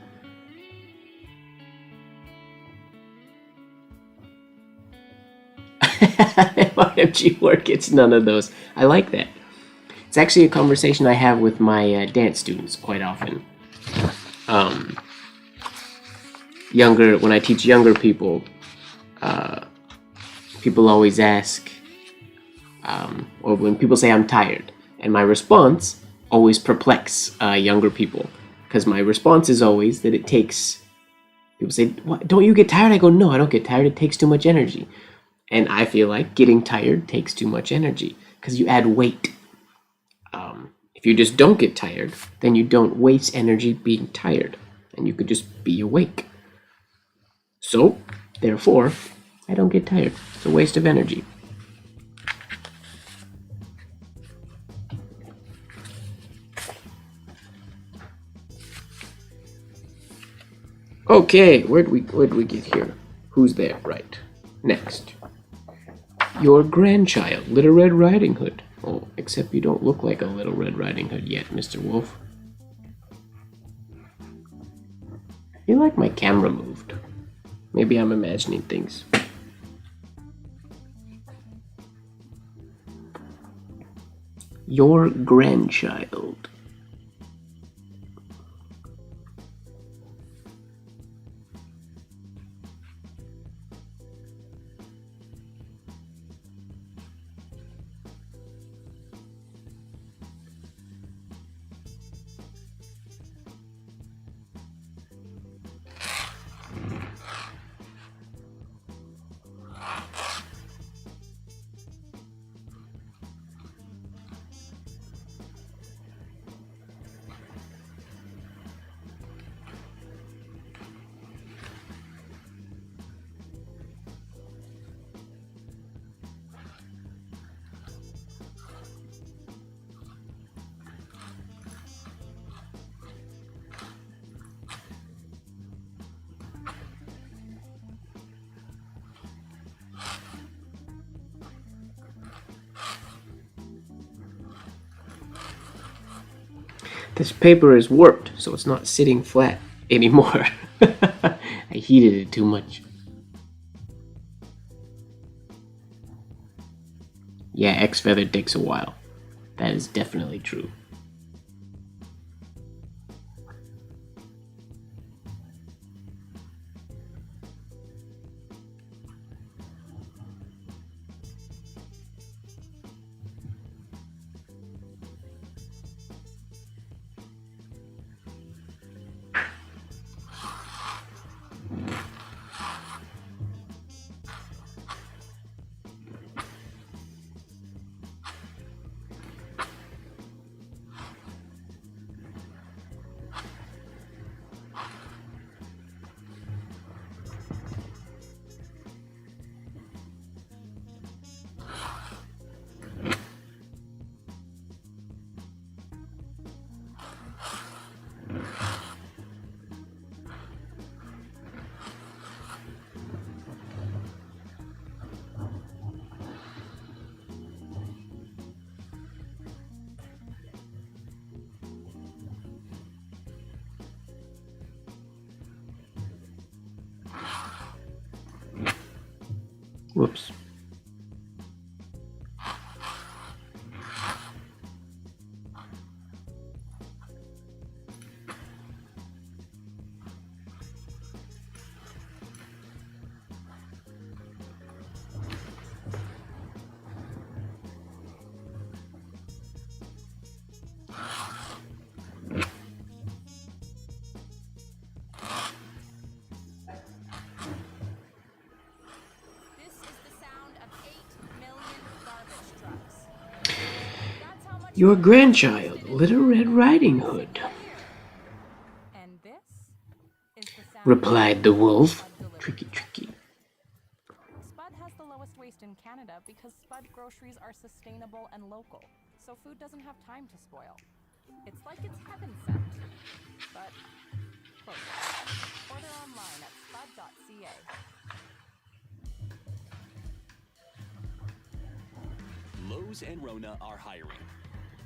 MrMGWard gets none of those. I like that. It's actually a conversation I have with my dance students quite often. When I teach younger people, people always ask, or when people say I'm tired, and my response always perplex younger people, because my response is always that it takes. People say, "What, don't you get tired?" I go, "No, I don't get tired. It takes too much energy." And I feel like getting tired takes too much energy because you add weight. If you just don't get tired, then you don't waste energy being tired, and you could just be awake. So, therefore, I don't get tired. It's a waste of energy. Okay, where'd we get here? Who's there? Right. Next. Your grandchild, Little Red Riding Hood. Oh, except you don't look like a Little Red Riding Hood yet, Mr. Wolf. I feel like my camera moved. Maybe I'm imagining things. Your grandchild. This paper is warped, so it's not sitting flat anymore. I heated it too much. Yeah, X-Feather takes a while. That is definitely true. Whoops. Your grandchild, Little Red Riding Hood. And this is the replied the wolf. Tricky, tricky. Spud has the lowest waste in Canada because Spud groceries are sustainable and local, so food doesn't have time to spoil. It's like it's heaven sent, but closer. Order online at spud.ca. Lowe's and Rona are hiring.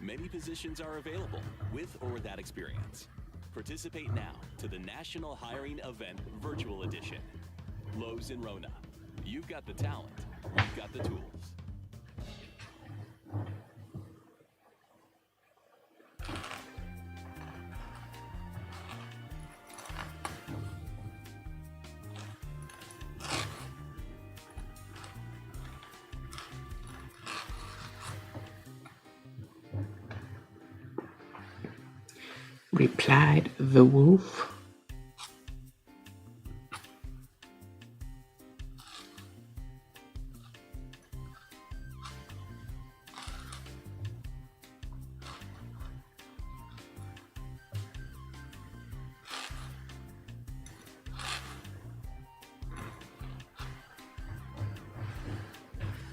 Many positions are available, with or without experience. Participate now to the National Hiring Event Virtual Edition. Lowe's and Rona. You've got the talent. You've got the tools. Replied the wolf.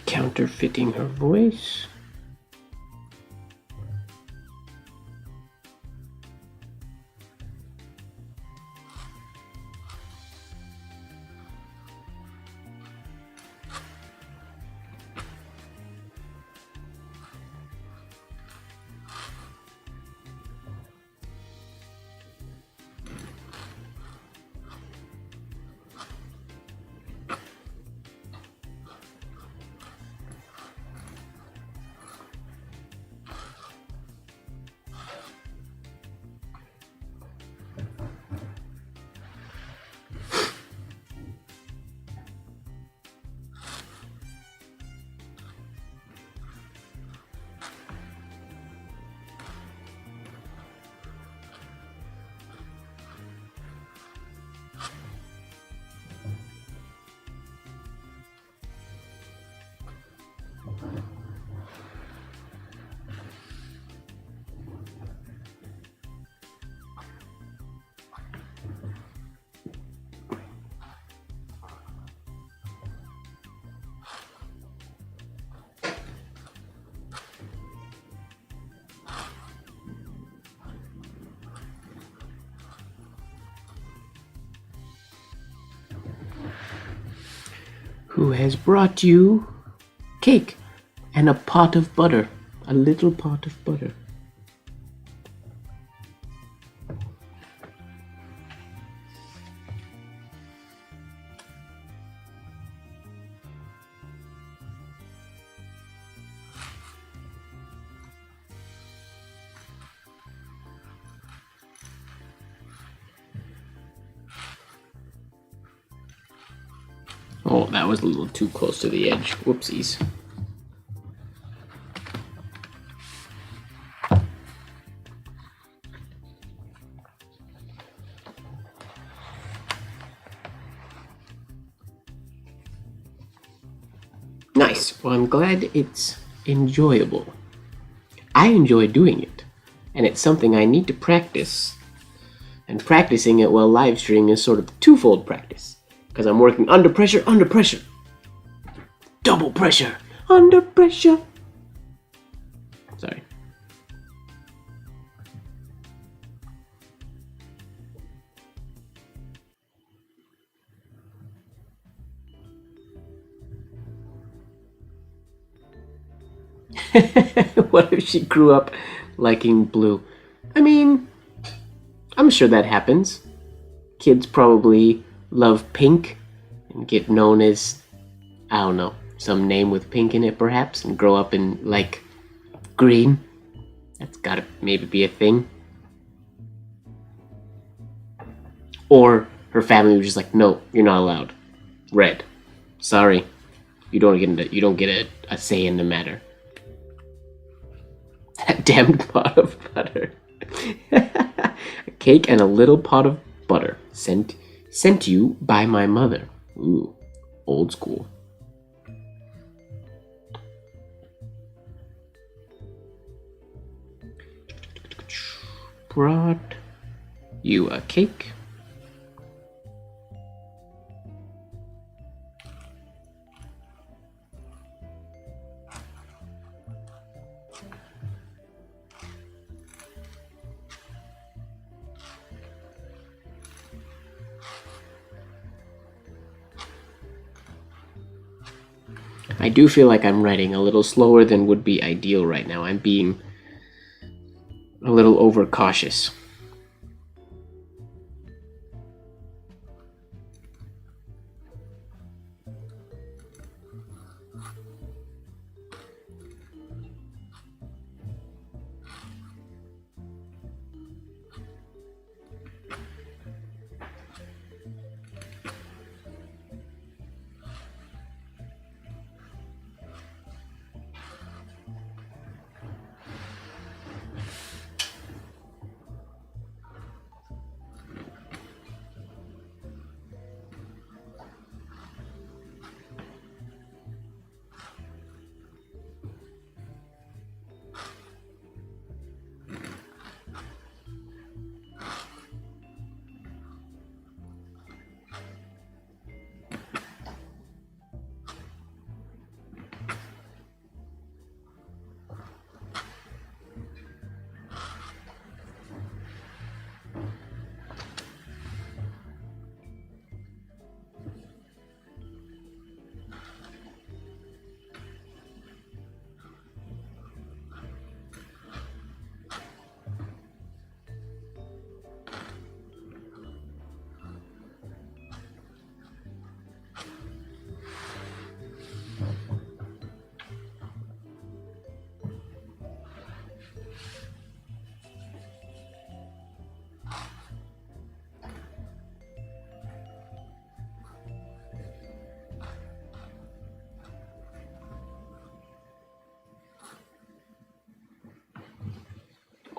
Counterfeiting her voice. Who has brought you cake and a pot of butter, a little pot of butter. Oh, that was a little too close to the edge. Whoopsies. Nice. Well, I'm glad it's enjoyable. I enjoy doing it, and it's something I need to practice. And practicing it while live streaming is sort of twofold practice. Because I'm working under pressure, double pressure, under pressure. Sorry. What if she grew up liking blue? I mean, I'm sure that happens. Kids probably love pink and get known as, I don't know, some name with pink in it perhaps, and grow up in like green. That's gotta maybe be a thing. Or her family was just like, no, you're not allowed. Red. Sorry. You don't get a say in the matter. That damned pot of butter. A cake and a little pot of butter. Sent you by my mother. Ooh, old school. Brought you a cake I do feel like I'm writing a little slower than would be ideal right now. I'm being a little overcautious.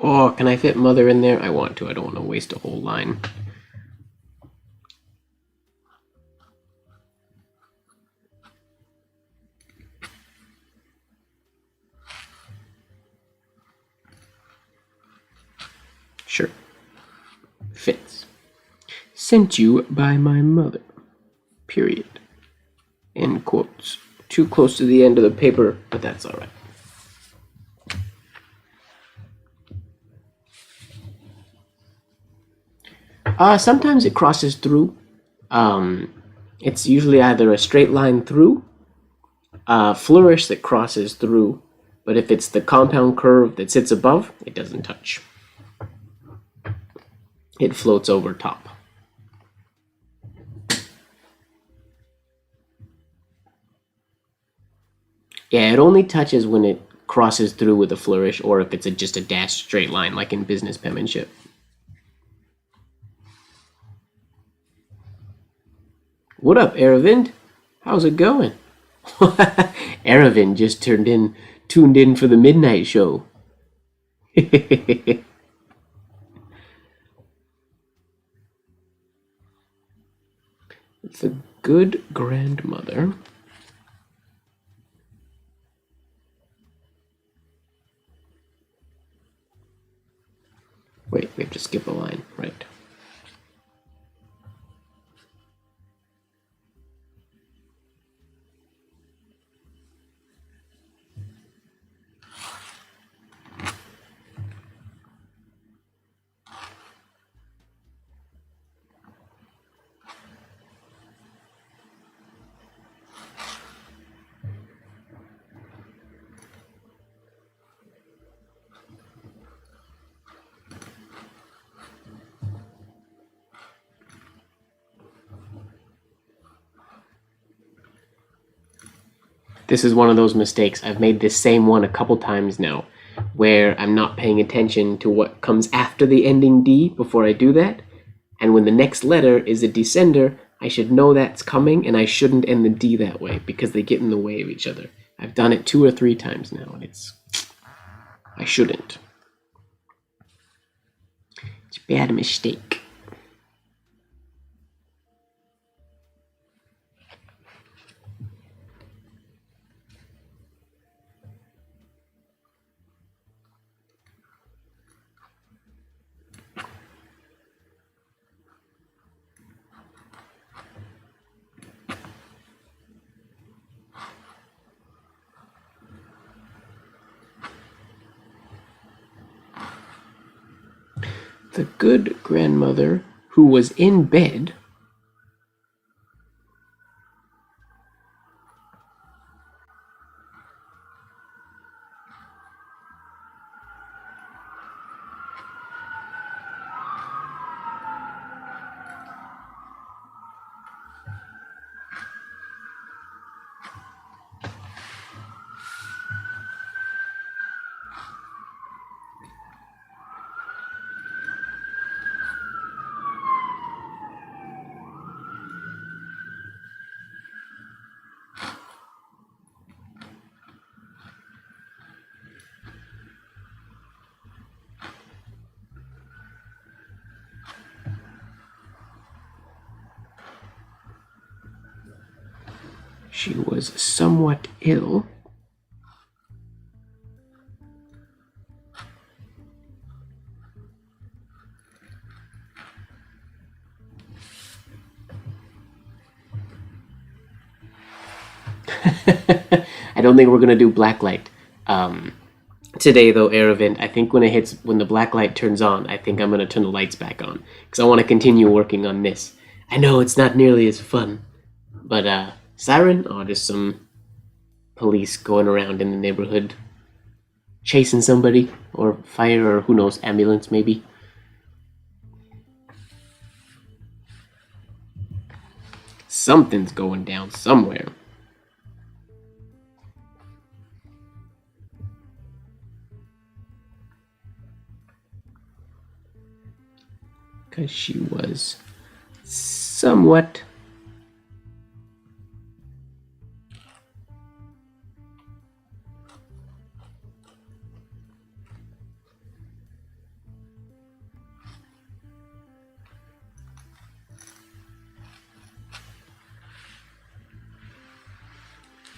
Oh, can I fit mother in there? I want to. I don't want to waste a whole line. Sure. Fits. Sent you by my mother. Period. End quotes. Too close to the end of the paper, but that's alright. Sometimes it crosses through. It's usually either a straight line through, a flourish that crosses through, but if it's the compound curve that sits above, it doesn't touch. It floats over top. Yeah, it only touches when it crosses through with a flourish, or if it's just a dashed straight line, like in business penmanship. What up, Aravind? How's it going? Aravind just tuned in for the midnight show. The good grandmother. Wait, we have to skip a line, right? This is one of those mistakes. I've made this same one a couple times now, where I'm not paying attention to what comes after the ending D before I do that. And when the next letter is a descender, I should know that's coming, and I shouldn't end the D that way, because they get in the way of each other. I've done it 2 or 3 times now, and I shouldn't. It's a bad mistake. The good grandmother who was in bed She was somewhat ill. I don't think we're gonna do blacklight today, though. Air event. I think when the black light turns on, I think I'm gonna turn the lights back on because I want to continue working on this. I know it's not nearly as fun, but siren. Oh, there's some police going around in the neighborhood, chasing somebody, or fire, or who knows, ambulance maybe. Something's going down somewhere. Because she was somewhat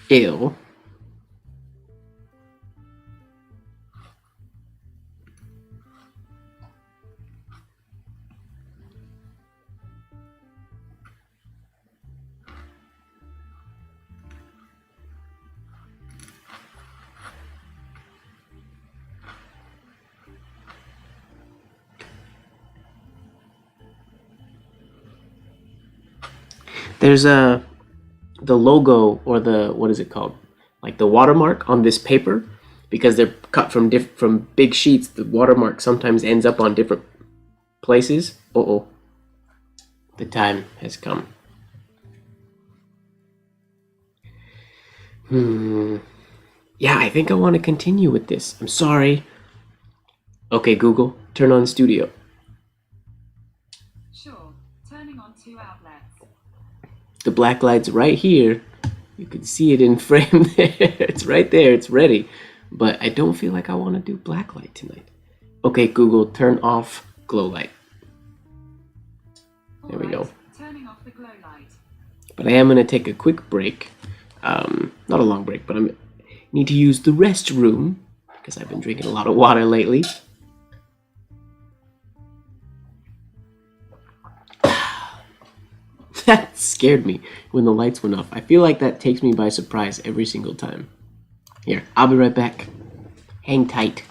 ill. There's the logo, or the, what is it called? Like the watermark on this paper, because they're cut from big sheets. The watermark sometimes ends up on different places. Uh-oh. The time has come. Yeah, I think I want to continue with this. I'm sorry. Okay, Google, turn on studio. Sure. Turning on 2 outlets. The black light's right here. You can see it in frame there. It's right there. It's ready. But I don't feel like I want to do black light tonight. Okay, Google, turn off glow light. There we go. Turning off the glow light. But I am going to take a quick break. Not a long break, but I need to use the restroom because I've been drinking a lot of water lately. That scared me when the lights went off. I feel like that takes me by surprise every single time. Here, I'll be right back. Hang tight.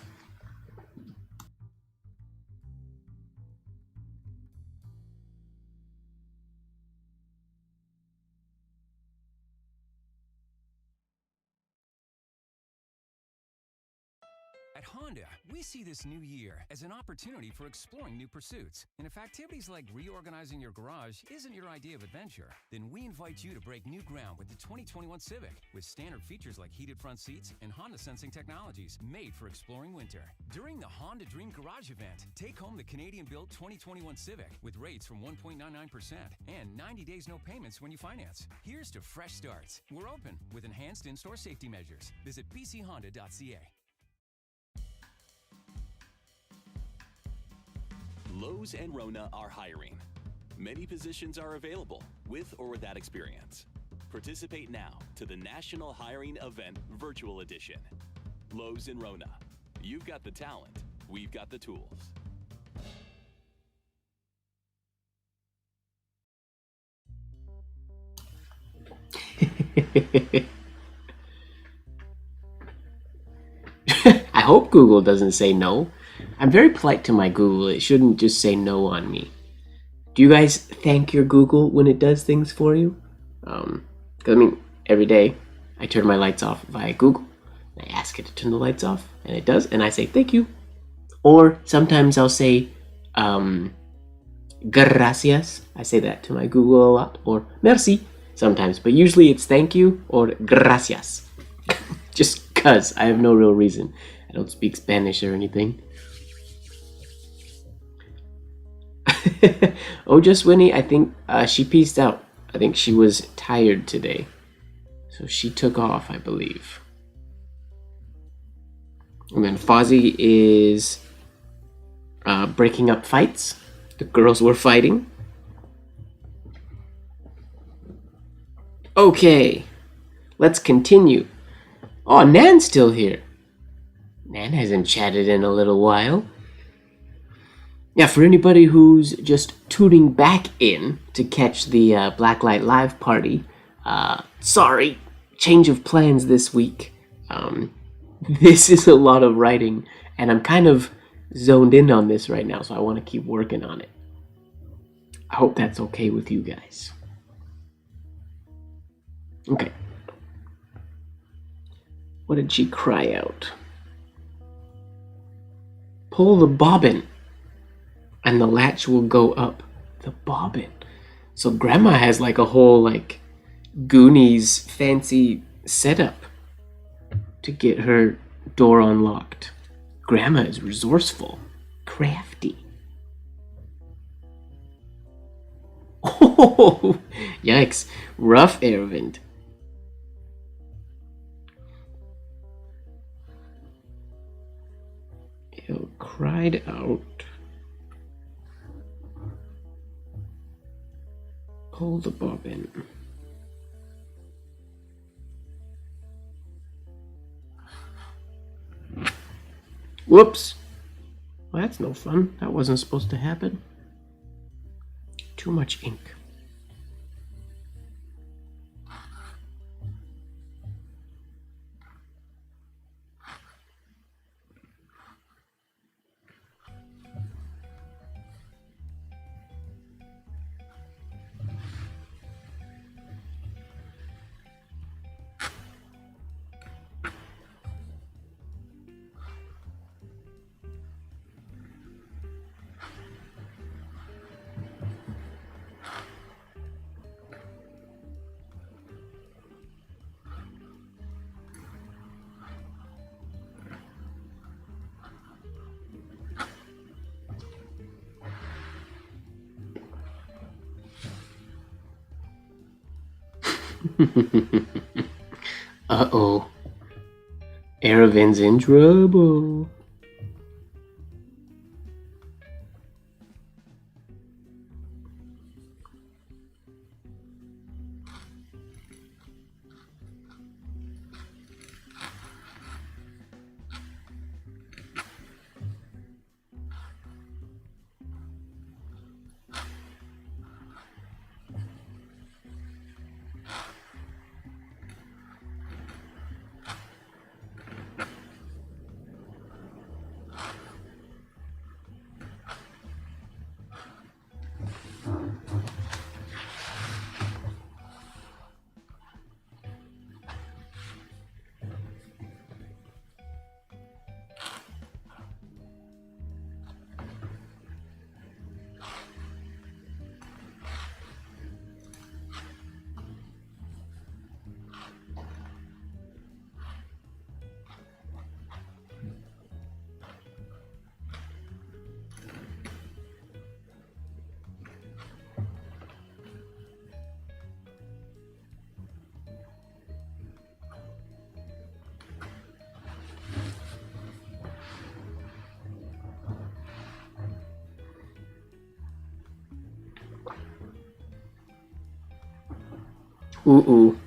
At Honda, we see this new year as an opportunity for exploring new pursuits. And if activities like reorganizing your garage isn't your idea of adventure, then we invite you to break new ground with the 2021 Civic, with standard features like heated front seats and Honda sensing technologies made for exploring winter. During the Honda Dream Garage event, take home the Canadian-built 2021 Civic with rates from 1.99% and 90 days no payments when you finance. Here's to fresh starts. We're open with enhanced in-store safety measures. Visit bchonda.ca. Lowe's and Rona are hiring. Many positions are available, with or without experience. Participate now to the National Hiring Event Virtual Edition. Lowe's and Rona. You've got the talent, we've got the tools. I hope Google doesn't say no. I'm very polite to my Google. It shouldn't just say no on me. Do you guys thank your Google when it does things for you? Because I mean, every day I turn my lights off via Google. I ask it to turn the lights off, and it does, and I say thank you. Or sometimes I'll say gracias. I say that to my Google a lot. Or merci sometimes, but usually it's thank you or gracias. Just because I have no real reason. I don't speak Spanish or anything. Oh, just Winnie, I think she peaced out. I think she was tired today. So she took off, I believe. And then Fozzie is breaking up fights. The girls were fighting. Okay. Let's continue. Oh, Nan's still here. Nan hasn't chatted in a little while. Yeah, for anybody who's just tuning back in to catch the Blacklight Live party, sorry, change of plans this week. This is a lot of writing, and I'm kind of zoned in on this right now, so I want to keep working on it. I hope that's okay with you guys. Okay. What did she cry out? Pull the bobbin, and the latch will go up. The bobbin. So Grandma has like a whole like Goonies fancy setup to get her door unlocked. Grandma is resourceful, crafty. Oh, yikes. Rough, Aravind. He cried out. Pull the bobbin. Whoops. Well, that's no fun. That wasn't supposed to happen. Too much ink. Uh-oh. Aravin's in trouble. Ooh.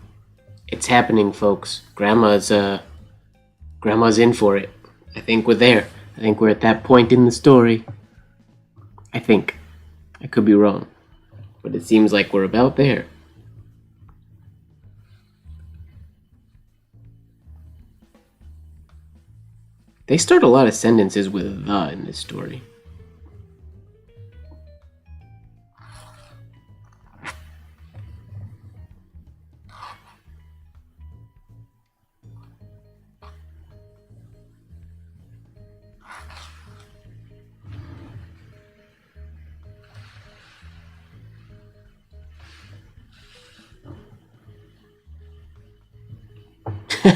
It's happening, folks. Grandma's in for it. I think we're there. I think we're at that point in the story. I think. I could be wrong. But it seems like we're about there. They start a lot of sentences with "the" in this story.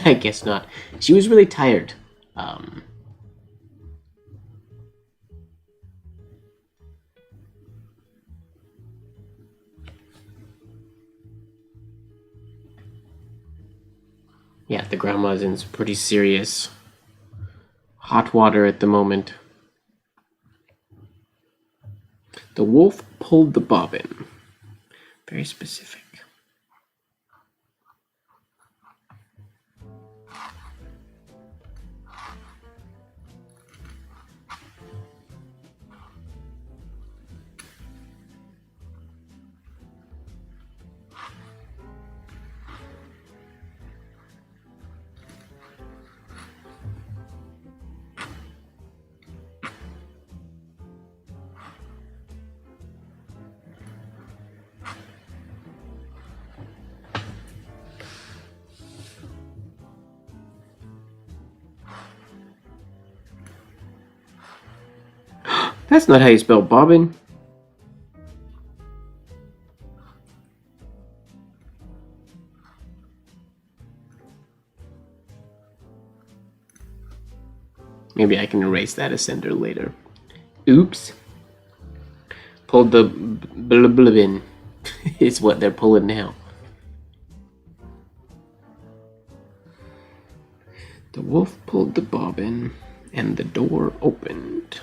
I guess not. She was really tired. Yeah, the grandma's in some pretty serious hot water at the moment. The wolf pulled the bobbin. Very specific. That's not how you spell bobbin. Maybe I can erase that ascender later. Oops. Pulled the blibbin. Is what they're pulling now. The wolf pulled the bobbin, and the door opened.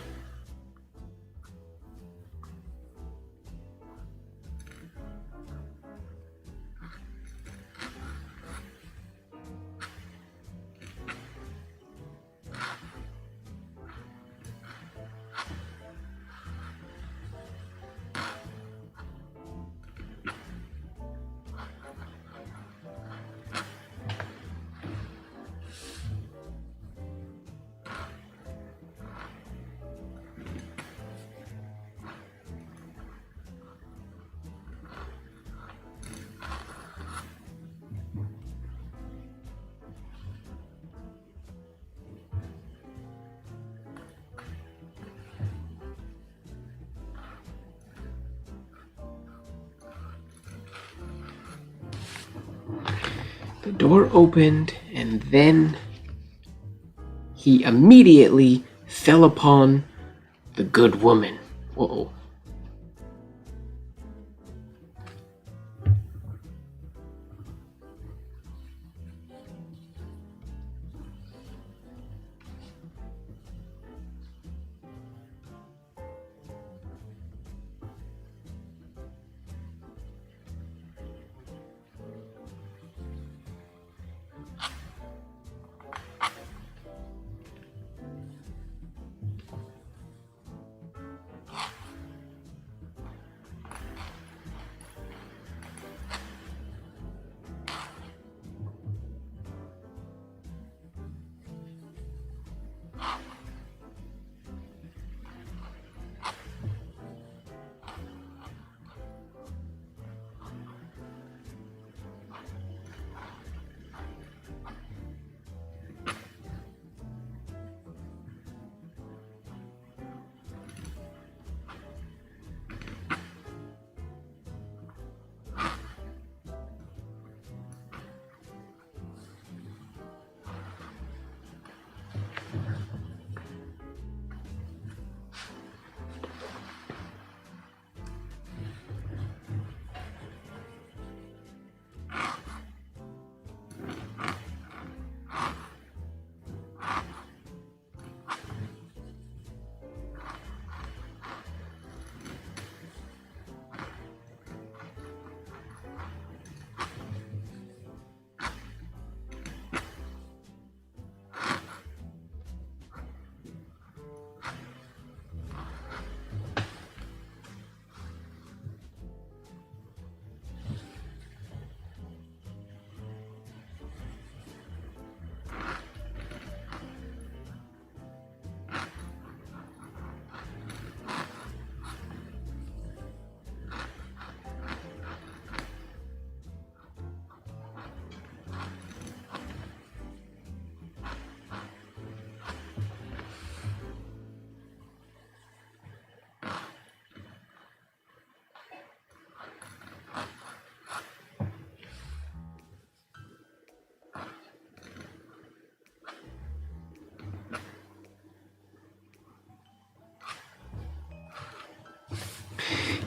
The door opened, and then he immediately fell upon the good woman. Uh-oh.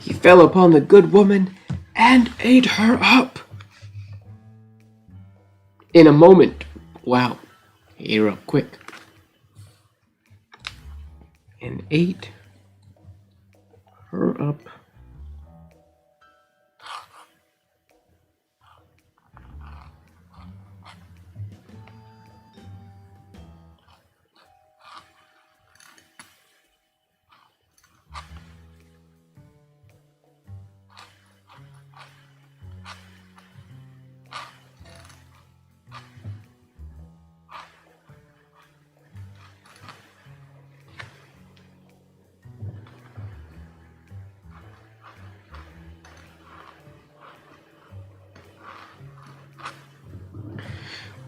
He fell upon the good woman and ate her up. In a moment. Wow. He ate her up quick. And ate her up.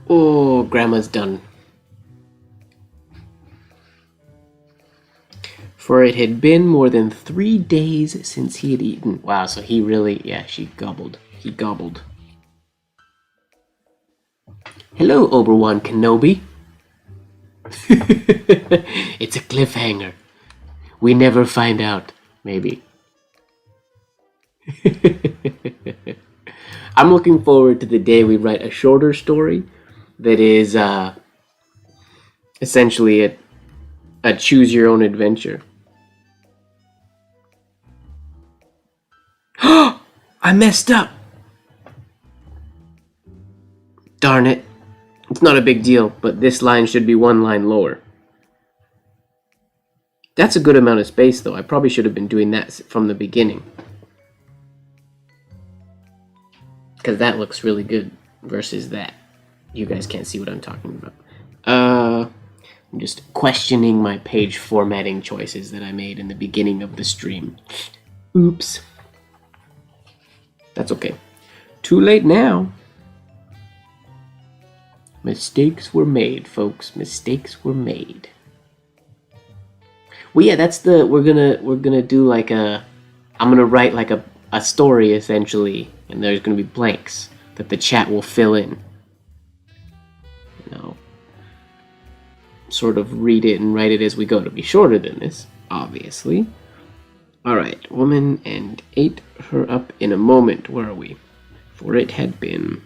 Oh, Grandma's done. For it had been more than 3 days since he had eaten. Wow, so he really, yeah, she gobbled. He gobbled. Hello, Obi-Wan Kenobi. It's a cliffhanger. We never find out, maybe. I'm looking forward to the day we write a shorter story that is essentially a choose your own adventure. I messed up! Darn it. It's not a big deal, but this line should be 1 line lower. That's a good amount of space, though. I probably should have been doing that from the beginning. Because that looks really good versus that. You guys can't see what I'm talking about. I'm just questioning my page formatting choices that I made in the beginning of the stream. Oops. That's okay. Too late now. Mistakes were made, folks. Mistakes were made. Well, yeah, that's the we're gonna do like I'm gonna write like a story essentially, and there's gonna be blanks that the chat will fill in. You know, sort of read it and write it as we go. To be shorter than this, obviously. All right, woman and ate her up in a moment. Where are we? For it had been.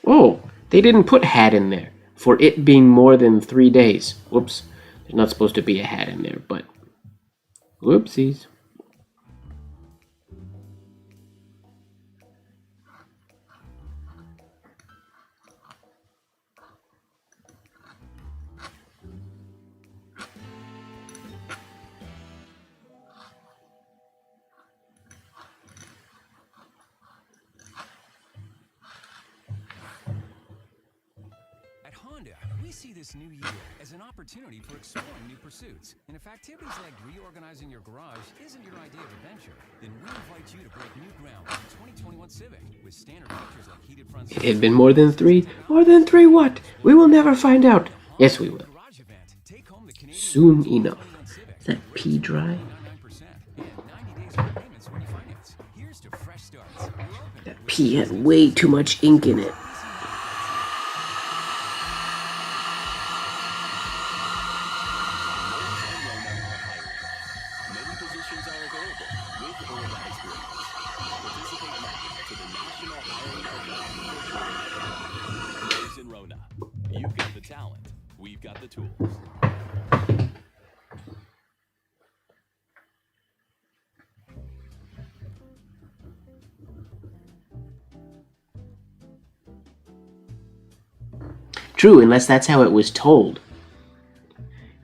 Oh, they didn't put had in there. For it being more than 3 days. Whoops. There's not supposed to be a had in there, but... Whoopsies. See this new year as an opportunity for exploring new pursuits. And if activities like reorganizing your garage isn't your idea of adventure, then we invite you to break new ground with the 2021 Civic with standard features like heated front seats. It had been more than 3. More than 3 what? We will never find out. Yes, we will. Soon enough. Is that pee dry? That pee had way too much ink in it. You've got the talent, we've got the tools. True, unless that's how it was told.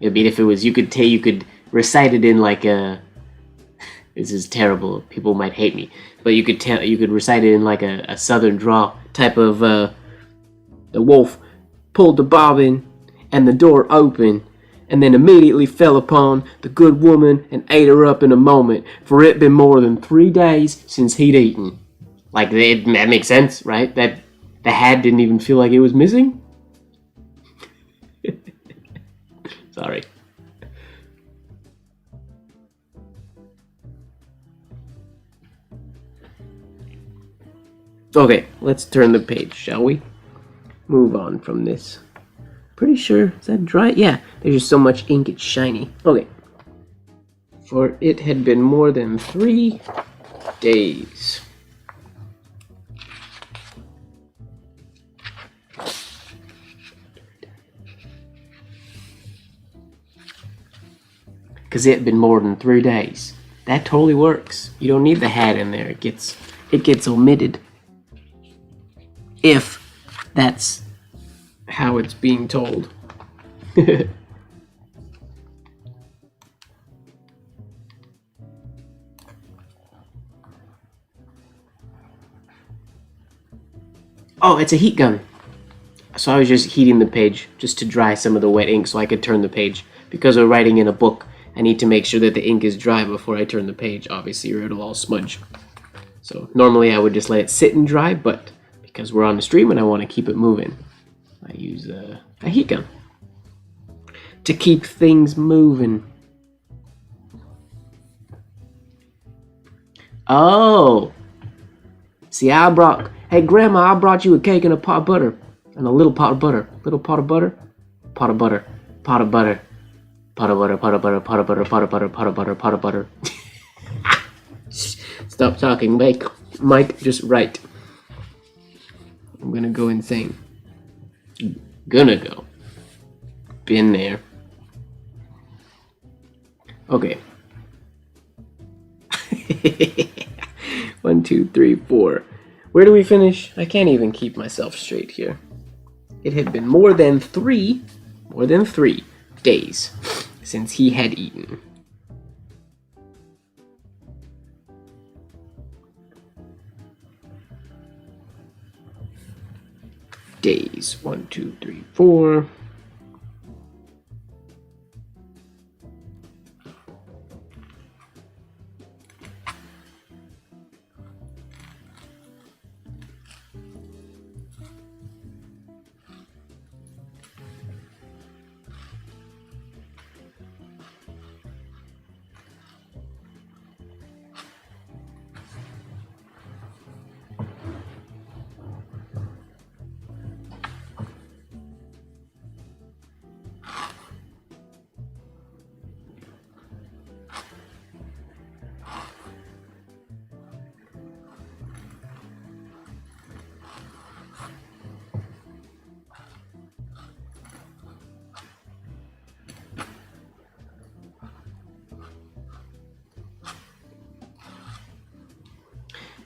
I mean, if it was, you could recite it in like a. This is terrible. People might hate me, but you could recite it in like a southern drawl type of. The wolf pulled the bobbin, and the door opened, and then immediately fell upon the good woman and ate her up in a moment. For it been more than 3 days since he'd eaten. Like that makes sense, right? That the had didn't even feel like it was missing. Sorry. Okay, let's turn the page, shall we? Move on from this. Pretty sure, is that dry? Yeah, there's just so much ink, it's shiny. Okay. For it had been more than 3 days. Because it had been more than 3 days. That totally works. You don't need the had in there. It gets omitted. If that's how it's being told. Oh, it's a heat gun. So I was just heating the page just to dry some of the wet ink so I could turn the page. Because we're writing in a book, I need to make sure that the ink is dry before I turn the page, obviously, or it'll all smudge. So normally I would just let it sit and dry, but because we're on the stream and I want to keep it moving, I use a heat gun to keep things moving. Oh! See, hey Grandma, I brought you a cake and a pot of butter. And a little pot of butter. Little pot of butter. Pot of butter. Pot of butter. Pot of butter. Pot of butter. Pot of butter. Pot of butter. Pot of butter. Pot of butter. Stop talking, Mike, just write. I'm gonna go insane. Gonna go. Been there. Okay. 1, 2, 3, 4. Where do we finish? I can't even keep myself straight here. It had been more than three days since he had eaten. Days. 1, 2, 3, 4.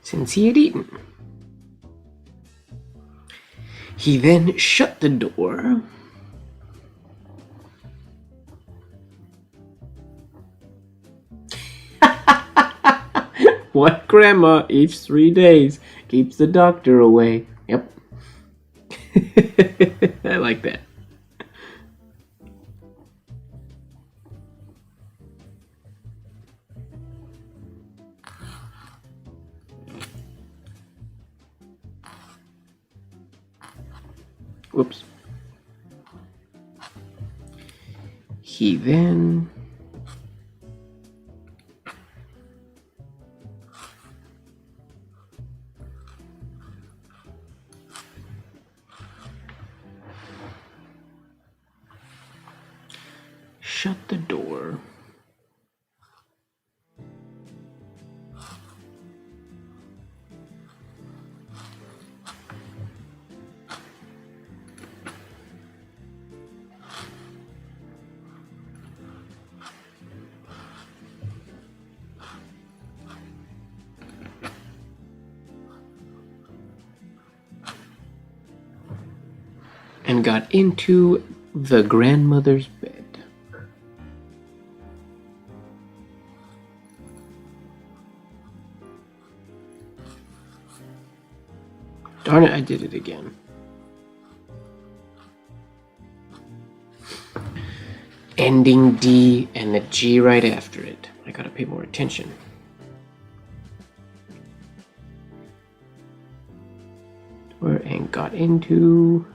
Since he had eaten. He then shut the door. What grandma each 3 days keeps the doctor away. Yep. I like that. Whoops. He then shut the door. And got into the grandmother's bed. Darn it, I did it again. Ending D and the G right after it. I gotta pay more attention. And got into...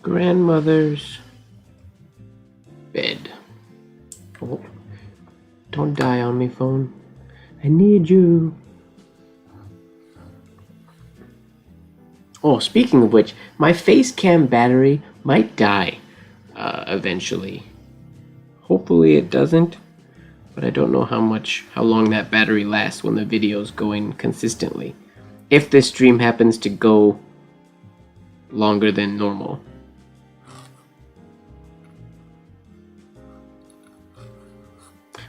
grandmother's bed. Oh, don't die on me, phone. I need you. Oh, speaking of which, my face cam battery might die eventually. Hopefully it doesn't, but I don't know how long that battery lasts when the video's going consistently. If this stream happens to go longer than normal.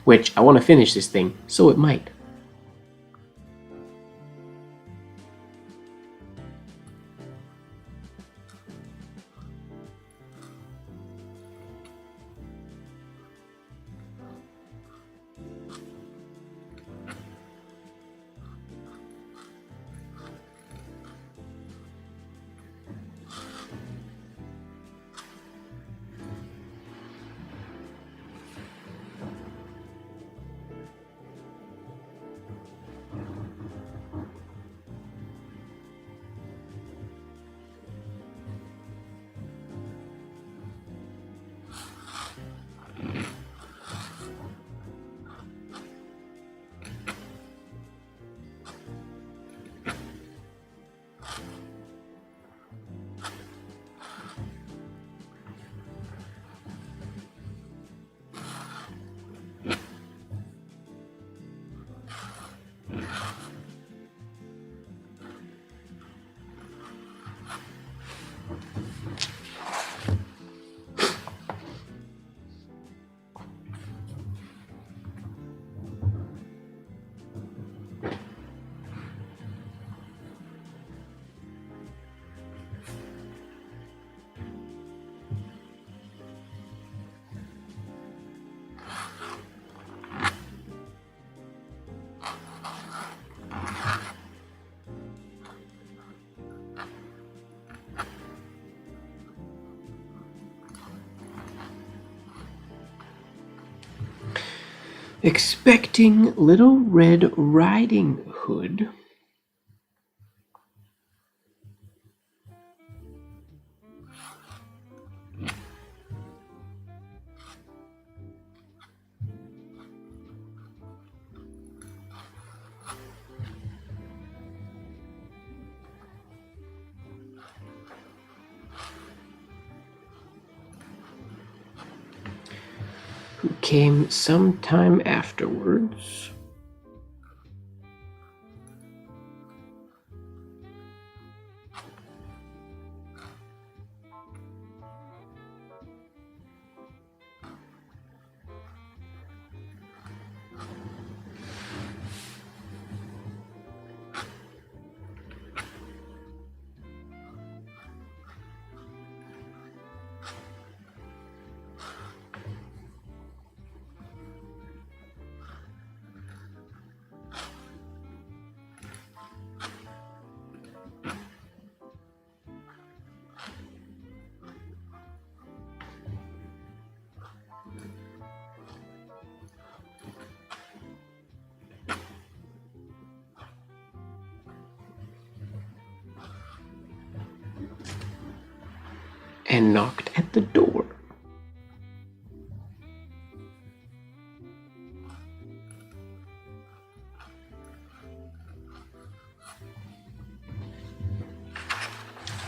Which, I want to finish this thing, so it might. Expecting Little Red Riding Hood. Who came sometime afterwards. And knocked at the door.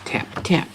Tap, tap.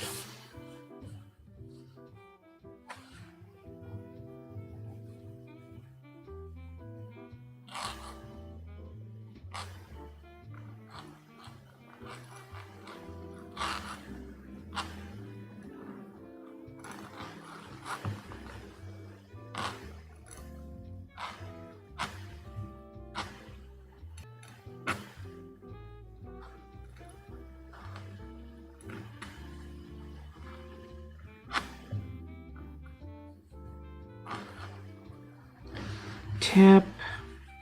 Tap,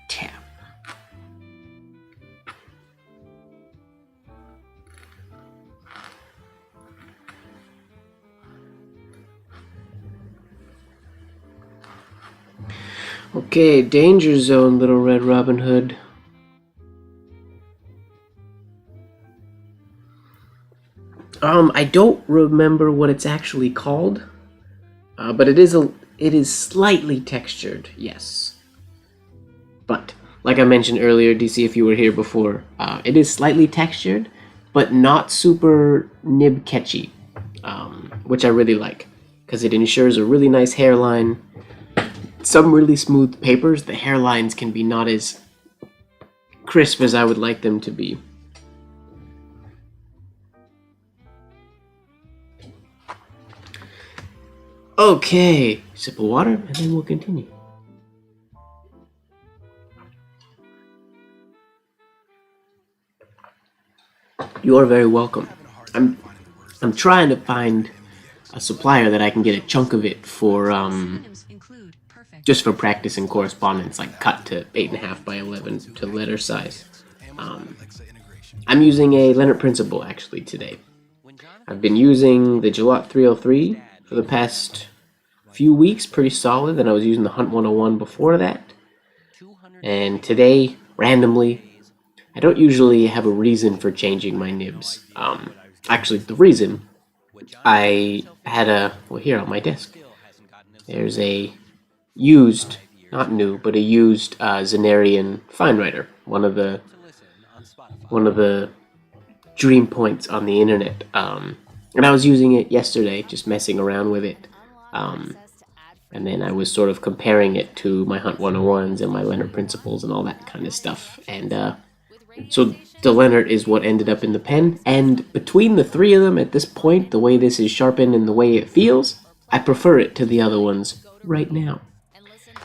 tap. Okay, danger zone, Little Red Robin Hood. I don't remember what it's actually called, but it is slightly textured, yes. But like I mentioned earlier, DC, if you were here before, it is slightly textured, but not super nib catchy, which I really like, because it ensures a really nice hairline. Some really smooth papers, the hairlines can be not as crisp as I would like them to be. Okay, sip of water, and then we'll continue. You are very welcome. I'm trying to find a supplier that I can get a chunk of it for just for practice and correspondence, like cut to 8.5 by 11 to letter size. I'm using a Leonard Principle actually today. I've been using the Gillot 303 for the past few weeks, pretty solid, and I was using the Hunt 101 before that. And today, randomly, I don't usually have a reason for changing my nibs. Actually, the reason, I had well, here on my desk, there's a used, not new, but a used Zenarian fine writer, one of the dream points on the internet. And I was using it yesterday, just messing around with it. And then I was sort of comparing it to my Hunt 101s and my Leonard Principles and all that kind of stuff. And so the Leonard is what ended up in the pen. And between the three of them at this point, the way this is sharpened and the way it feels, I prefer it to the other ones right now.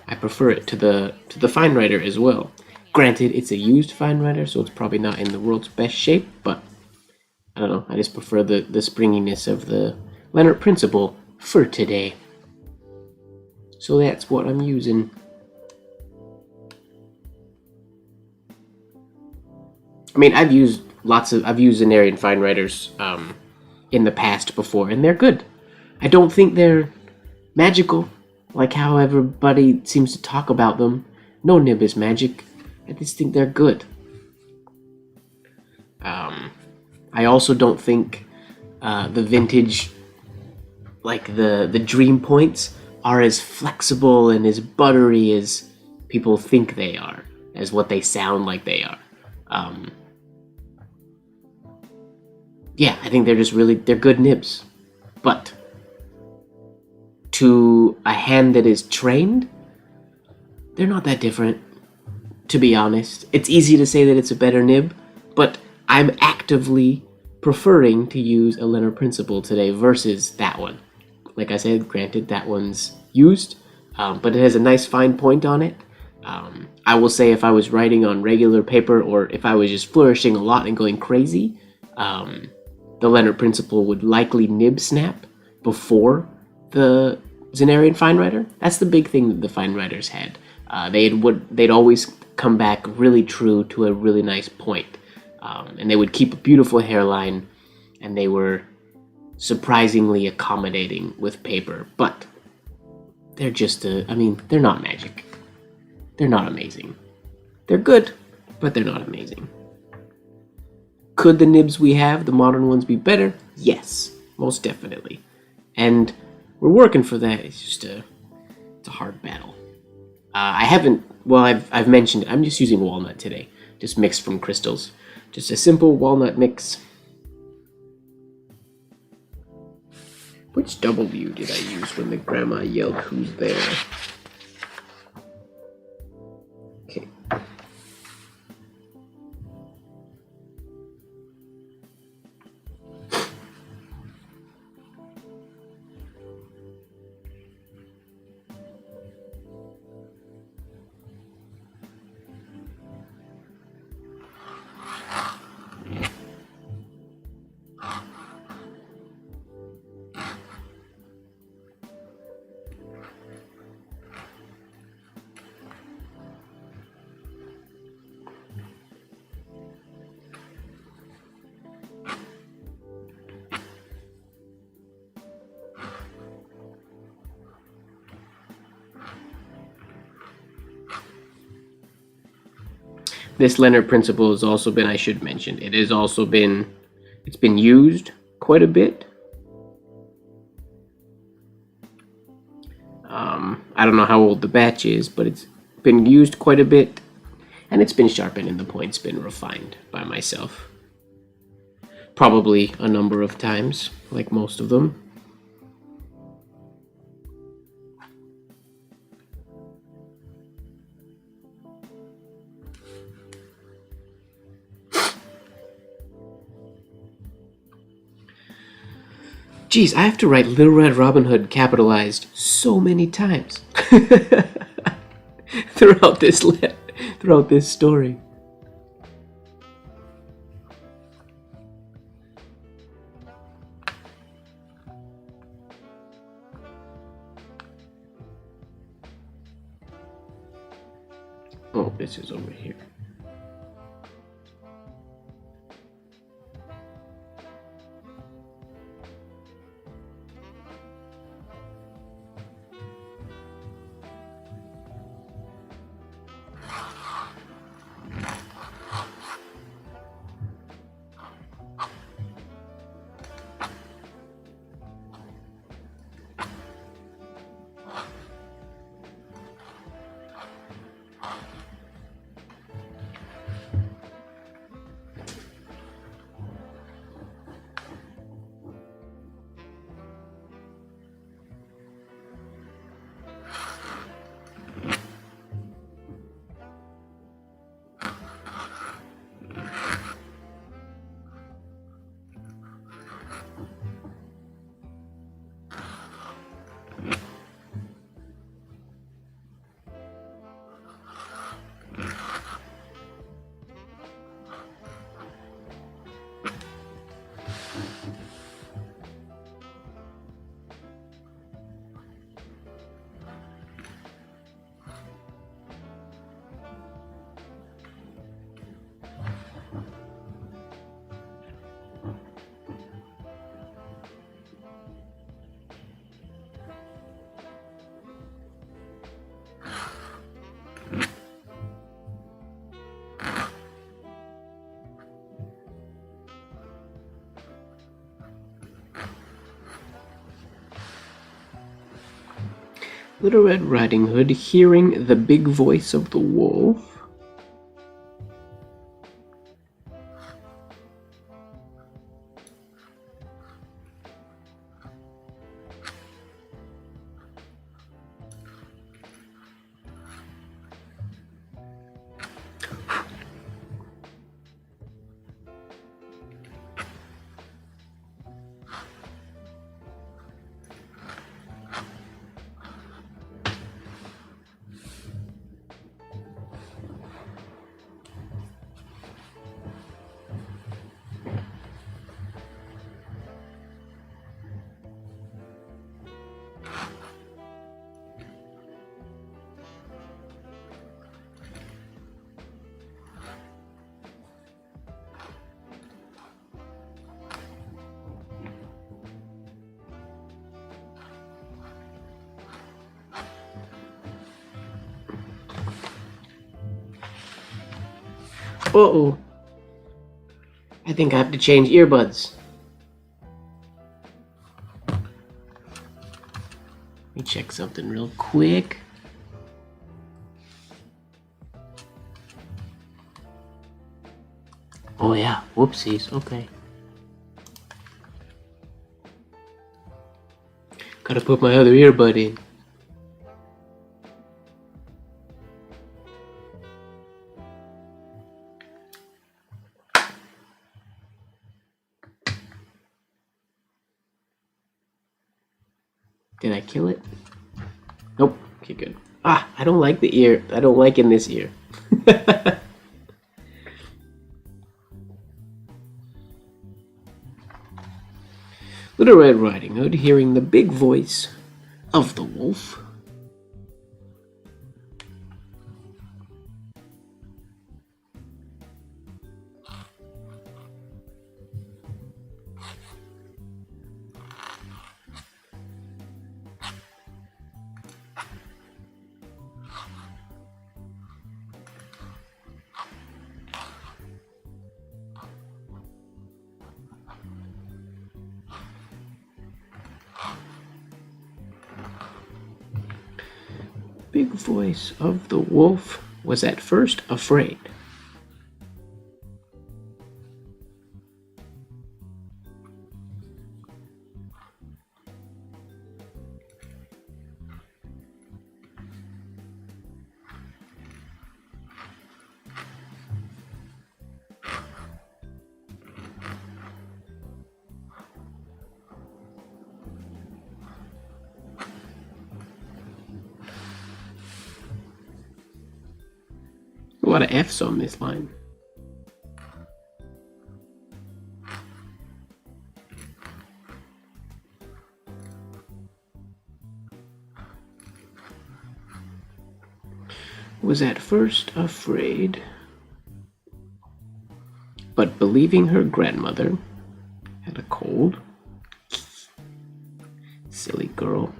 I prefer it to the fine writer as well. Granted, it's a used fine writer, so it's probably not in the world's best shape, but I don't know, I just prefer the springiness of the Leonard Principle for today. So that's what I'm using. I mean, I've used Zenarian fine writers in the past before, and they're good. I don't think they're magical, like how everybody seems to talk about them. No nib is magic. I just think they're good. I also don't think the vintage, like the dream points, are as flexible and as buttery as people think they are, as what they sound like they are. Yeah, I think they're just they're good nibs. But to a hand that is trained, they're not that different, to be honest. It's easy to say that it's a better nib, but I'm actively preferring to use a Leonard Principle today versus that one. Like I said, granted, that one's used, but it has a nice fine point on it. I will say if I was writing on regular paper, or if I was just flourishing a lot and going crazy, the Leonard Principle would likely nib snap before the Zenarian fine writer. That's the big thing that the fine writers had. They'd always come back really true to a really nice point, and they would keep a beautiful hairline, and they were surprisingly accommodating with paper. But they're just they're not magic. They're not amazing. They're good, but they're not amazing. Could the nibs we have, the modern ones, be better? Yes, most definitely. And we're working for that. It's just it's a hard battle. I've mentioned it. I'm just using walnut today, just mixed from crystals. Just a simple walnut mix. Which W did I use when the grandma yelled, "Who's there?" Okay. This Leonard Principle has also been, I should mention, it's been used quite a bit. I don't know how old the batch is, but it's been used quite a bit, and it's been sharpened and the point's been refined by myself. probably a number of times, like most of them. Geez, I have to write Little Red Robin Hood capitalized so many times throughout this story. Oh, this is over here. Little Red Riding Hood hearing the big voice of the wolf. Uh-oh. I think I have to change earbuds. Let me check something real quick. Oh yeah, whoopsies, okay. Gotta put my other earbud in. Did I kill it? Nope. Okay, good. Ah, I don't like the ear. I don't like in this ear. Little Red Riding Hood hearing the big voice of the wolf. Big voice of the wolf was at first afraid. lot of F's on this line. Was at first afraid, but believing her grandmother had a cold. Silly girl.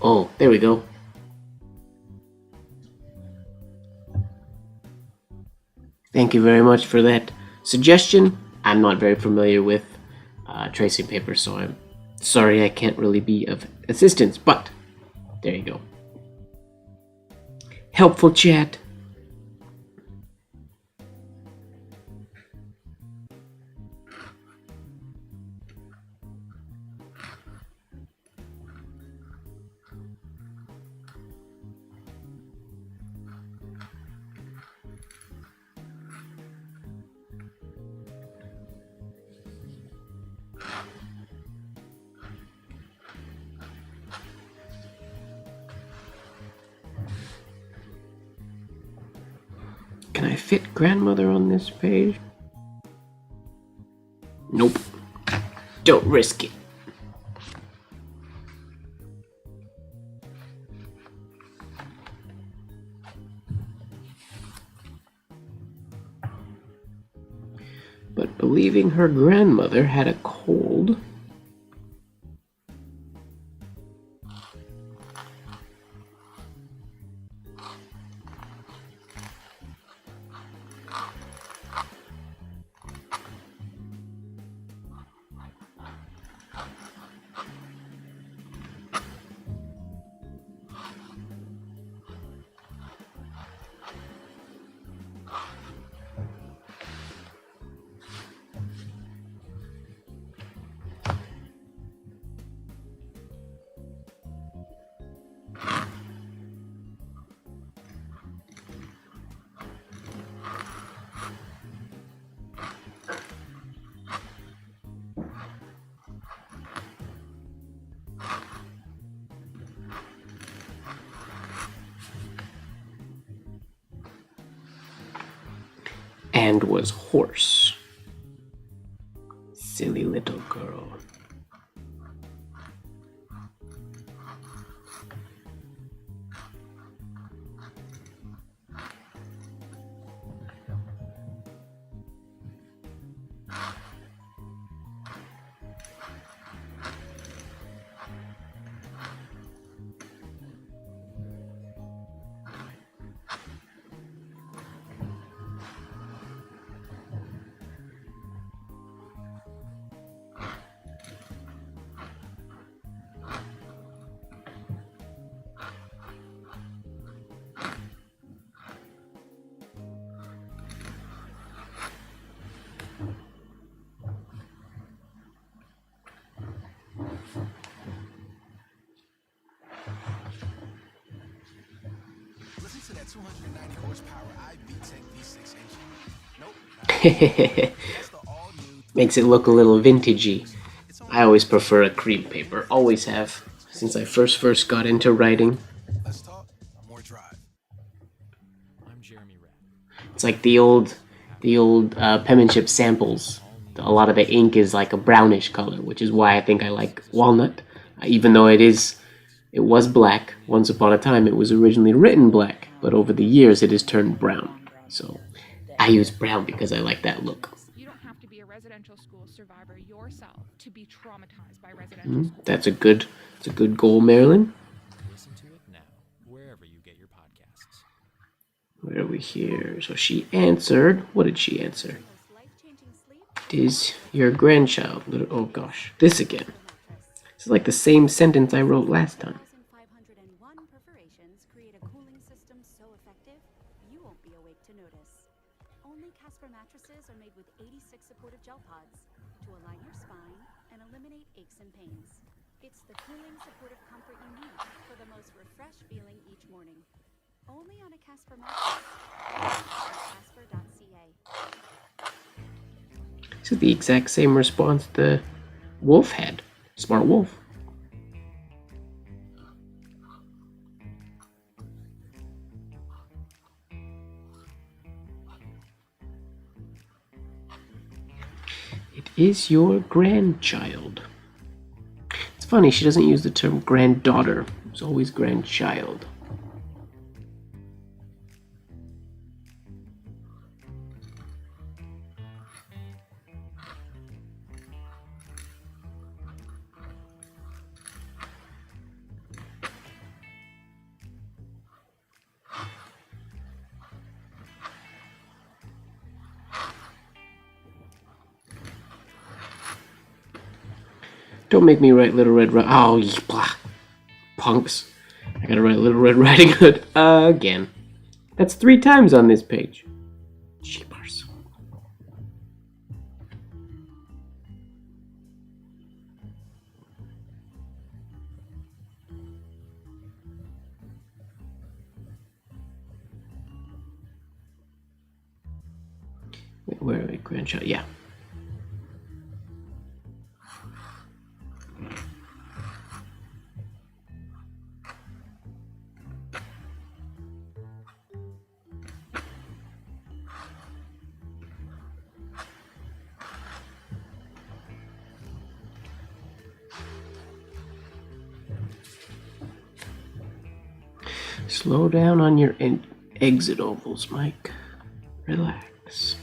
Oh, there we go. Thank you very much for that suggestion. I'm not very familiar with tracing paper, so I'm sorry I can't really be of assistance, but there you go. Helpful chat. Can I fit grandmother on this page? Nope. Don't risk it. But believing her grandmother had a cold, and was hoarse. Silly little girl. Listen to that 290 horsepower iVTEC V6 engine. Nope. Makes it look a little vintagey. I always prefer a cream paper. Always have, since I first got into writing. Let's talk more drive. It's like the old penmanship samples. A lot of the ink is like a brownish color, which is why I think I like walnut. Even though it was black. Once upon a time it was originally written black, but over the years it has turned brown. So I use brown because I like that look. You don't have to be a residential school survivor yourself to be traumatized by residential school. That's a good goal, Marilyn. Listen to it now, wherever you get your podcasts. Where are we here? So she answered. What did she answer? It is your grandchild. Oh gosh, this again. This is like the same sentence I wrote last time. 1,501 perforations create a cooling system so effective, you won't be awake to notice. Only Casper mattresses are made with 86 supportive gel pods to align your spine and eliminate aches and pains. It's the cooling, supportive comfort you need for the most refreshed feeling each morning. Only on a Casper mattress. Casper.ca. This is the exact same response the wolf had. Smart wolf. It is your grandchild. It's funny, she doesn't use the term granddaughter. It's always grandchild. Don't make me write Little Red Riding Hood. Oh, blah. Punks. I gotta write Little Red Riding Hood again. That's 3 times on this page. Jeepers. Wait, where are we? Grandchild? Yeah. Slow down on your exit ovals, Mike. Relax.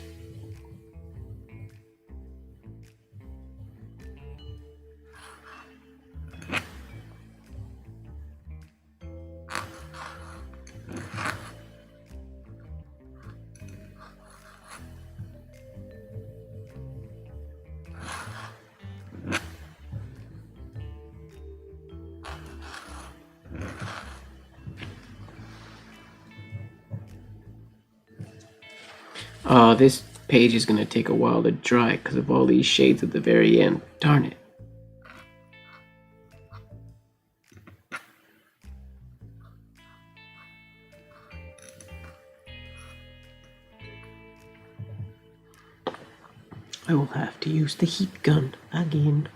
Oh, this page is going to take a while to dry because of all these shades at the very end. Darn it. I will have to use the heat gun again.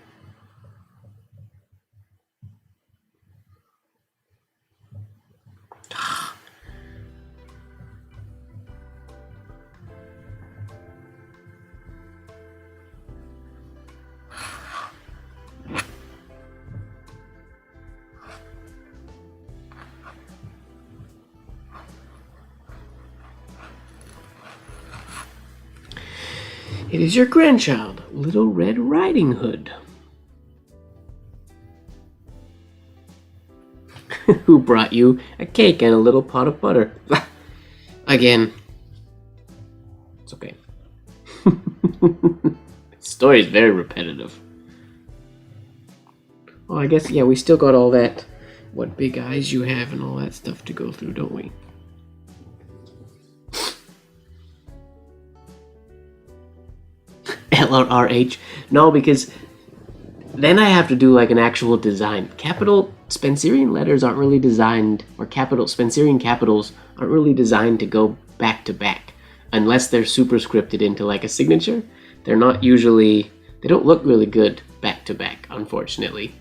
It is your grandchild, Little Red Riding Hood. Who brought you a cake and a little pot of butter? Again. It's okay. The story is very repetitive. Oh, I guess, yeah, we still got all that, what big eyes you have and all that stuff to go through, don't we? L or RH? No, because then I have to do like an actual design. Capital Spencerian letters aren't really designed, or Spencerian capitals aren't really designed to go back to back. Unless they're superscripted into like a signature. They're not usually, they don't look really good back to back, unfortunately.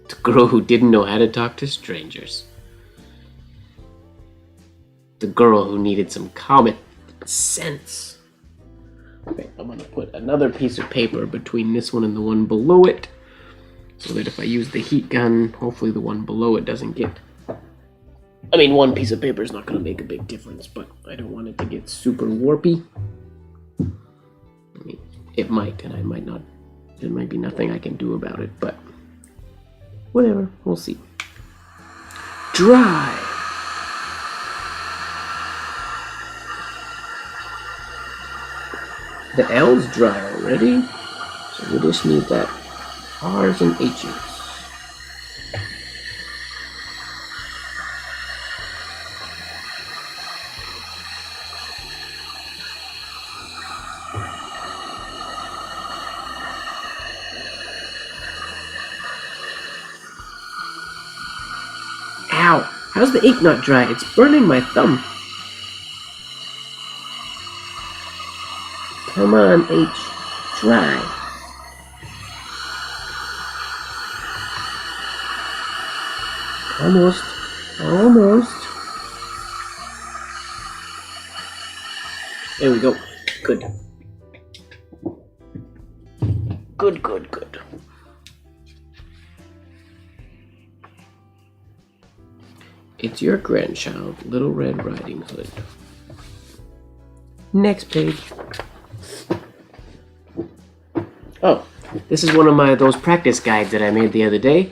The girl who didn't know how to talk to strangers. The girl who needed some common sense. Okay, I'm gonna put another piece of paper between this one and the one below it, so that if I use the heat gun, hopefully the one below it doesn't get... I mean, one piece of paper is not gonna make a big difference, but I don't want it to get super warpy. I mean, it might, and I might not. There might be nothing I can do about it, but whatever, we'll see. Dry. The L's dry already, so we just need that R's and H's. How's the ink not dry? It's burning my thumb. Come on, H. Dry. Almost. Almost. There we go. Good. Good, good, good. It's your grandchild, Little Red Riding Hood. Next page. Oh, this is one of those practice guides that I made the other day.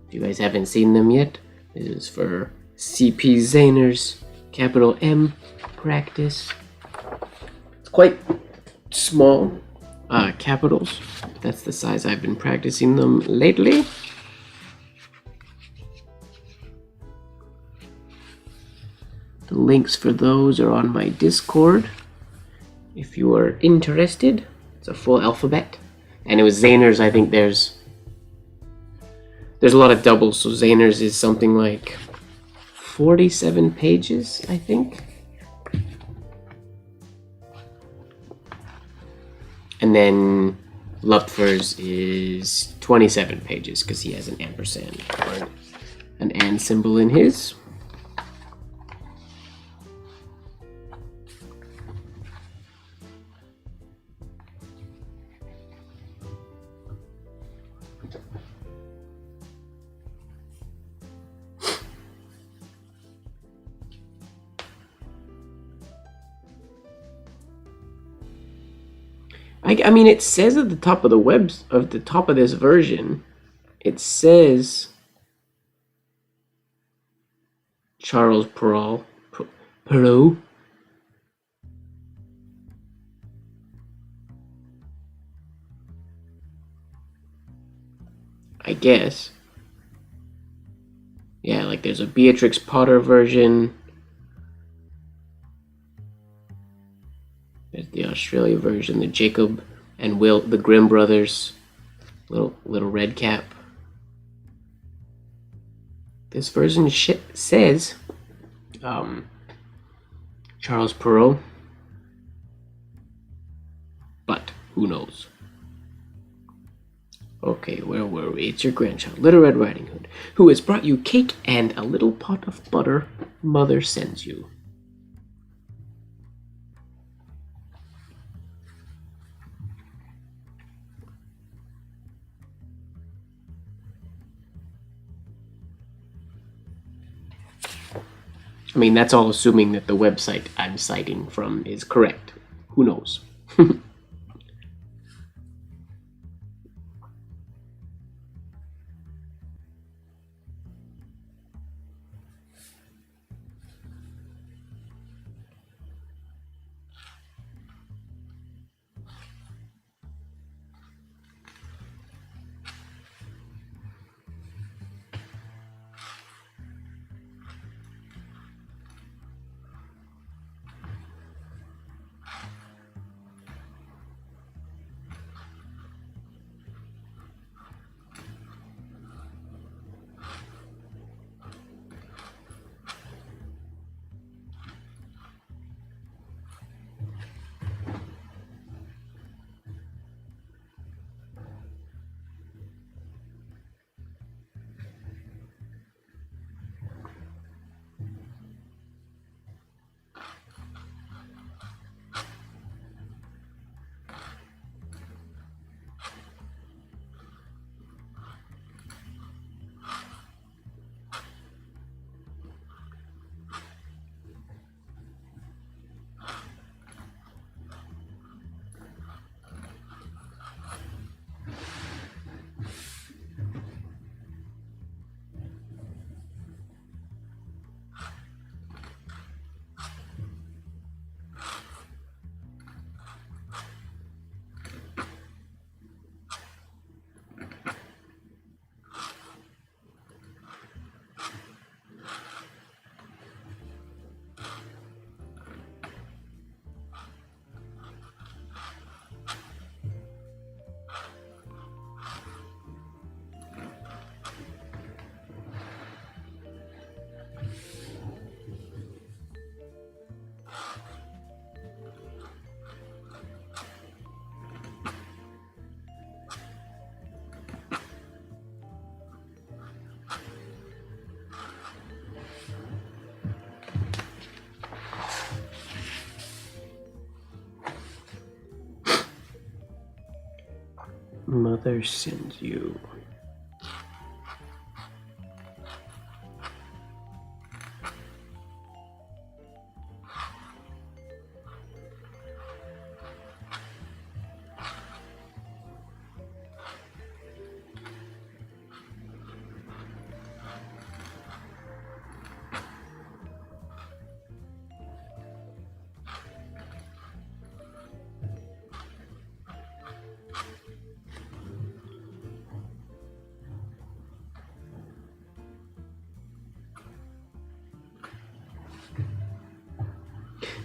If you guys haven't seen them yet, this is for CP Zahner's capital M practice. It's quite small capitals. That's the size I've been practicing them lately. The links for those are on my Discord. If you are interested, it's a full alphabet. And it was Zahner's, I think there's a lot of doubles, so Zahner's is something like 47 pages, I think. And then Lupfer's is 27 pages because he has an ampersand or an and symbol in his. I mean, it says at the top of the top of this version, it says Charles Perrault. I guess. Yeah, like there's a Beatrix Potter version. There's the Australia version, the Jacob and Will, the Grimm brothers, little red cap. This version says Charles Perrault, but who knows? Okay, where were we? It's your grandchild, Little Red Riding Hood, who has brought you cake and a little pot of butter mother sends you. I mean, that's all assuming that the website I'm citing from is correct. Who knows? Mother sends you.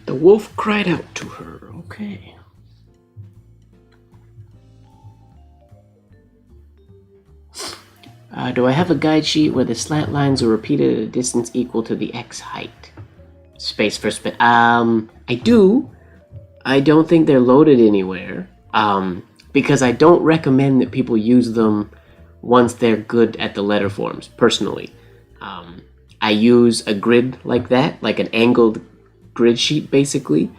The wolf cried out to her. Okay. Do I have a guide sheet where the slant lines are repeated at a distance equal to the x height? Space for spin. I do. I don't think they're loaded anywhere. Because I don't recommend that people use them once they're good at the letter forms, personally. I use a grid like that, like an angled grid sheet, basically,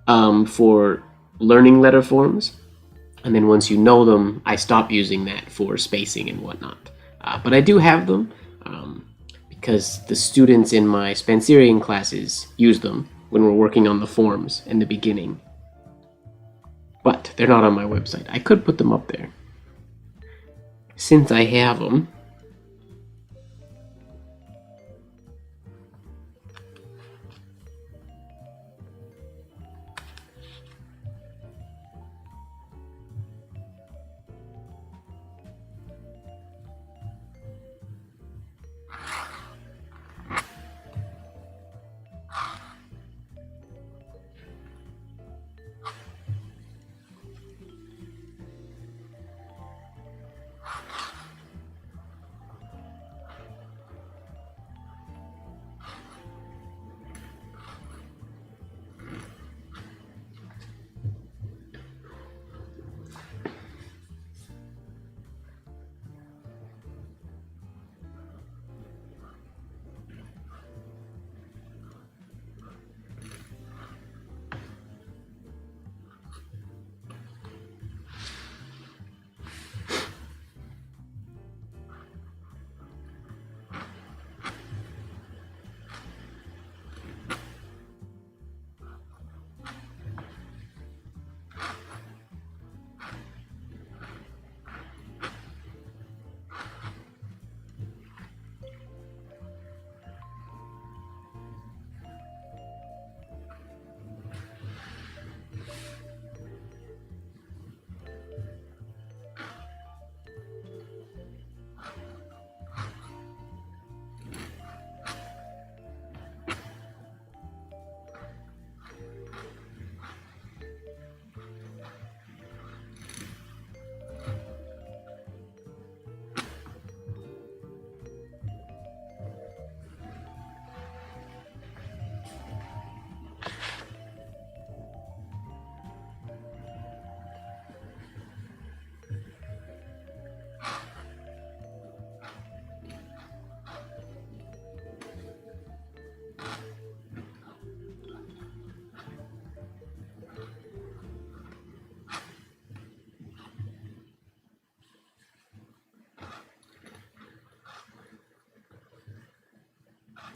for learning letter forms. And then once you know them, I stop using that for spacing and whatnot. But I do have them, because the students in my Spencerian classes use them when we're working on the forms in the beginning. But they're not on my website. I could put them up there, since I have them.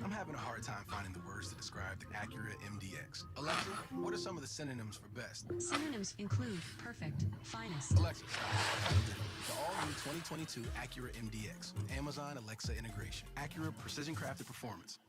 I'm having a hard time finding the words to describe the Acura MDX. Alexa, what are some of the synonyms for best? Synonyms include perfect, finest. Alexa, the all-new 2022 Acura MDX with Amazon Alexa integration. Acura precision-crafted performance.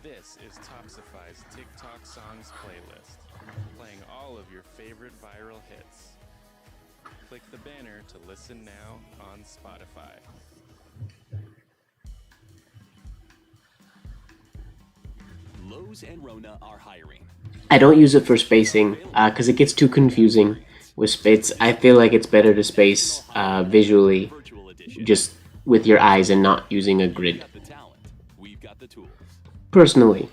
This is Toxify's TikTok Songs playlist, playing all of your favorite viral hits. Click the banner to listen now on Spotify. Lowe's and Rona are hiring. I don't use it for spacing, because it gets too confusing with space. I feel like it's better to space visually, just with your eyes and not using a grid. Personally,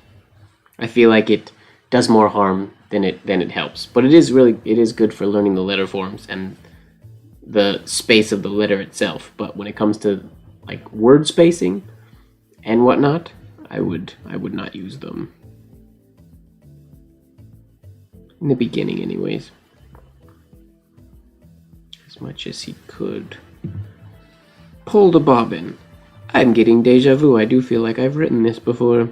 I feel like it does more harm then it helps. But it is good for learning the letter forms and the space of the letter itself. But when it comes to like word spacing and whatnot, I would not use them. In the beginning, anyways. As much as he could. Pull the bobbin. I'm getting deja vu. I do feel like I've written this before.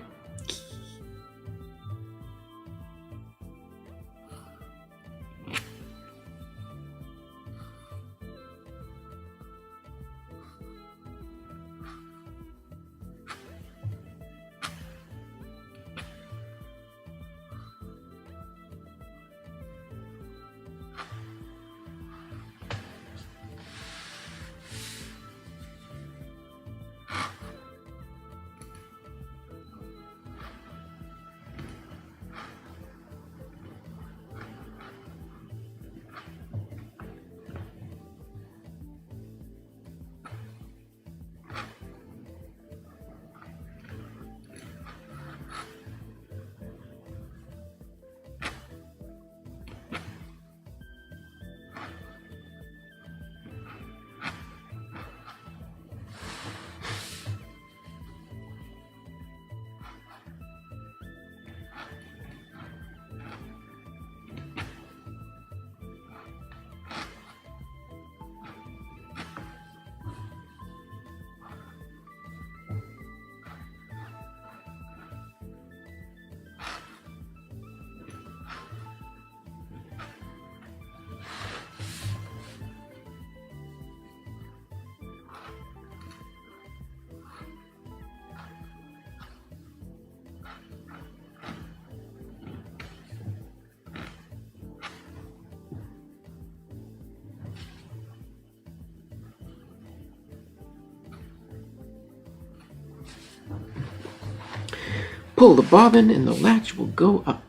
Pull the bobbin and the latch will go up.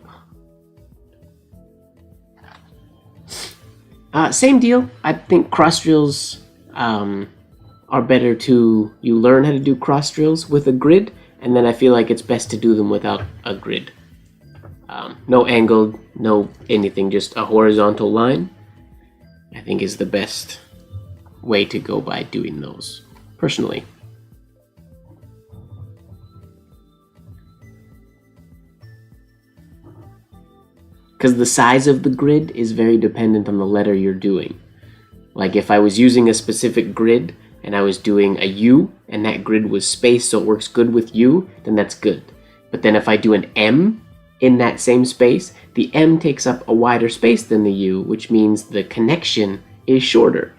Same deal. I think cross drills are better to, you learn how to do cross drills with a grid, and then I feel like it's best to do them without a grid. No angled, no anything, just a horizontal line, I think is the best way to go by doing those, personally. Because the size of the grid is very dependent on the letter you're doing. Like if I was using a specific grid and I was doing a U and that grid was spaced so it works good with U, then that's good. But then if I do an M in that same space, the M takes up a wider space than the U, which means the connection is shorter.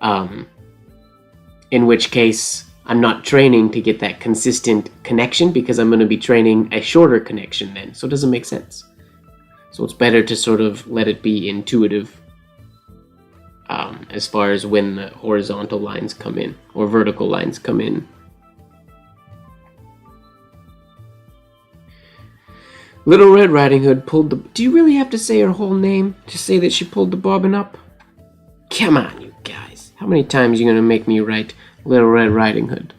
In which case, I'm not training to get that consistent connection because I'm going to be training a shorter connection then, so it doesn't make sense. So it's better to sort of let it be intuitive as far as when the horizontal lines come in or vertical lines come in. Little Red Riding Hood pulled the... Do you really have to say her whole name to say that she pulled the bobbin up? Come on, you guys. How many times are you going to make me write Little Red Riding Hood?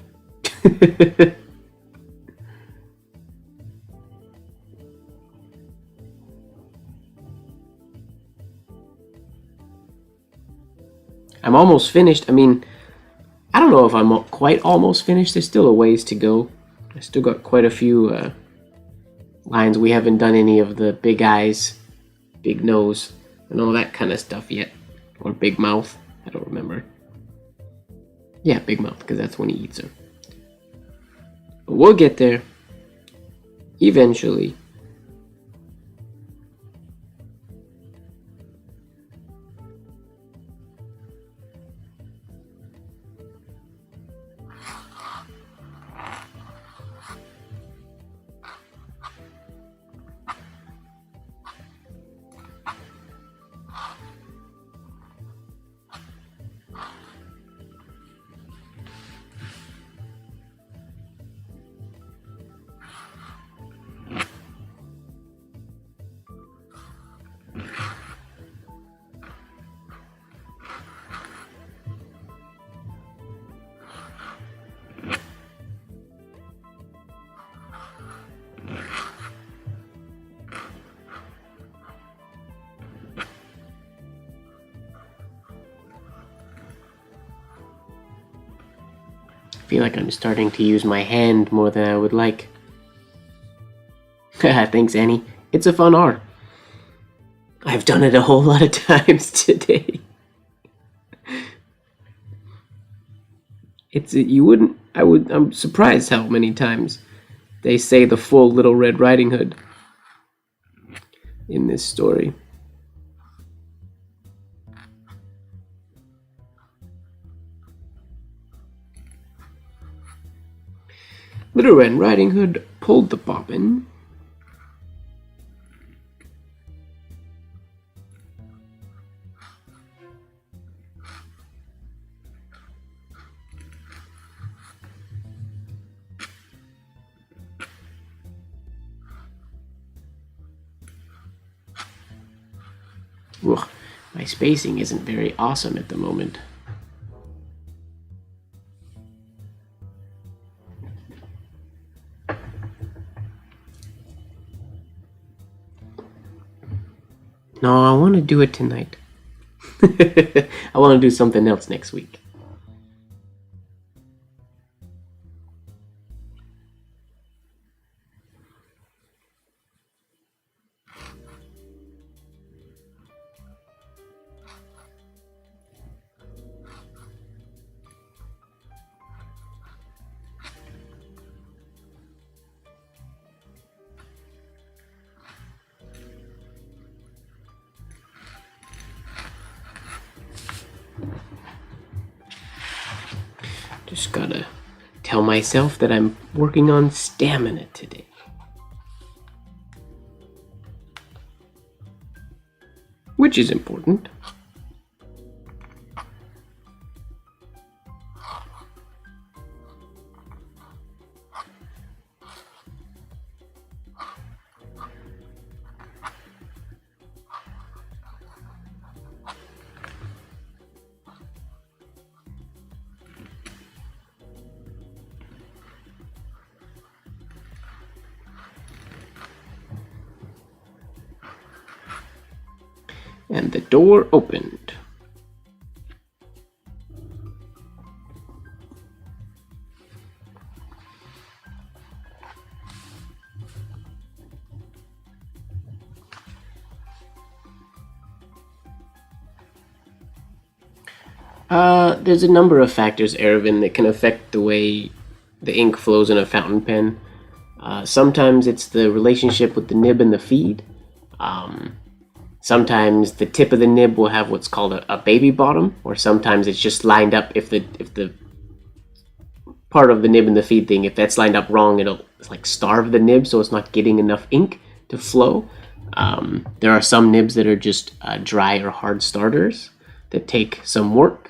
I'm almost finished. I mean, I don't know if I'm quite almost finished. There's still a ways to go. I still got quite a few lines. We haven't done any of the big eyes, big nose, and all that kind of stuff yet. Or big mouth. I don't remember. Yeah, big mouth, because that's when he eats her. But we'll get there. Eventually. feel like I'm starting to use my hand more than I would like. Thanks, Annie. It's a fun art. I've done it a whole lot of times today. I'm surprised how many times they say the full Little Red Riding Hood in this story. Little Red Riding Hood pulled the bobbin. Ugh, my spacing isn't very awesome at the moment. No, I want to do it tonight. I want to do something else next week. Just gotta tell myself that I'm working on stamina today. Which is important. And the door opened. There's a number of factors, Erevin, that can affect the way the ink flows in a fountain pen. Sometimes it's the relationship with the nib and the feed. Sometimes the tip of the nib will have what's called a baby bottom, or sometimes it's just lined up. If the part of the nib and the feed thing, if that's lined up wrong, it'll like starve the nib, so it's not getting enough ink to flow. There are some nibs that are just dry or hard starters that take some work.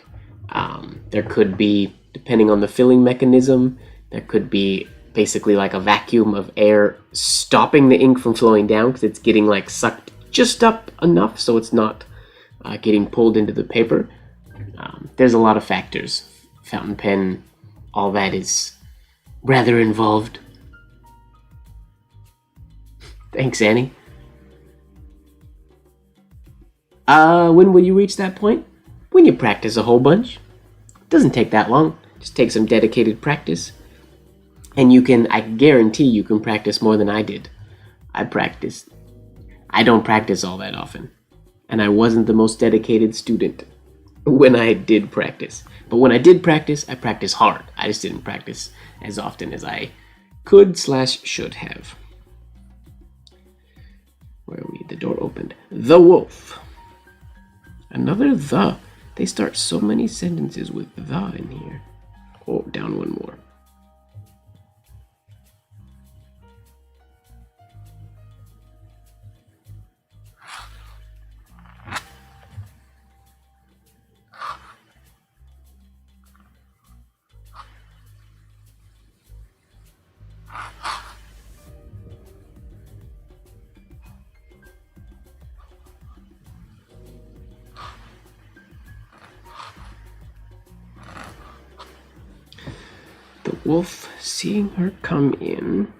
There could be, depending on the filling mechanism, there could be basically like a vacuum of air stopping the ink from flowing down because it's getting like sucked just up enough so it's not getting pulled into the paper. There's a lot of factors. Fountain pen, all that is rather involved. Thanks, Annie. When will you reach that point? When you practice a whole bunch. It doesn't take that long. Just take some dedicated practice. And I guarantee you can practice more than I did. I don't practice all that often. And I wasn't the most dedicated student when I did practice. But when I did practice, I practiced hard. I just didn't practice as often as I could/should have. Where are we? The door opened. The wolf. Another the. They start so many sentences with the in here. Oh, down one more. The wolf, seeing her come in,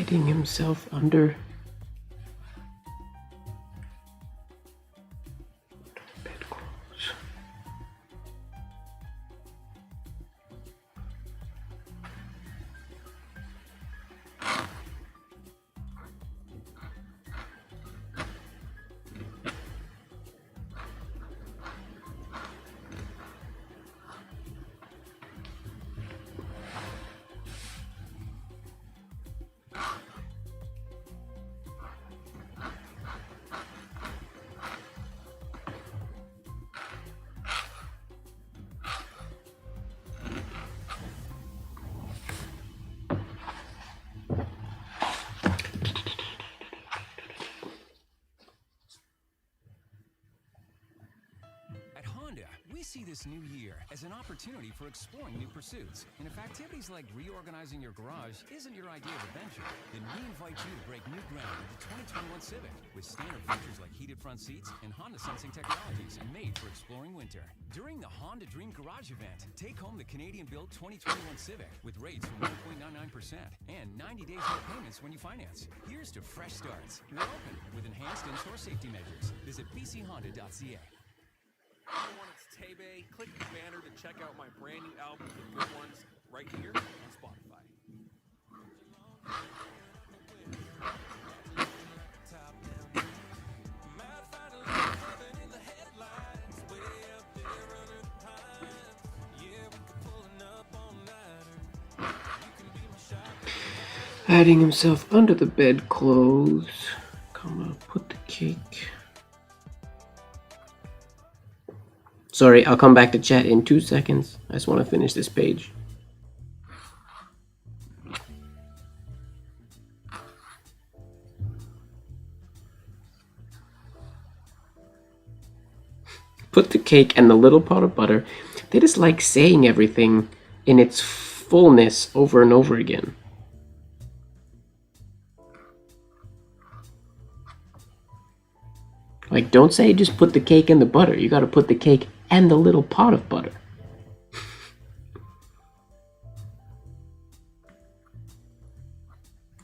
hiding himself under bedclothes. At Honda, we see this new year as an opportunity for exploring new pursuits. And if activities like reorganizing your garage isn't your idea of adventure, then we invite you to break new ground with the 2021 Civic with standard features like heated front seats and Honda sensing technologies made for exploring winter. During the Honda Dream Garage event, take home the Canadian-built 2021 Civic with rates from 1.99% and 90 days no payments when you finance. Here's to fresh starts. We're open with enhanced in-store safety measures. Visit bchonda.ca. Everyone, it's Tebe. Click the banner to check out my brand new album, The Good Ones, right here on Spotify. Hiding himself under the bedclothes. Come on, put the cake. Sorry, I'll come back to chat in 2 seconds. I just want to finish this page. Put the cake and the little pot of butter. They just like saying everything in its fullness over and over again. Like, don't say just put the cake and the butter. You gotta put the cake and the little pot of butter.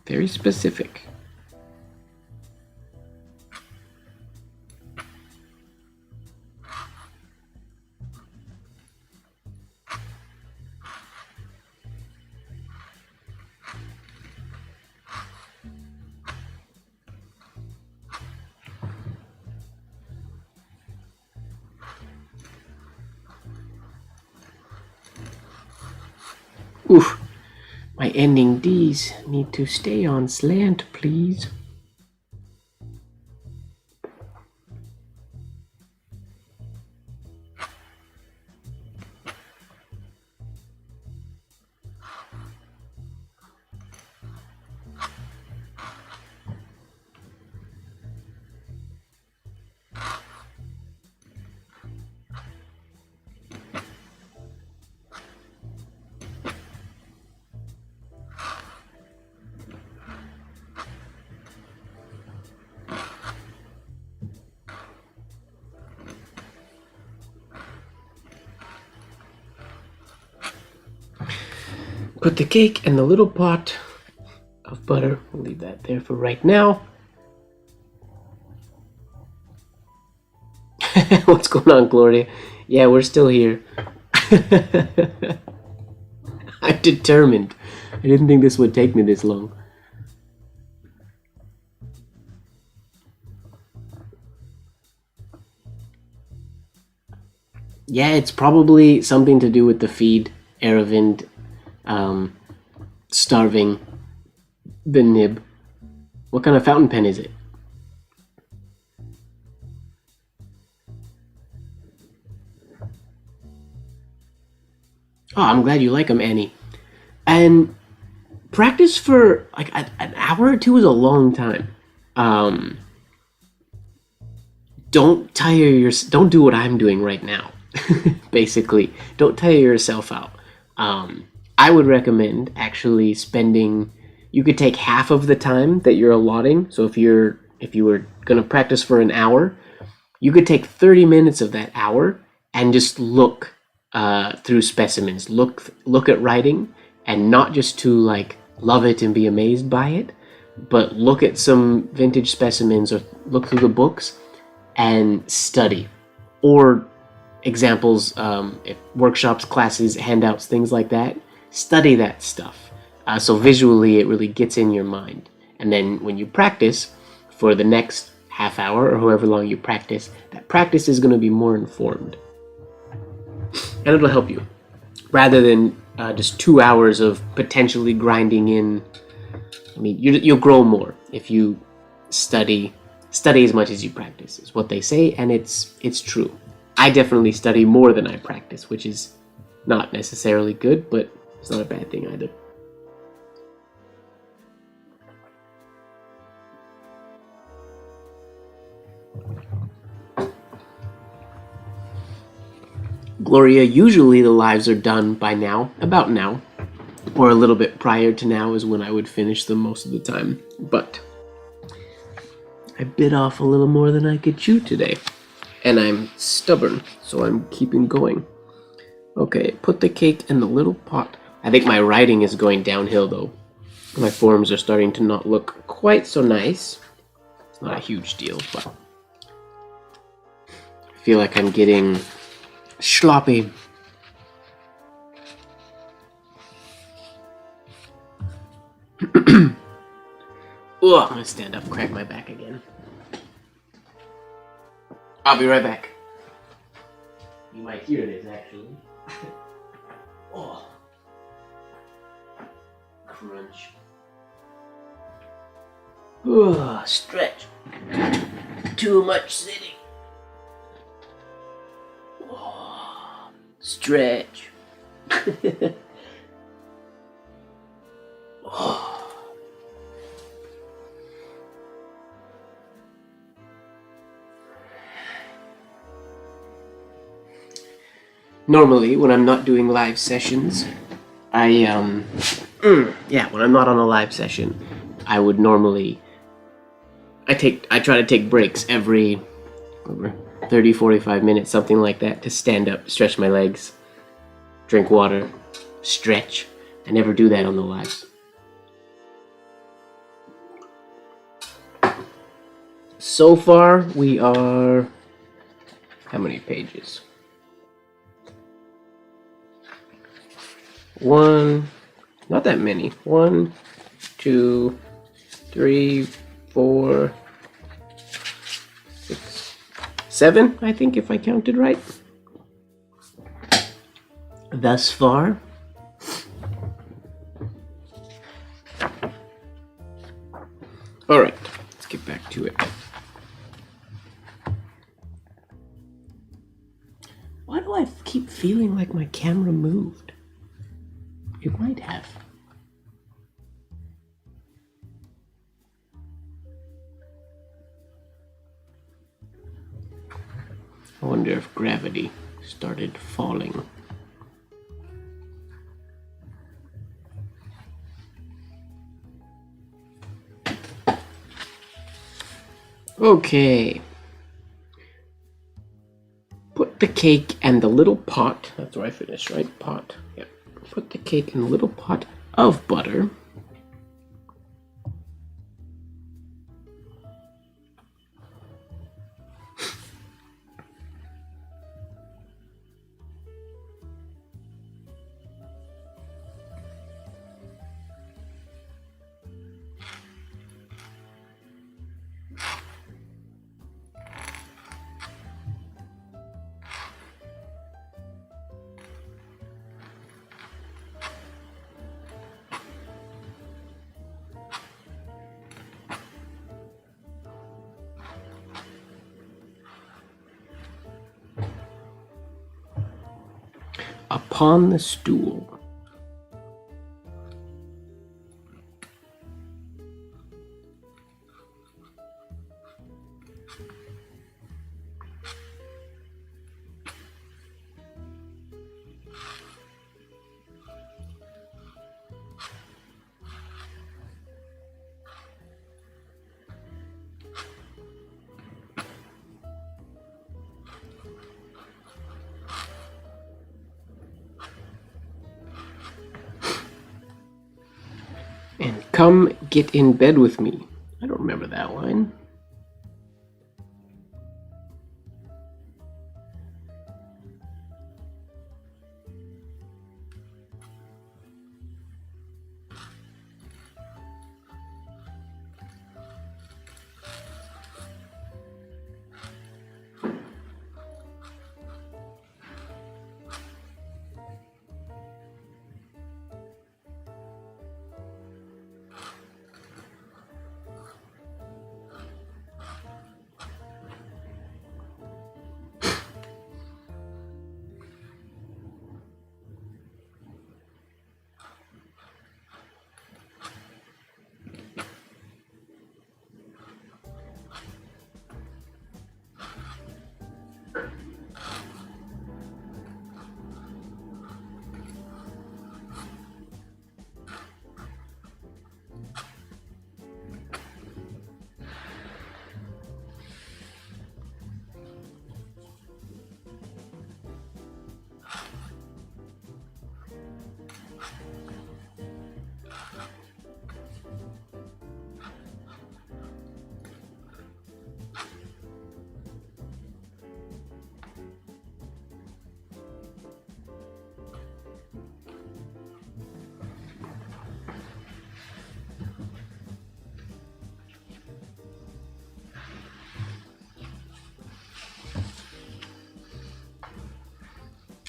Very specific. Oof, my ending D's need to stay on slant, please. Put the cake and the little pot of butter. We'll leave that there for right now. What's going on, Gloria? Yeah, we're still here. I'm determined. I didn't think this would take me this long. Yeah, it's probably something to do with the feed, Aravind. Starving the nib. What kind of fountain pen is it? Oh, I'm glad you like them, Annie. And practice for like an hour or two is a long time. Don't do what I'm doing right now. Basically, don't tire yourself out. I would recommend actually spending, you could take half of the time that you're allotting. So if you were going to practice for an hour, you could take 30 minutes of that hour and just look through specimens, look at writing, and not just to like love it and be amazed by it, but look at some vintage specimens or look through the books and study. Or examples, workshops, classes, handouts, things like that. Study that stuff. So visually it really gets in your mind. And then when you practice for the next half hour or however long you practice, that practice is going to be more informed. And it'll help you. Rather than just 2 hours of potentially grinding in. I mean, you'll grow more if you study as much as you practice, is what they say, and it's true. I definitely study more than I practice, which is not necessarily good, but it's not a bad thing either. Gloria, usually the lives are done by now, about now, or a little bit prior to now is when I would finish them most of the time, but I bit off a little more than I could chew today, and I'm stubborn, so I'm keeping going. Okay, put the cake in the little pot. I think my writing is going downhill though. My forms are starting to not look quite so nice. It's not a huge deal, but I feel like I'm getting sloppy. Oh, I'm gonna stand up, crack my back again. I'll be right back. You might hear this actually. Oh, crunch. Oh, stretch. Too much sitting. Oh, stretch. Oh. Normally, when I'm not doing live sessions, when I'm not on a live session, I would normally, I try to take breaks every 30, 45 minutes, something like that, to stand up, stretch my legs, drink water, stretch. I never do that on the lives. So far, we are, how many pages? Not that many. 1, 2, 3, 4, 6, 7, I think, if I counted right. Thus far. Alright, let's get back to it. Why do I keep feeling like my camera moved? It might have. I wonder if gravity started falling. Okay. Put the cake and the little pot. That's where I finished, right? Pot. Yep. Put the cake in a little pot of butter. Upon the stool. Come get in bed with me. I don't remember that line.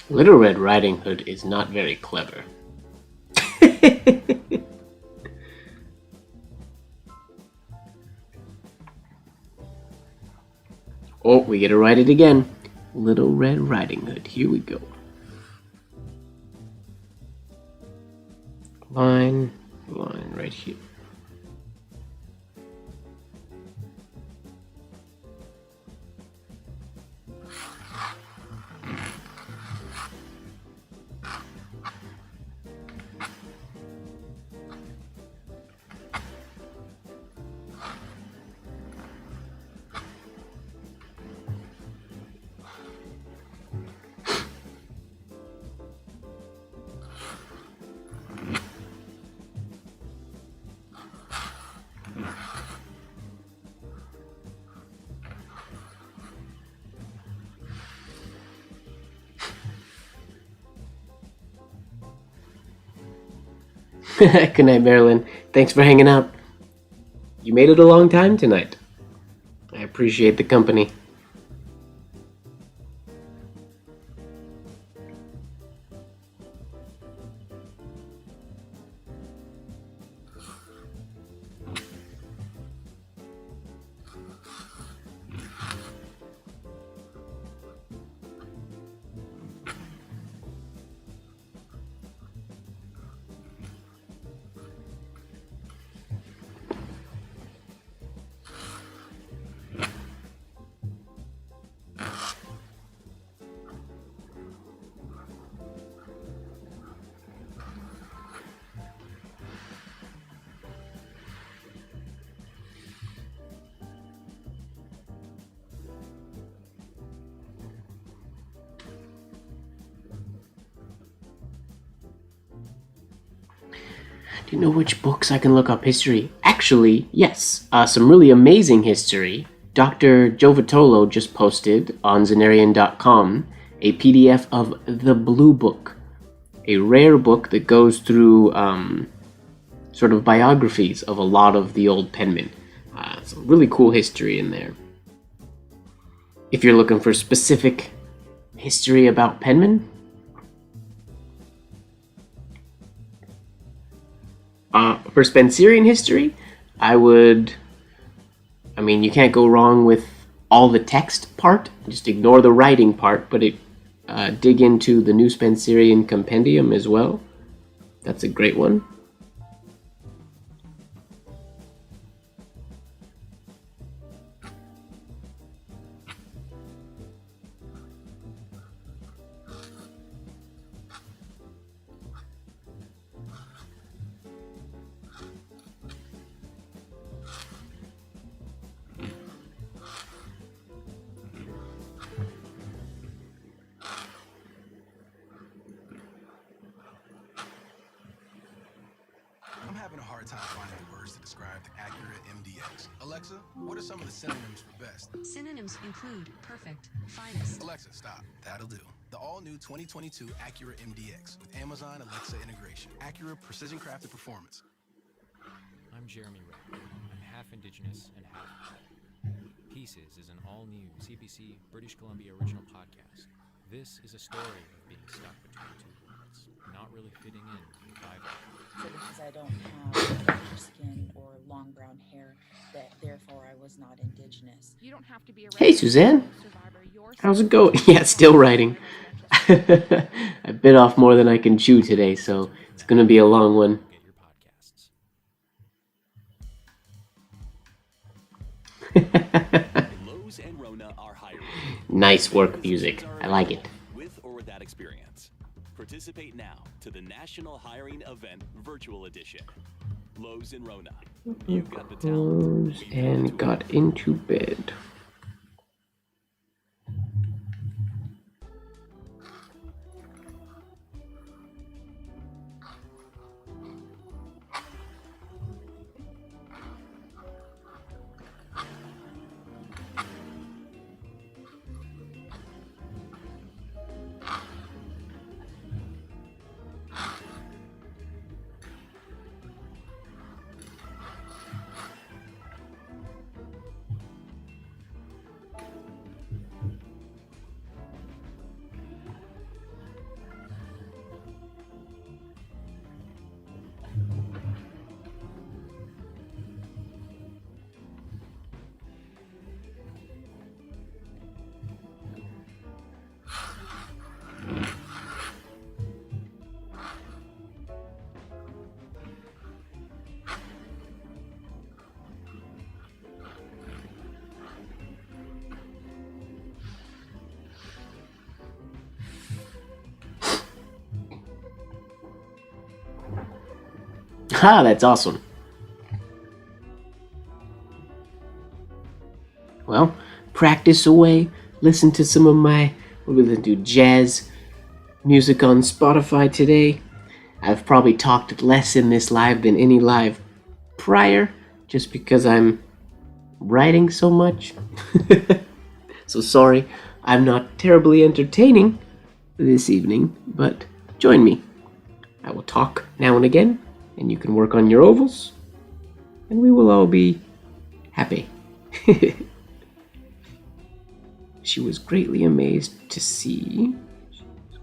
Little Red Riding Hood is not very clever. Oh, we gotta write it again. Little Red Riding Hood. Here we go. Line right here. Good night, Marilyn. Thanks for hanging out. You made it a long time tonight. I appreciate the company. Do you know which books I can look up history? Actually, yes. Some really amazing history. Dr. Jovatolo just posted on Zenarian.com a PDF of The Blue Book, a rare book that goes through sort of biographies of a lot of the old penmen. Some really cool history in there. If you're looking for specific history about penmen, for Spencerian history, you can't go wrong with all the text part. Just ignore the writing part, but dig into the New Spencerian Compendium as well. That's a great one. having a hard time finding the words to describe the Acura MDX. Alexa, what are some of the synonyms for best? Synonyms include perfect, finest. Alexa, stop. That'll do. The all-new 2022 Acura MDX with Amazon Alexa integration. Acura precision crafted performance. I'm MrMGWard. I'm half Indigenous and half Pieces is an all-new CBC British Columbia original podcast. This is a story of being stuck between two worlds, not really fitting in with either. So because I don't have darker skin or long brown hair, that therefore I was not indigenous. You don't have to be a Hey, Suzanne. How's it going? Yeah, still writing. I bit off more than I can chew today, so it's going to be a long one. Lowe's and Rona are hiring. Nice work, music. I like it. With or without experience. Participate now to the National Hiring Event Virtual Edition. Lowe's and Rona. You've got the talent. Closed and got into bed. Ah, that's awesome. Well, practice away. Listen to some of my, what are we going to do, jazz music on Spotify today. I've probably talked less in this live than any live prior, just because I'm writing so much. So sorry, I'm not terribly entertaining this evening, but join me. I will talk now and again, and you can work on your ovals, and we will all be happy. She was greatly amazed to see.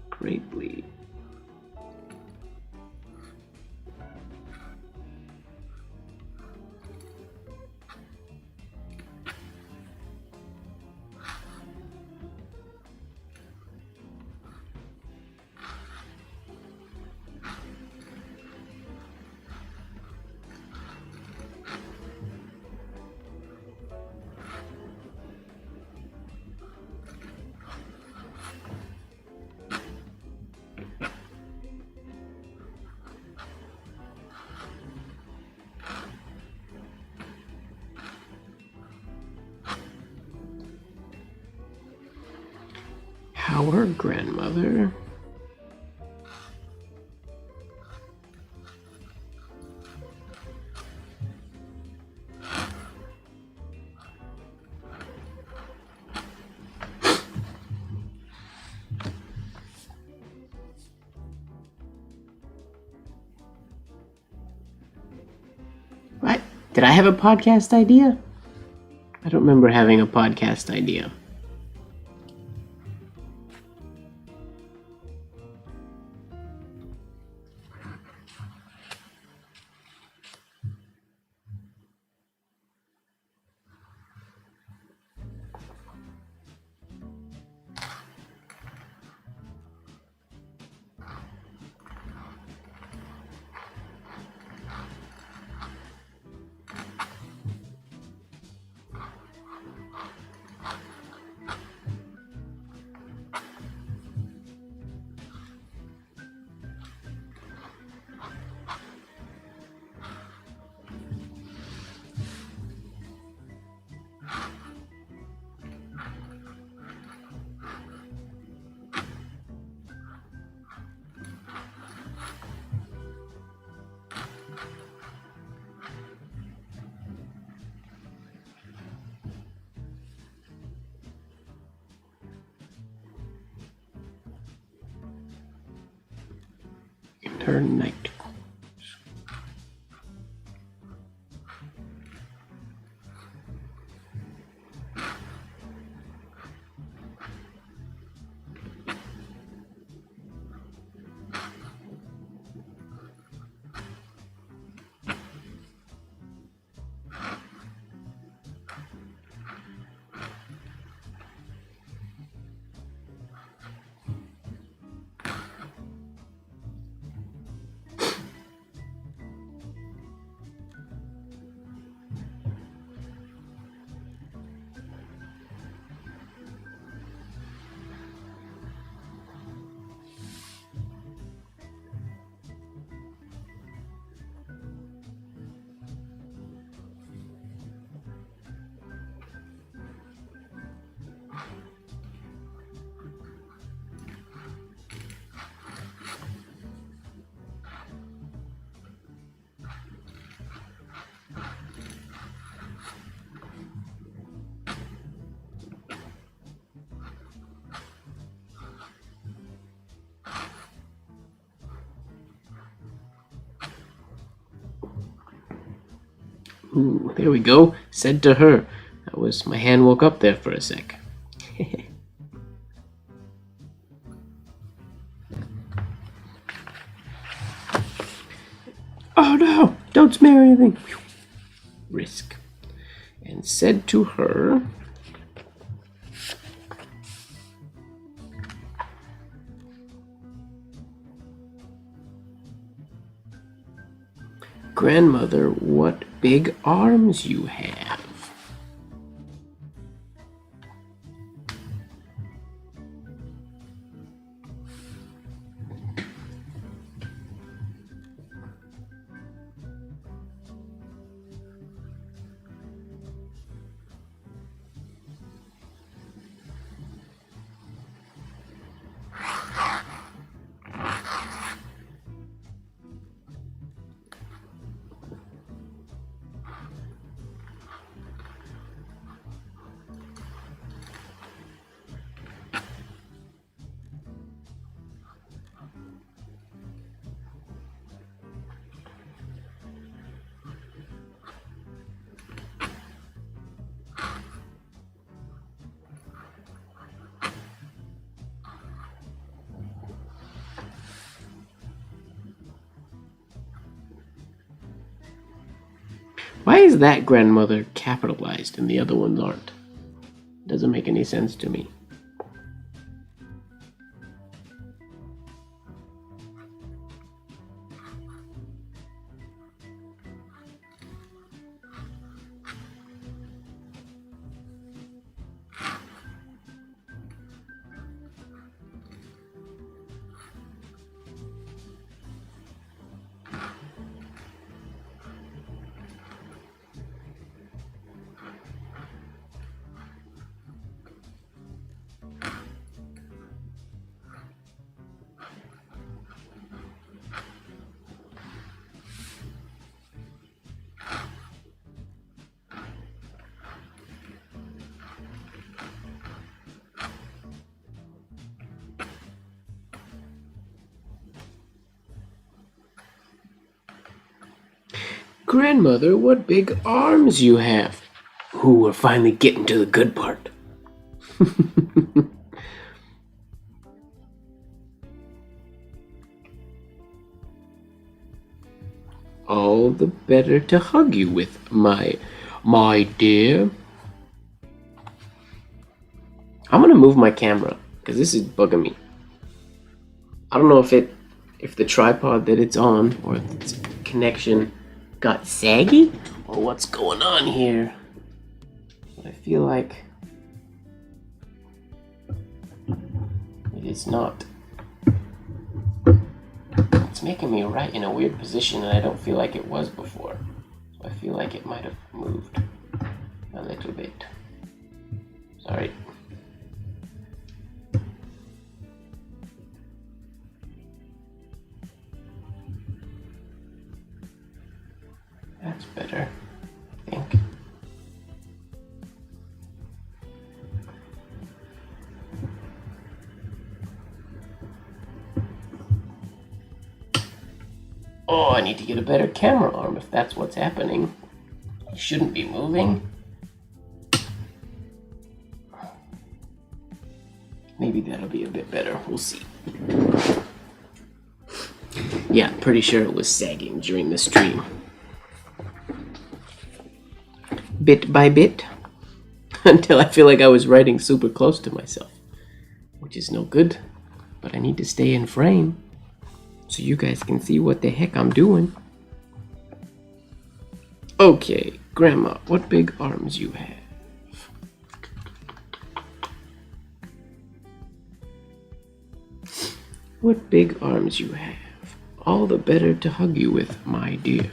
Greatly. Our grandmother. What? Did I have a podcast idea? I don't remember having a podcast idea. her night. Ooh, there we go. Said to her. That was, my hand woke up there for a sec. Oh no! Don't smear anything! Risk. And said to her... Grandmother, what big arms you have. Why is that grandmother capitalized and the other ones aren't? Doesn't make any sense to me. Grandmother, what big arms you have. Ooh, we're finally getting to the good part. All the better to hug you with, my dear. I'm gonna move my camera, because this is bugging me. I don't know if the tripod that it's on, or if its connection got saggy, or what's going on here. But I feel like it is not. It's making me right in a weird position, and I don't feel like it was before. So I feel like it might have moved a little bit. Sorry. That's better, I think. Oh, I need to get a better camera arm if that's what's happening. You shouldn't be moving. Maybe that'll be a bit better. We'll see. Yeah, pretty sure it was sagging during the stream. Bit by bit. Until I feel like I was writing super close to myself. Which is no good. But I need to stay in frame. So you guys can see what the heck I'm doing. Okay, Grandma, what big arms you have. What big arms you have. All the better to hug you with, my dear.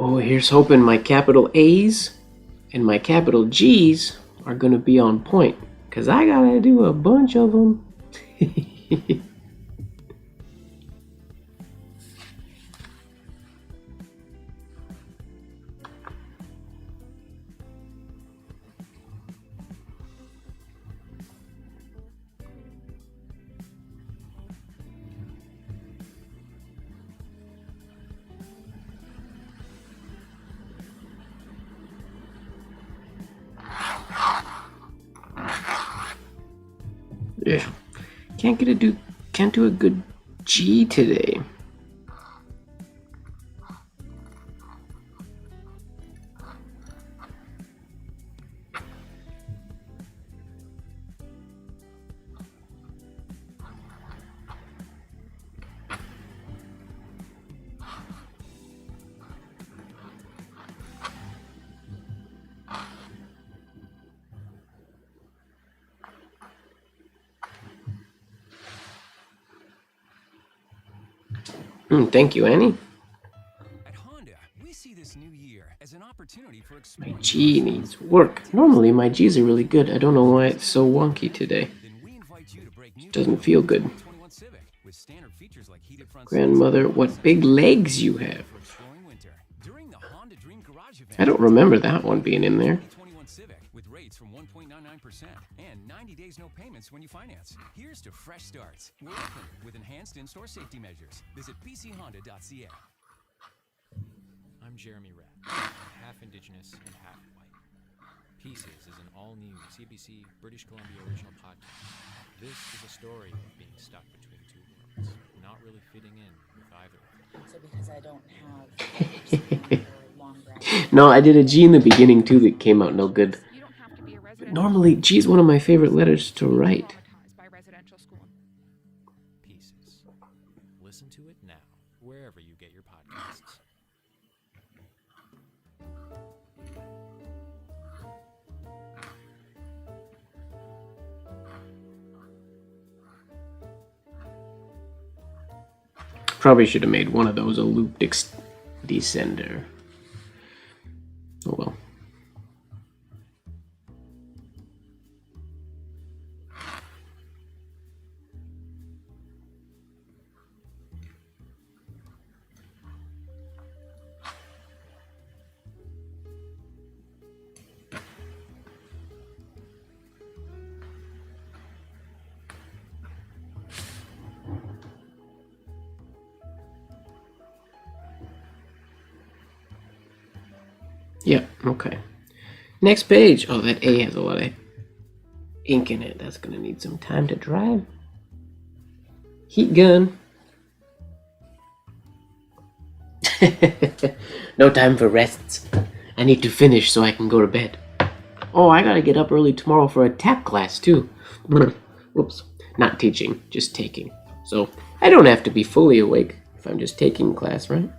Oh, here's hoping my capital A's and my capital G's are gonna be on point. Cause I gotta do a bunch of them. Yeah, can't do a good G today. Thank you, Annie. At Honda, we see this new year as an opportunity for My G needs work. Normally my G's are really good. I don't know why it's so wonky today. It doesn't feel good. Grandmother, what big legs you have. I don't remember that one being in there. With rates from 1.99% and 90 days no payments when you finance. Here's to fresh starts. We're open with enhanced in-store safety measures. Visit bchonda.ca. I'm MrMGWard, half Indigenous and half white. Pieces is an all-new CBC British Columbia original podcast. This is a story of being stuck between two worlds. not really fitting in with either of them. So because I don't have long brown No, I did a G in the beginning too that came out no good. But normally, G is one of my favorite letters to write. Pieces. Listen to it now, wherever you get your podcasts. Probably should have made one of those a loop descender. Oh well. Yeah, okay. Next page. Oh, that A has a lot of ink in it. That's gonna need some time to dry. Heat gun. No time for rests. I need to finish so I can go to bed. Oh, I gotta get up early tomorrow for a tap class too. Whoops. Not teaching, just taking. So I don't have to be fully awake if I'm just taking class, right?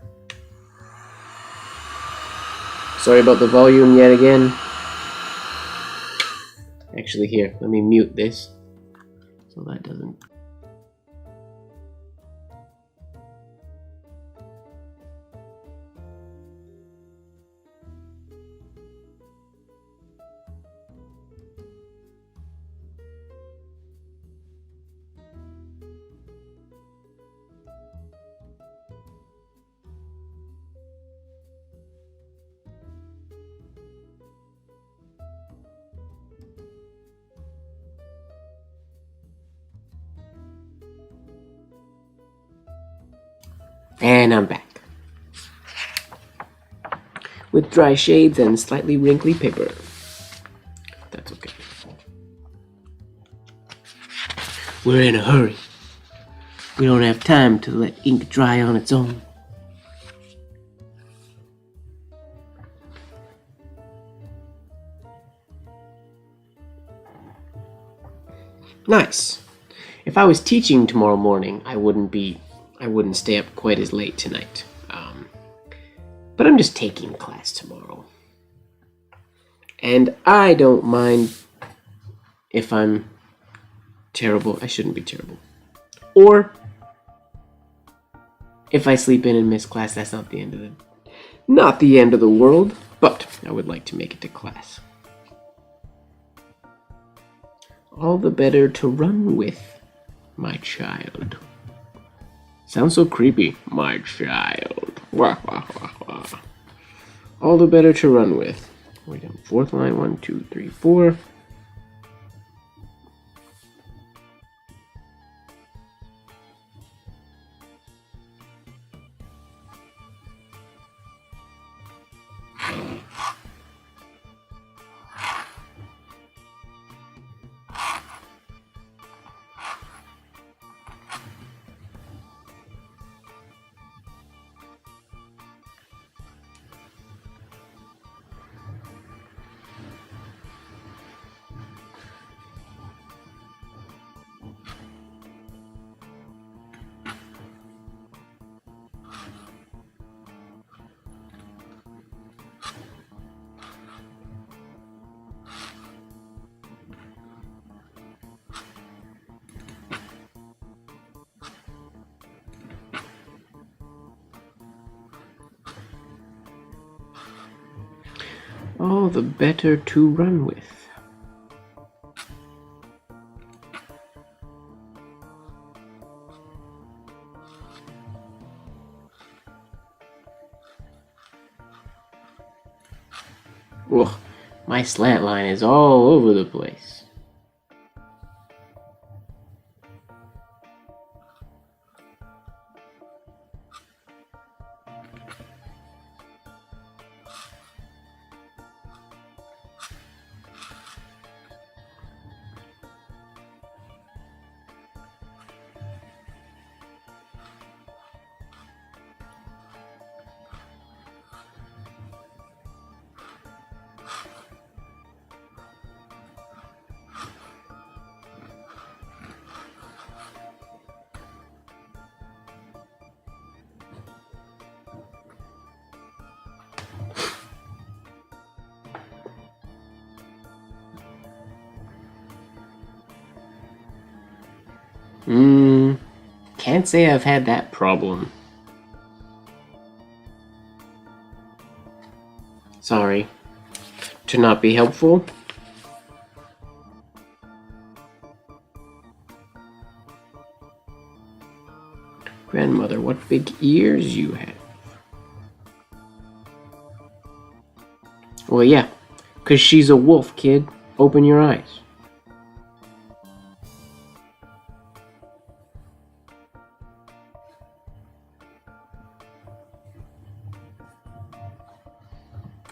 Sorry about the volume yet again. Actually, here, let me mute this so that doesn't. And I'm back. With dry shades and slightly wrinkly paper. That's okay. We're in a hurry. We don't have time to let ink dry on its own. Nice. If I was teaching tomorrow morning, I wouldn't stay up quite as late tonight. But I'm just taking class tomorrow. And I don't mind if I'm terrible. I shouldn't be terrible. Or if I sleep in and miss class, that's not the end of the world, but I would like to make it to class. All the better to run with, my child. Sounds so creepy, my child. Wah, wah, wah, wah. All the better to run with. Wait, fourth line, 1, 2, 3, 4. All the better to run with. Ugh, my slant line is all over the place. Can't say I've had that problem. Sorry to not be helpful. Grandmother, what big ears you have. Well, yeah, 'cause she's a wolf, kid. Open your eyes.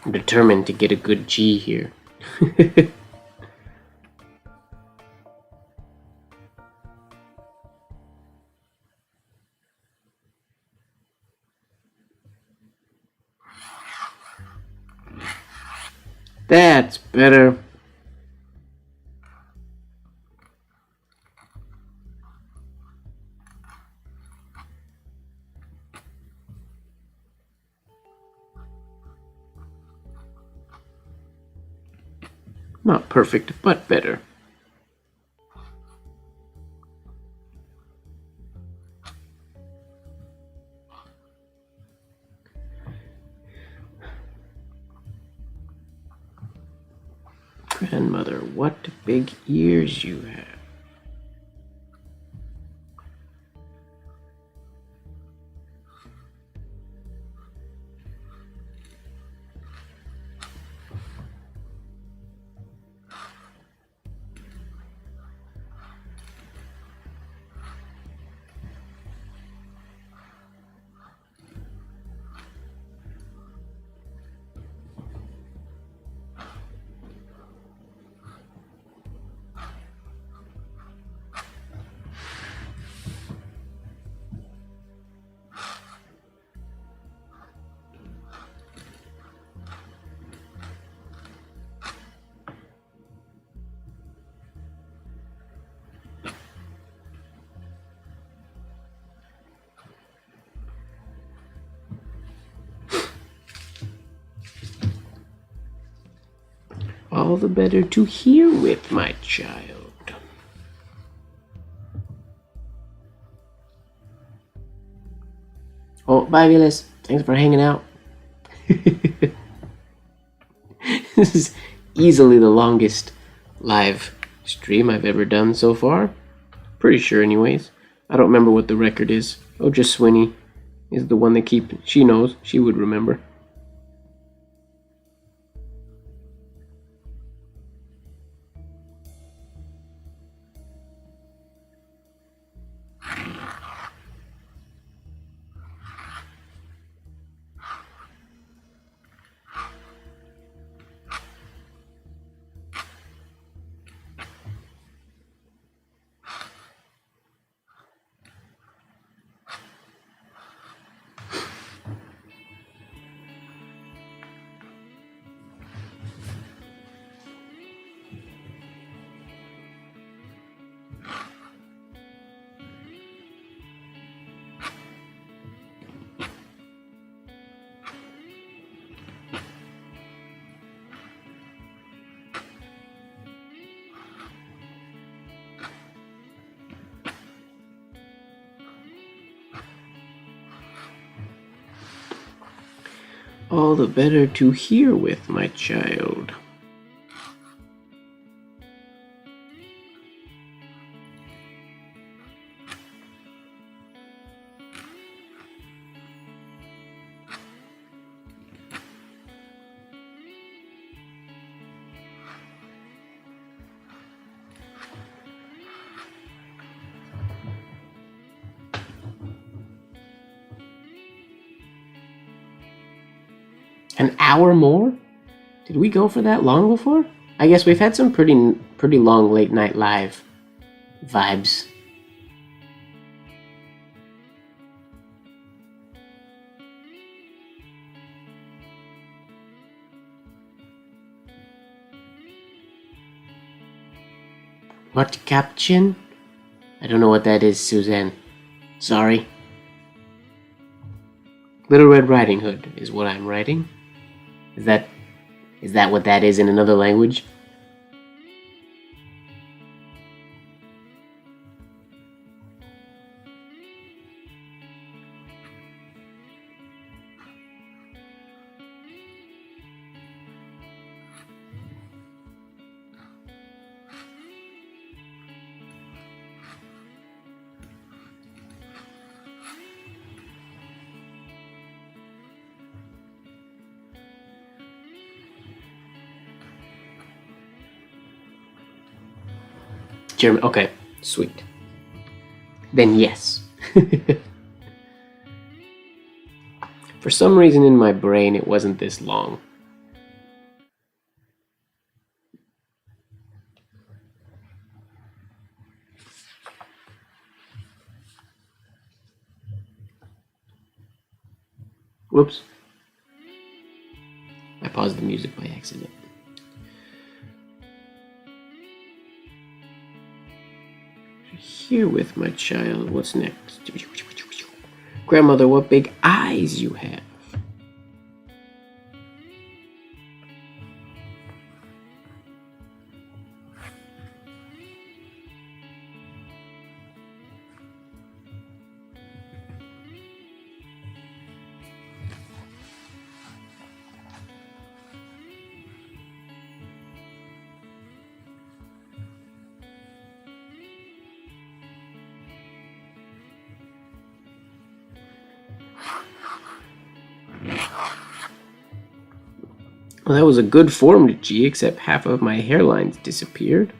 I'm determined to get a good G here. That's better. Not perfect, but better. Grandmother, what big ears you have. All the better to hear with, my child. Oh, bye, Vilas. Thanks for hanging out. This is easily the longest live stream I've ever done so far. Pretty sure, anyways. I don't remember what the record is. Oh, just Swinny is the one that she knows. She would remember. All the better to hear with, my child. An hour more? Did we go for that long before? I guess we've had some pretty long late night live vibes. What caption? I don't know what that is, Suzanne. Sorry. Little Red Riding Hood is what I'm writing. Is that what that is in another language? German. Okay, sweet. Then yes. For some reason in my brain it wasn't this long. Whoops. I paused the music by accident. Here with my child, what's next? Grandmother, what big eyes you have. Well, that was a good formed G, except half of my hairlines disappeared.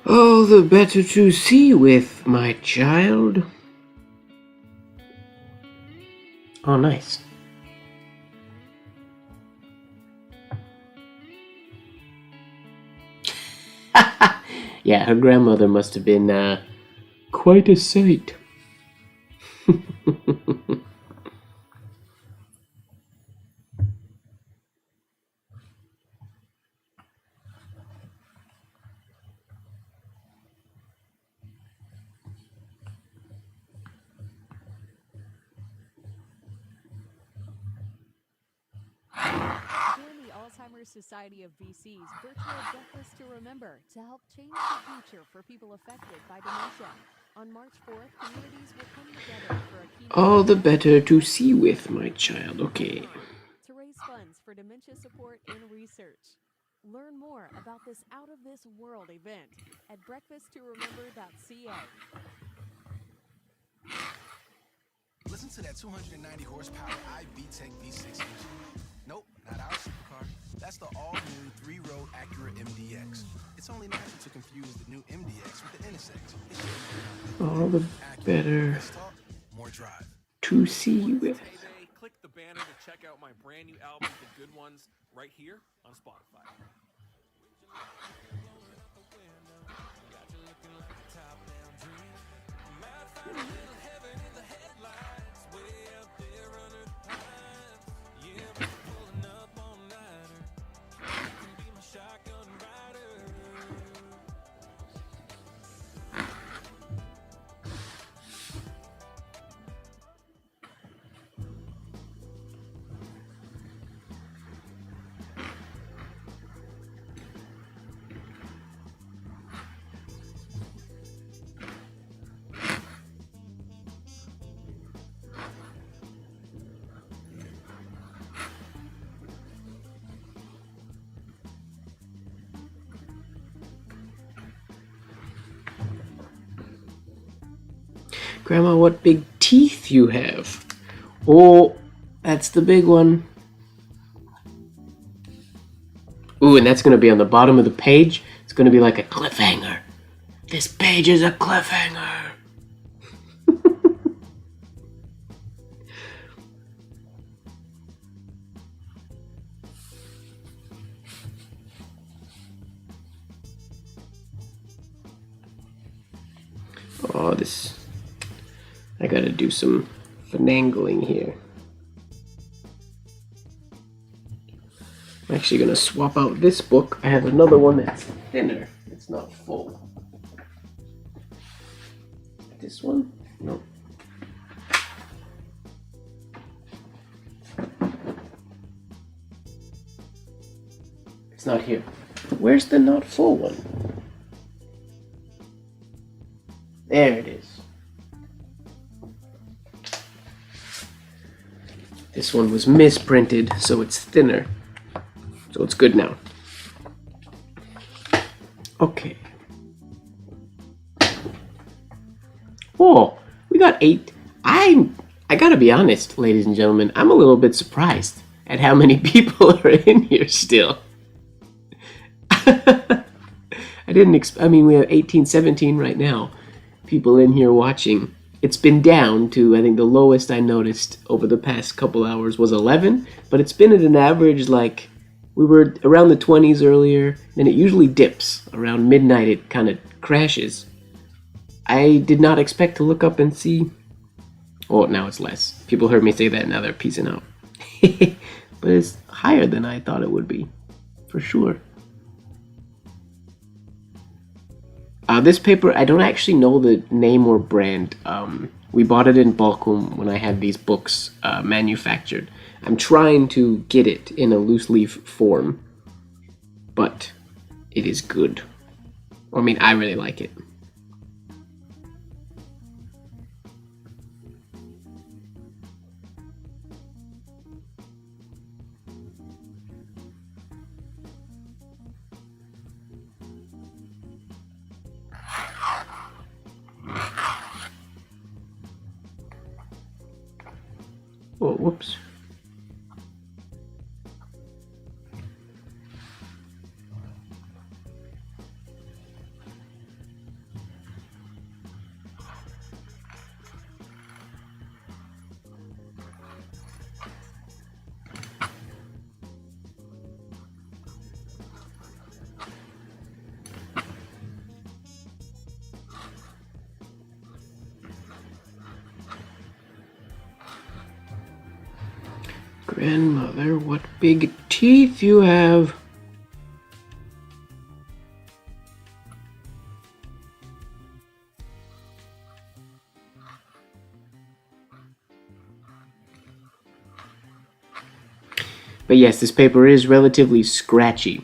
All the better to see with, my child. Oh, nice. Yeah, her grandmother must have been quite a sight. Join the Alzheimer's Society of BC's virtual Breakfast to Remember to help change the future for people affected by dementia. On March 4th, communities will come together for a keynote All the better to see with, my child. Okay. to raise funds for dementia support and research. Learn more about this out-of-this-world event at breakfasttoremember.ca. Listen to that 290 horsepower iVTEC V6 engine. Nope, not our supercar. That's the all-new 3-row Acura MDX. It's only natural to confuse the new MDX with the NSX. All the better More drive. to see with. Hey, click the banner to check out my brand new album, The Good Ones, right here on Spotify. Grandma, what big teeth you have. Oh, that's the big one. Ooh, and that's going to be on the bottom of the page. It's going to be like a cliffhanger. This page is a cliffhanger. Oh, this... I gotta do some finagling here. I'm actually gonna swap out this book. I have another one that's thinner. It's not full. This one? No. It's not here. Where's the not full one? There it is. This one was misprinted, so it's thinner. So it's good now. Okay. Oh, we got 8. I gotta be honest, ladies and gentlemen, I'm a little bit surprised at how many people are in here still. I mean, we have 18, 17 right now. People in here watching. It's been down to, I think the lowest I noticed over the past couple hours was 11, but it's been at an average, like, we were around the 20s earlier, and it usually dips. Around midnight it kind of crashes. I did not expect to look up and see... Oh, now it's less. People heard me say that, now they're peacing out. But it's higher than I thought it would be, for sure. This paper, I don't actually know the name or brand. We bought it in bulk when I had these books manufactured. I'm trying to get it in a loose leaf form, but it is good. I mean, I really like it. Oh, whoops. Grandmother, what big teeth you have. But yes, this paper is relatively scratchy.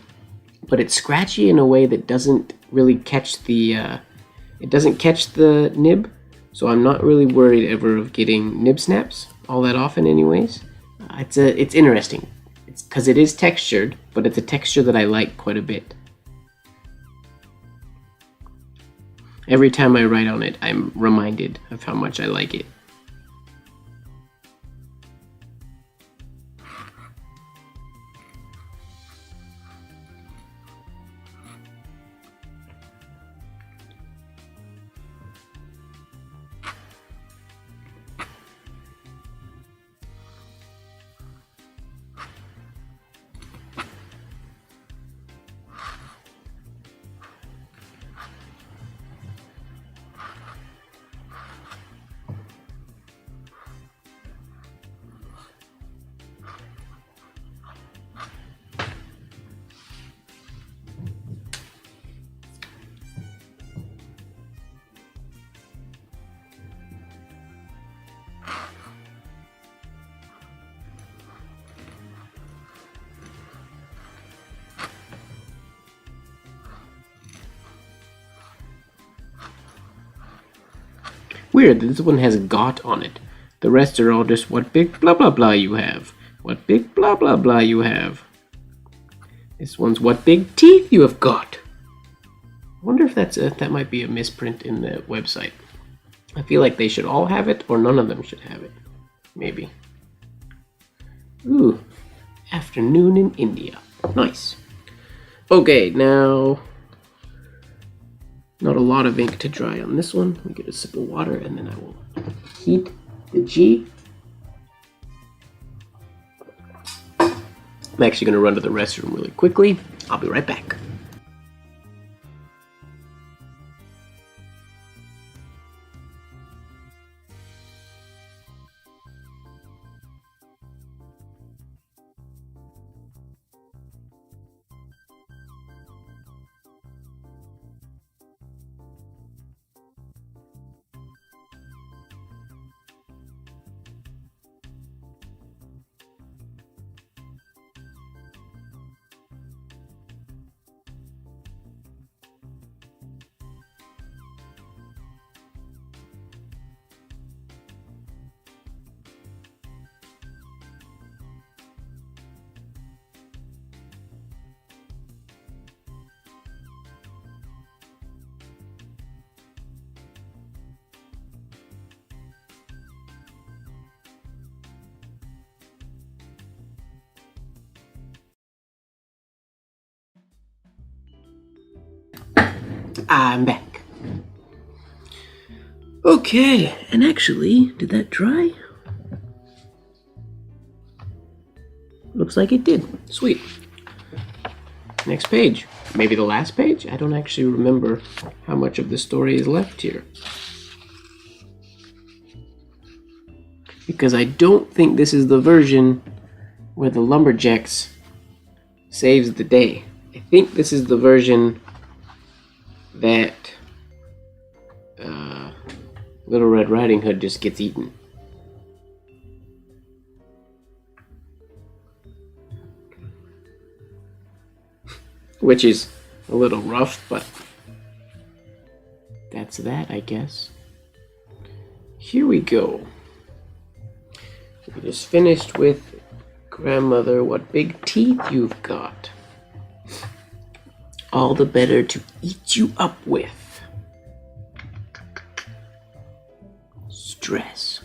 But it's scratchy in a way that doesn't really catch the nib. So I'm not really worried ever of getting nib snaps all that often anyways. It's interesting. It's because it is textured, but it's a texture that I like quite a bit. Every time I write on it, I'm reminded of how much I like it. Weird, this one has a got on it. The rest are all just what big blah blah blah you have. What big blah blah blah you have. This one's what big teeth you have got. I wonder if that might be a misprint in the website. I feel like they should all have it, or none of them should have it. Maybe. Ooh, afternoon in India. Nice. Okay, now, not a lot of ink to dry on this one. We get a sip of water, and then I will heat the G. I'm actually going to run to the restroom really quickly. I'll be right back. I'm back. Okay, and actually, did that dry? Looks like it did. Sweet. Next page. Maybe the last page? I don't actually remember how much of the story is left here. Because I don't think this is the version where the lumberjacks saves the day. I think this is the version that Little Red Riding Hood just gets eaten. Which is a little rough, but that's that, I guess. Here we go. We just finished with Grandmother, what big teeth you've got. All the better to eat you up with. Stress.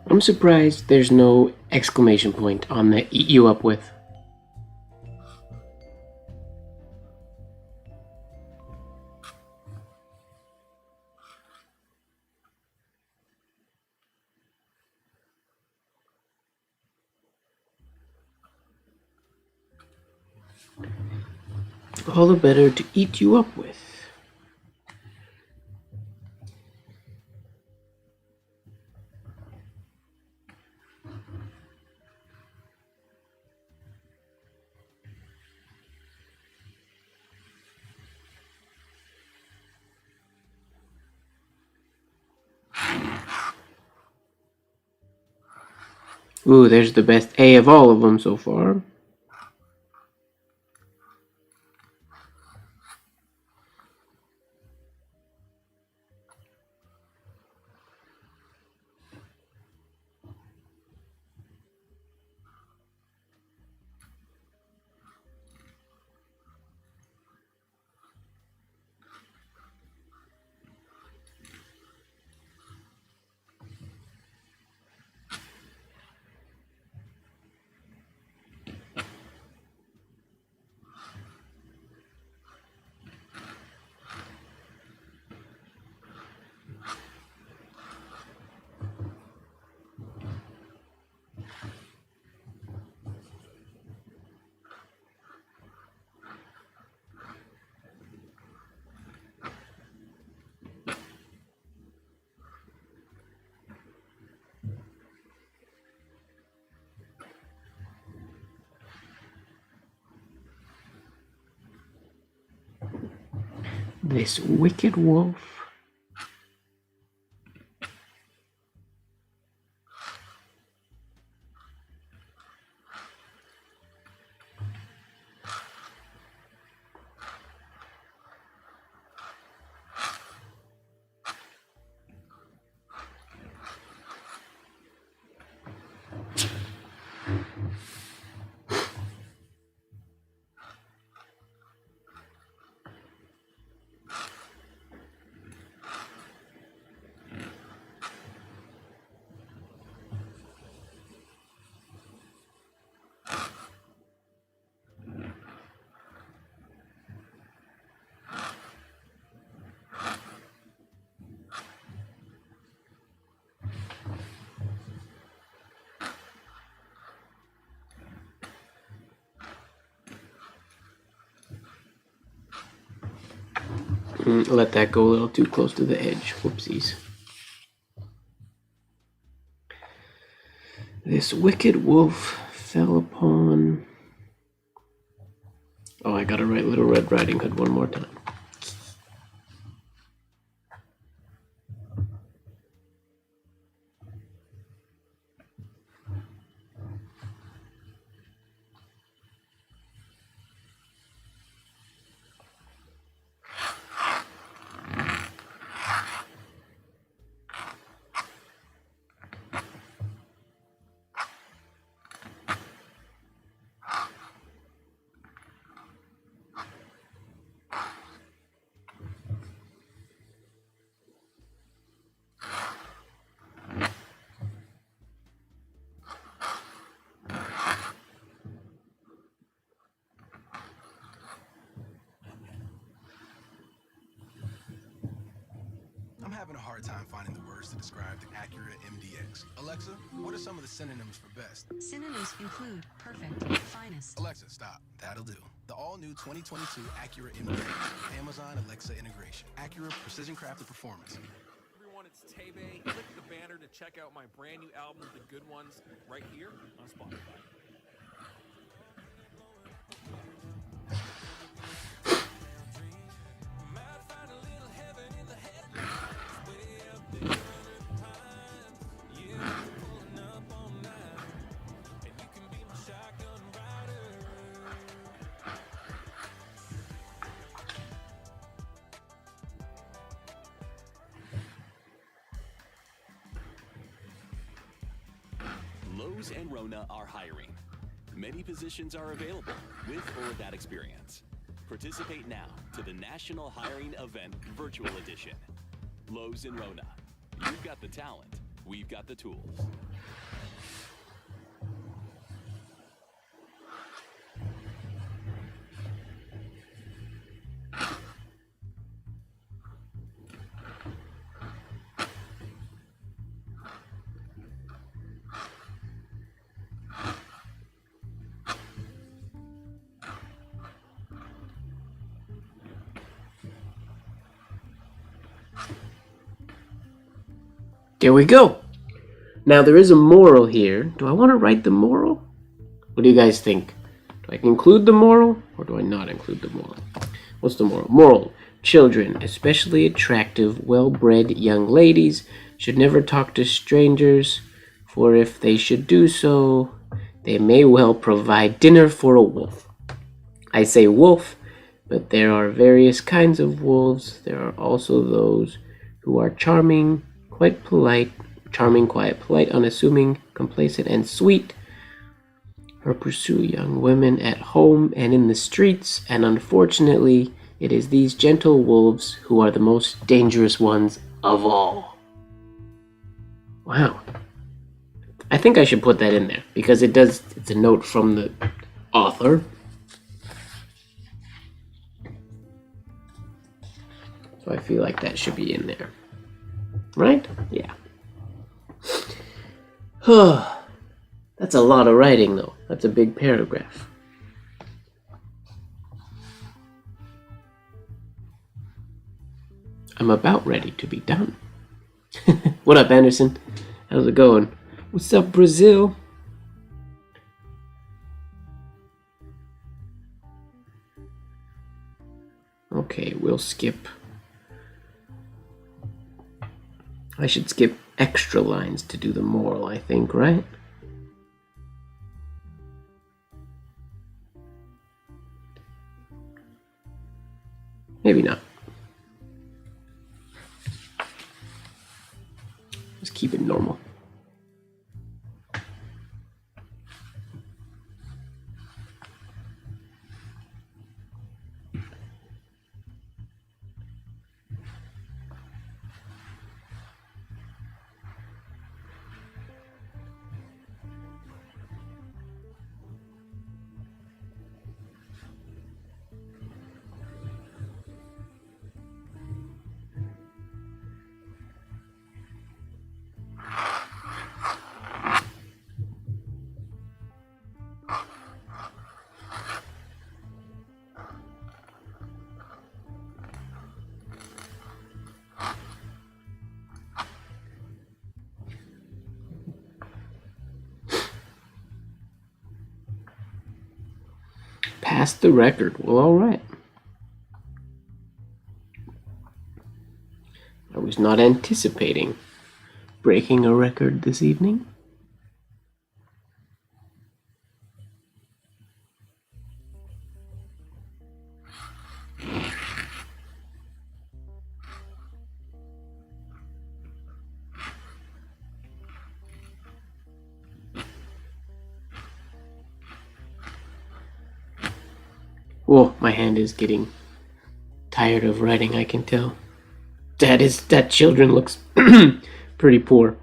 I'm surprised there's no exclamation point on the eat you up with. All the better to eat you up with. Ooh, there's the best A of all of them so far. This wicked wolf. Let that go a little too close to the edge. Whoopsies. This wicked wolf fell upon... Oh, I gotta write Little Red Riding Hood one more time. I'm having a hard time finding the words to describe the Acura MDX. Alexa, what are some of the synonyms for best? Synonyms include perfect, finest. Alexa, stop. That'll do. The all-new 2022 Acura MDX. Amazon Alexa integration. Acura precision crafted performance. Everyone, it's Tebe. Click the banner to check out my brand new album, The Good Ones, right here on Spotify. Lowe's and Rona are hiring. Many positions are available with or without experience. Participate now to the National Hiring Event Virtual Edition. Lowe's and Rona. You've got the talent. We've got the tools. There we go. Now there is a moral here. Do I want to write the moral? What do you guys think? Do I include the moral or do I not include the moral? What's the moral? Moral. Children, especially attractive, well-bred young ladies, should never talk to strangers for if they should do so, they may well provide dinner for a wolf. I say wolf, but there are various kinds of wolves. There are also those who are charming, quiet, polite, unassuming, complacent, and sweet, or pursue young women at home and in the streets, and unfortunately, it is these gentle wolves who are the most dangerous ones of all. Wow. I think I should put that in there, because it's a note from the author. So I feel like that should be in there. Right? Yeah. That's a lot of writing, though. That's a big paragraph. I'm about ready to be done. What up, Anderson? How's it going? What's up, Brazil? Okay, we'll skip. I should skip extra lines to do the moral, I think, right? Maybe not. Just keep it normal. Passed the record. Well, all right. I was not anticipating breaking a record this evening. Oh, my hand is getting tired of writing, I can tell. That children looks pretty poor.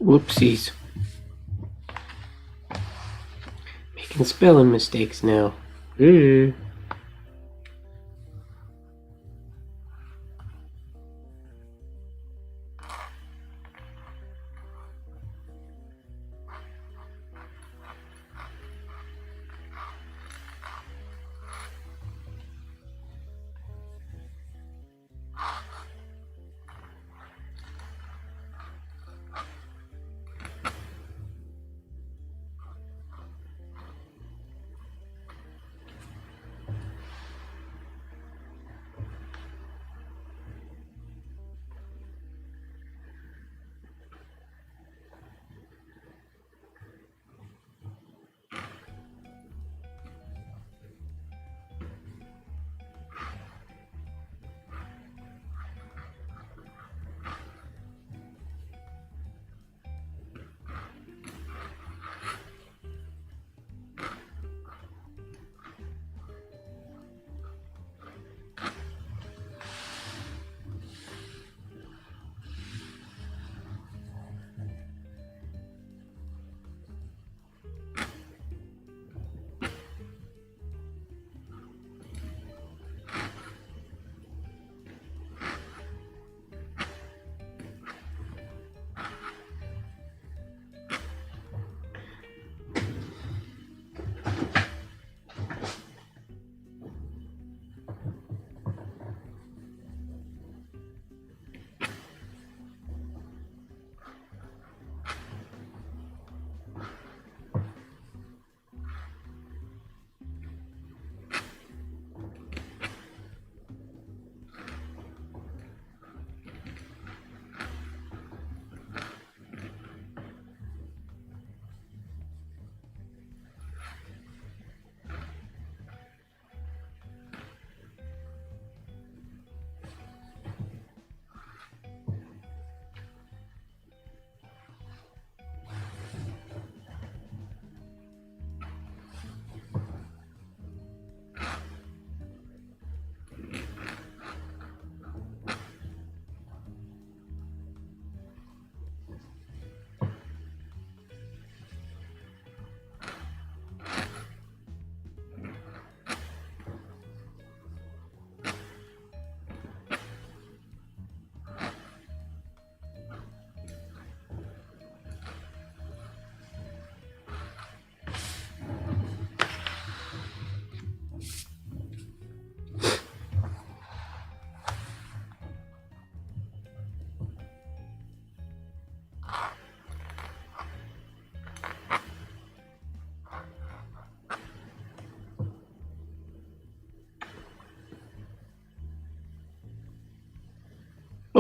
Whoopsies. Making spelling mistakes now.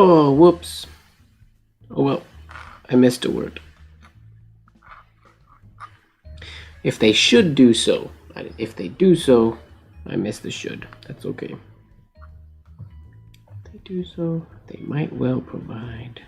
Oh, whoops. Oh well, I missed a word. If they should do so, if they do so, I missed the should. That's okay. If they do so, they might well provide.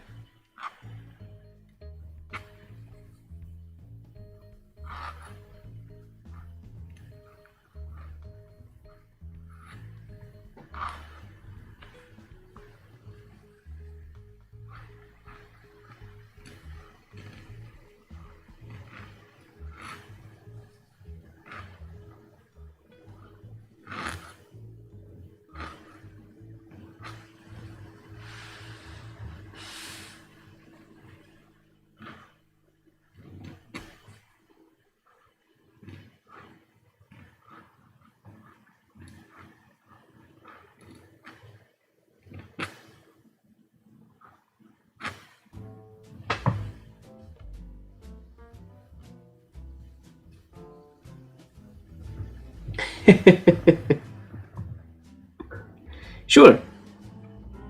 Sure.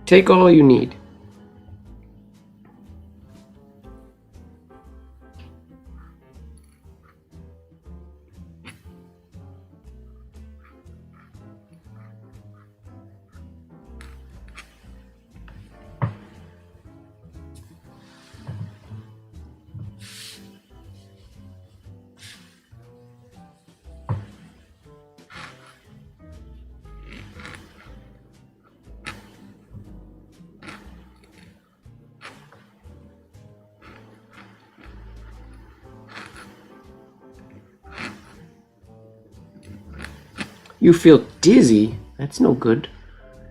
Take all you need. You feel dizzy? That's no good.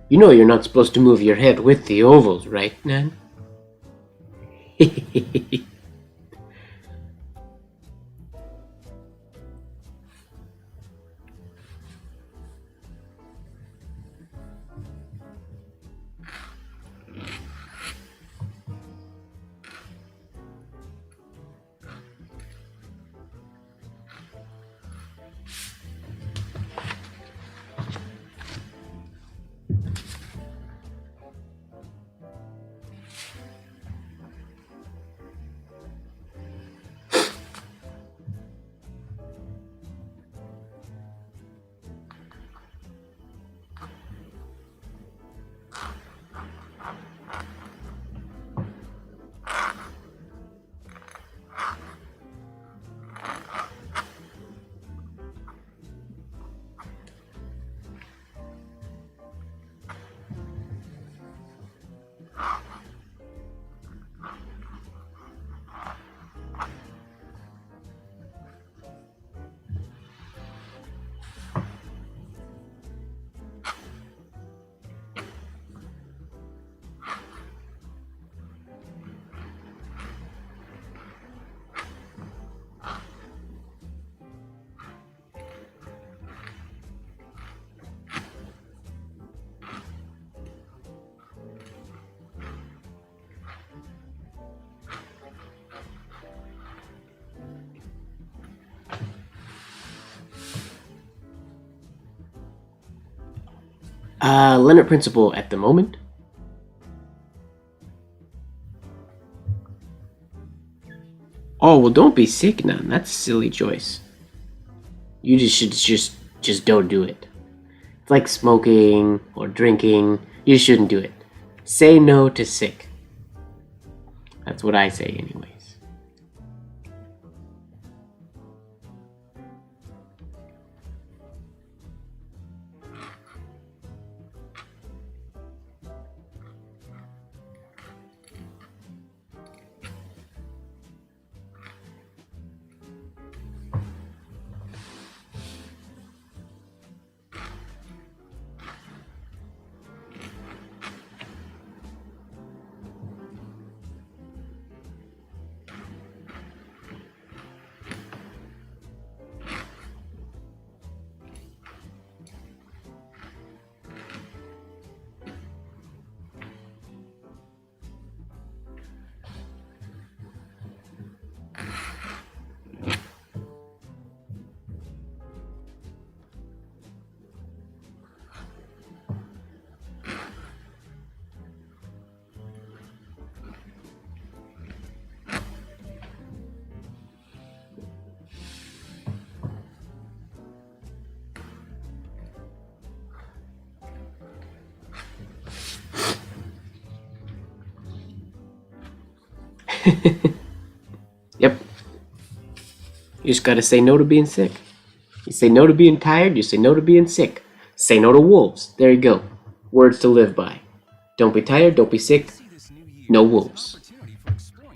You know you're not supposed to move your head with the ovals, right, Nan? Leonard Principal at the moment. Oh, well, don't be sick, Nan. That's a silly choice. You should just don't do it. It's like smoking or drinking. You shouldn't do it. Say no to sick. That's what I say anyways. Yep. You just gotta say no to being sick. You say no to being tired, you say no to being sick. Say no to wolves. There you go. Words to live by. Don't be tired, don't be sick. No wolves.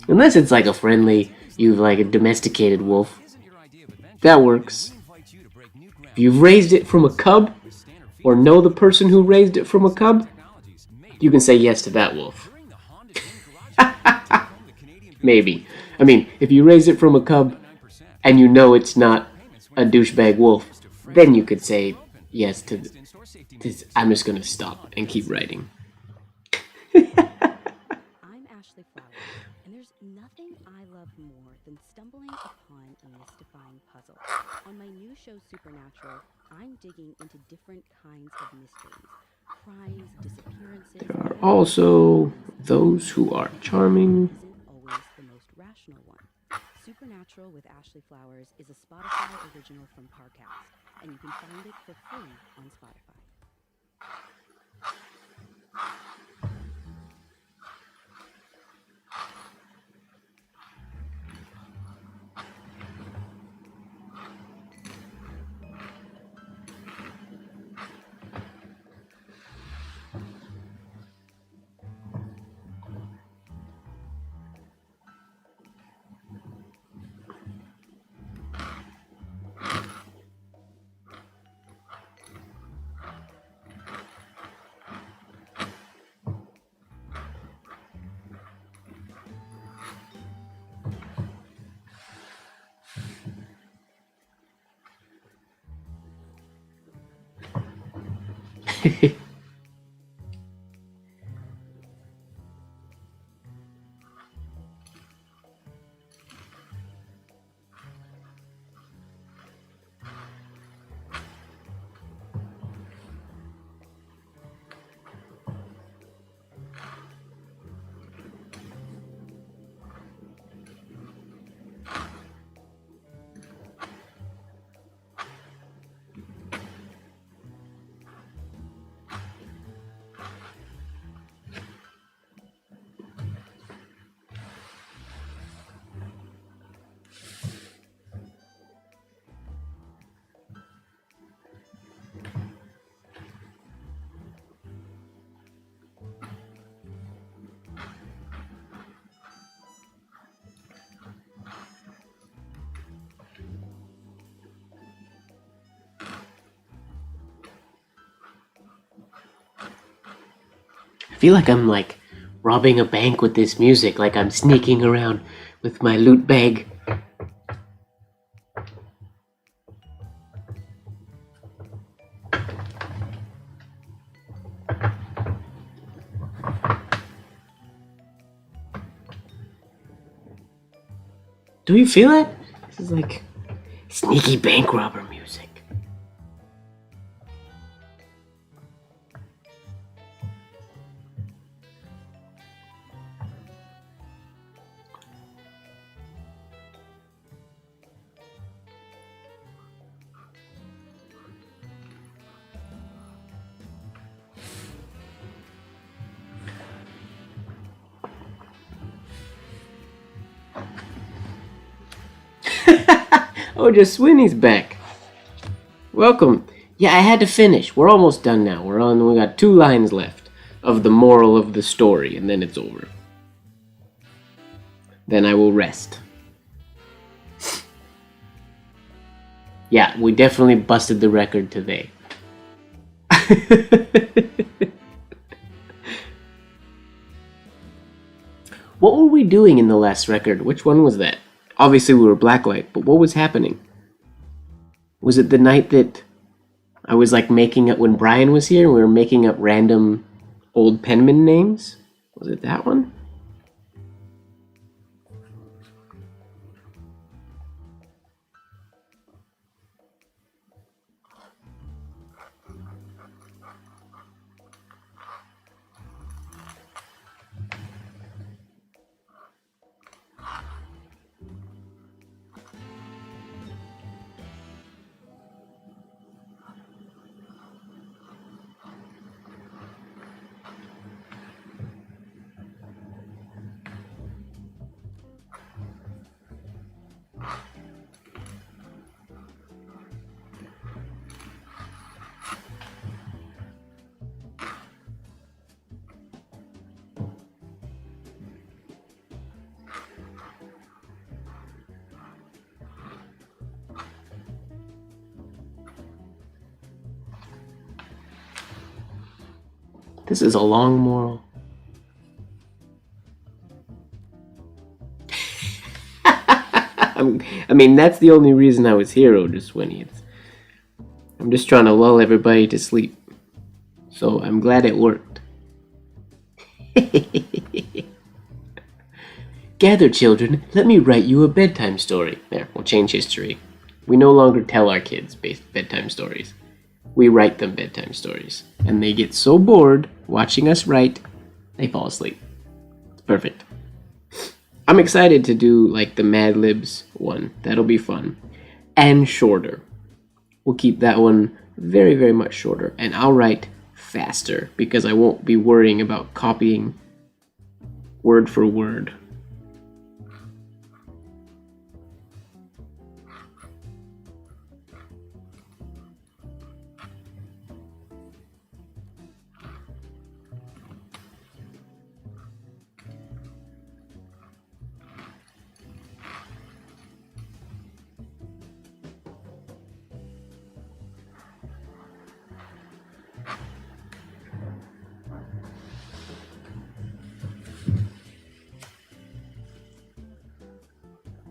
Unless it's like a friendly, you've like a domesticated wolf. That works. If you've raised it from a cub, or know the person who raised it from a cub, you can say yes to that wolf. Maybe. I mean, if you raise it from a cub, and you know it's not a douchebag wolf, then you could say yes to this. I'm just gonna stop and keep writing. I'm Ashley Flowers, and there's nothing I love more than stumbling upon a mystifying puzzle. On my new show, Supernatural, I'm digging into different kinds of mysteries. Crimes, disappearances, Also, those who are charming. isn't always the most rational one. Supernatural with Ashley Flowers is a Spotify original from Parcast, and you can find it for free on Spotify. I feel like I'm like robbing a bank with this music, like I'm sneaking around with my loot bag. Do you feel it? This is like sneaky bank robber music. Oh, just Sweeney's back. Welcome. Yeah, I had to finish. We're almost done now. We got 2 lines left of the moral of the story, and then it's over. Then I will rest. Yeah, we definitely busted the record today. What were we doing in the last record? Which one was that? Obviously we were Blacklight, but what was happening? Was it the night that I was like making up, when Brian was here, we were making up random old penman names? Was it that one? This is a long moral. I mean, that's the only reason I was here, Otis Winnie. I'm just trying to lull everybody to sleep. So I'm glad it worked. Gather, children, let me write you a bedtime story. There, we'll change history. We no longer tell our kids bedtime stories. We write them bedtime stories. And they get so bored watching us write, they fall asleep. It's perfect. I'm excited to do like the Mad Libs one. That'll be fun. And shorter. We'll keep that one very, very much shorter. And I'll write faster because I won't be worrying about copying word for word.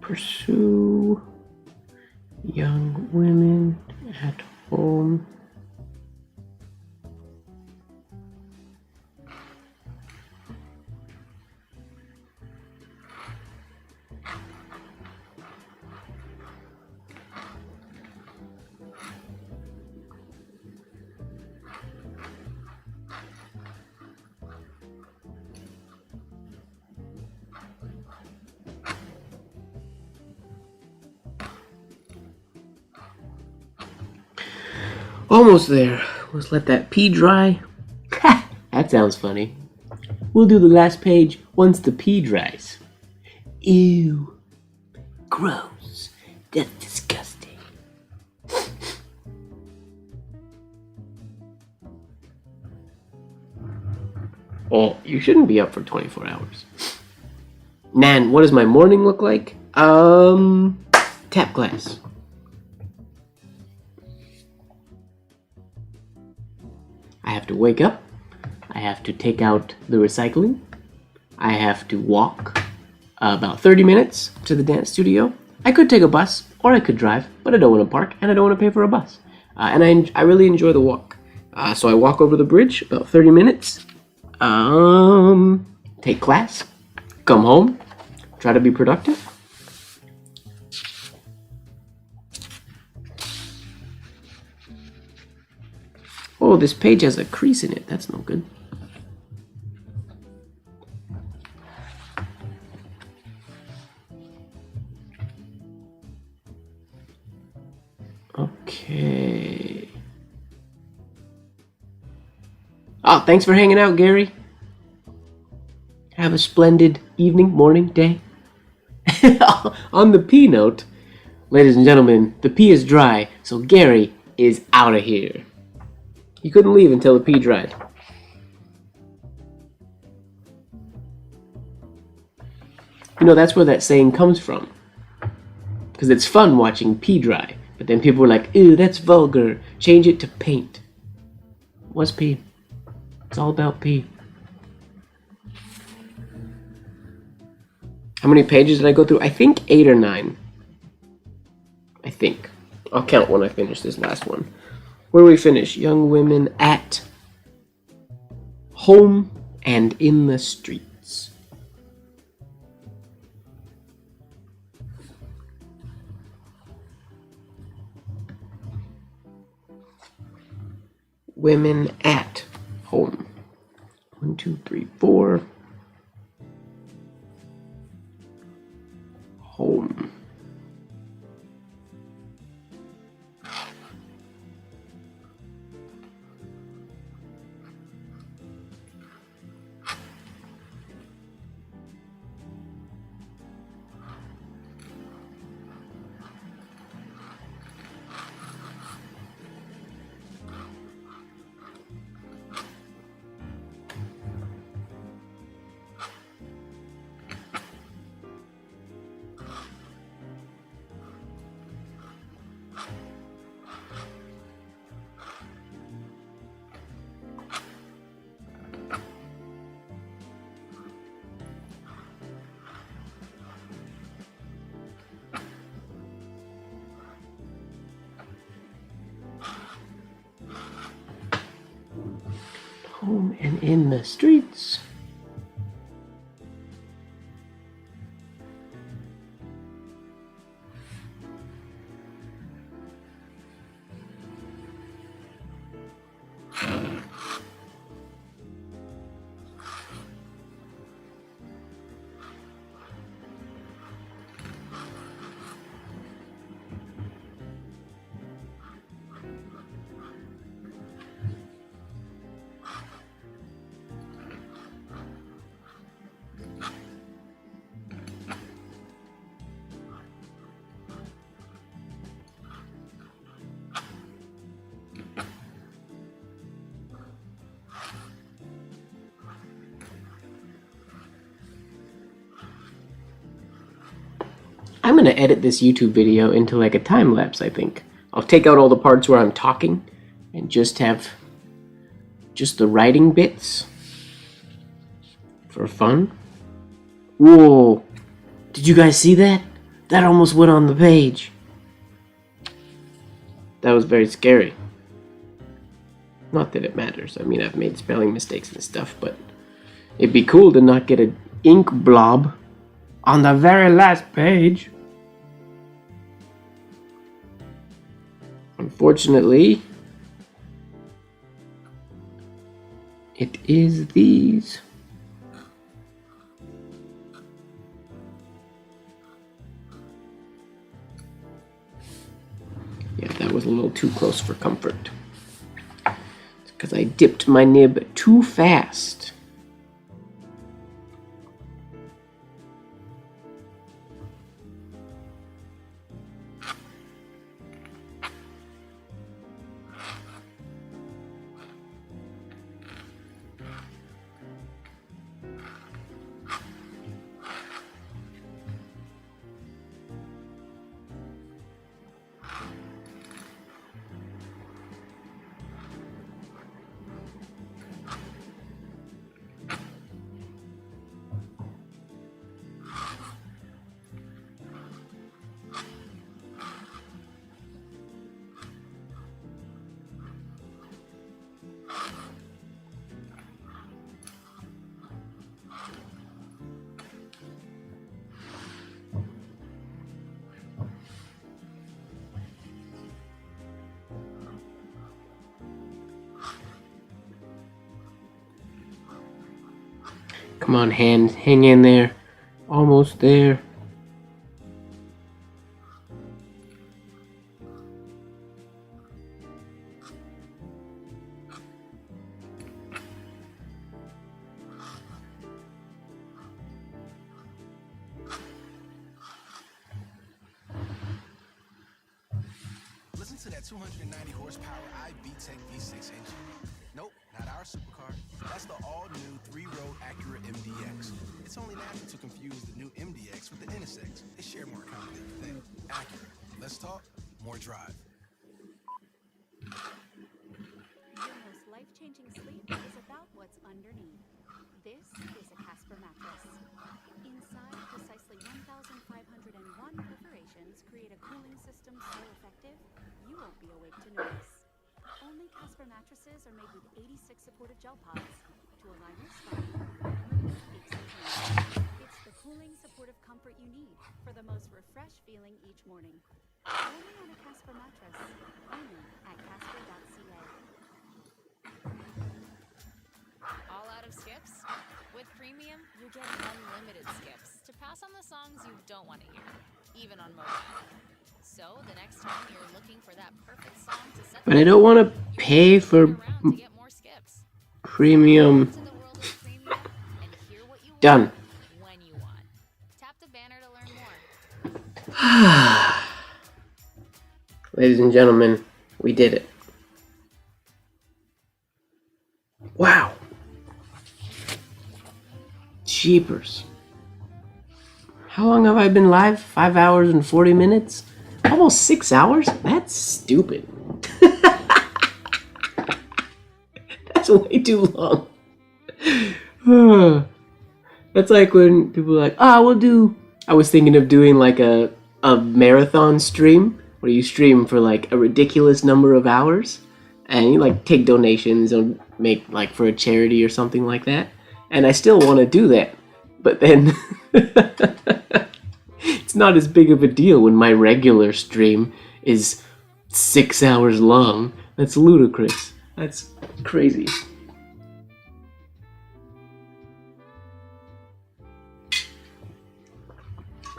Pursue young women at home. Almost there. Let's let that pee dry. Ha! That sounds funny. We'll do the last page once the pee dries. Ew. Gross. That's disgusting. Oh, you shouldn't be up for 24 hours. Nan, what does my morning look like? Tap class. I have to wake up. I have to take out the recycling. I have to walk about 30 minutes to the dance studio. I could take a bus or I could drive, but I don't want to park and I don't want to pay for a bus. And I really enjoy the walk. So I walk over the bridge about 30 minutes. Take class. Come home. Try to be productive. Oh, this page has a crease in it. That's no good. Okay. Oh, thanks for hanging out, Gary. Have a splendid evening, morning, day. On the P note, ladies and gentlemen, the P is dry, so Gary is out of here. He couldn't leave until the pee dried. You know, that's where that saying comes from. Because it's fun watching pee dry. But then people were like, ew, that's vulgar. Change it to paint. What's pee? It's all about pee. How many pages did I go through? I think 8 or 9. I think. I'll count when I finish this last one. Where do we finish? Young women at home and in the streets. Women at home. 1, 2, 3, 4. Home. on and in the streets. I'm gonna edit this YouTube video into like a time lapse, I think. I'll take out all the parts where I'm talking and just have just the writing bits for fun. Whoa! Did you guys see that? That almost went on the page. That was very scary. Not that it matters. I mean, I've made spelling mistakes and stuff, but it'd be cool to not get an ink blob on the very last page. Unfortunately, it is these. Yeah, that was a little too close for comfort. It's because I dipped my nib too fast. Come on, hand, hang in there. Almost there. Listen to that 290 horsepower iVTEC V6 engine. Nope, not our supercar. That's the all-new 3-row Acura MDX. It's only natural to confuse the new MDX with the NSX. They share more common than you think. Acura. Less talk, more drive. Your most life-changing sleep is about what's underneath. This is a Casper mattress. Inside, precisely 1,501 perforations create a cooling system so effective, you won't be awake to notice. Only Casper mattresses are made with 86 supportive gel pods to align your spine and remove aches and pains. It's the cooling, supportive comfort you need for the most refreshed feeling each morning. Only on a Casper mattress. Only at casper.ca. All out of skips? With Premium, you get unlimited skips to pass on the songs you don't want to hear, even on mobile. So the next time you're looking for that perfect song to set But I don't want to pay for premium. Done. when you want. Tap the banner to learn more. Ladies and gentlemen, we did it. Wow. Jeepers. How long have I been live? 5 hours and 40 minutes? Almost 6 hours? That's stupid. That's way too long. That's like when people are like, we'll do... I was thinking of doing like a marathon stream where you stream for like a ridiculous number of hours. and you like take donations or make like for a charity or something like that. And I still want to do that, but then it's not as big of a deal when my regular stream is 6 hours long. That's ludicrous. That's crazy.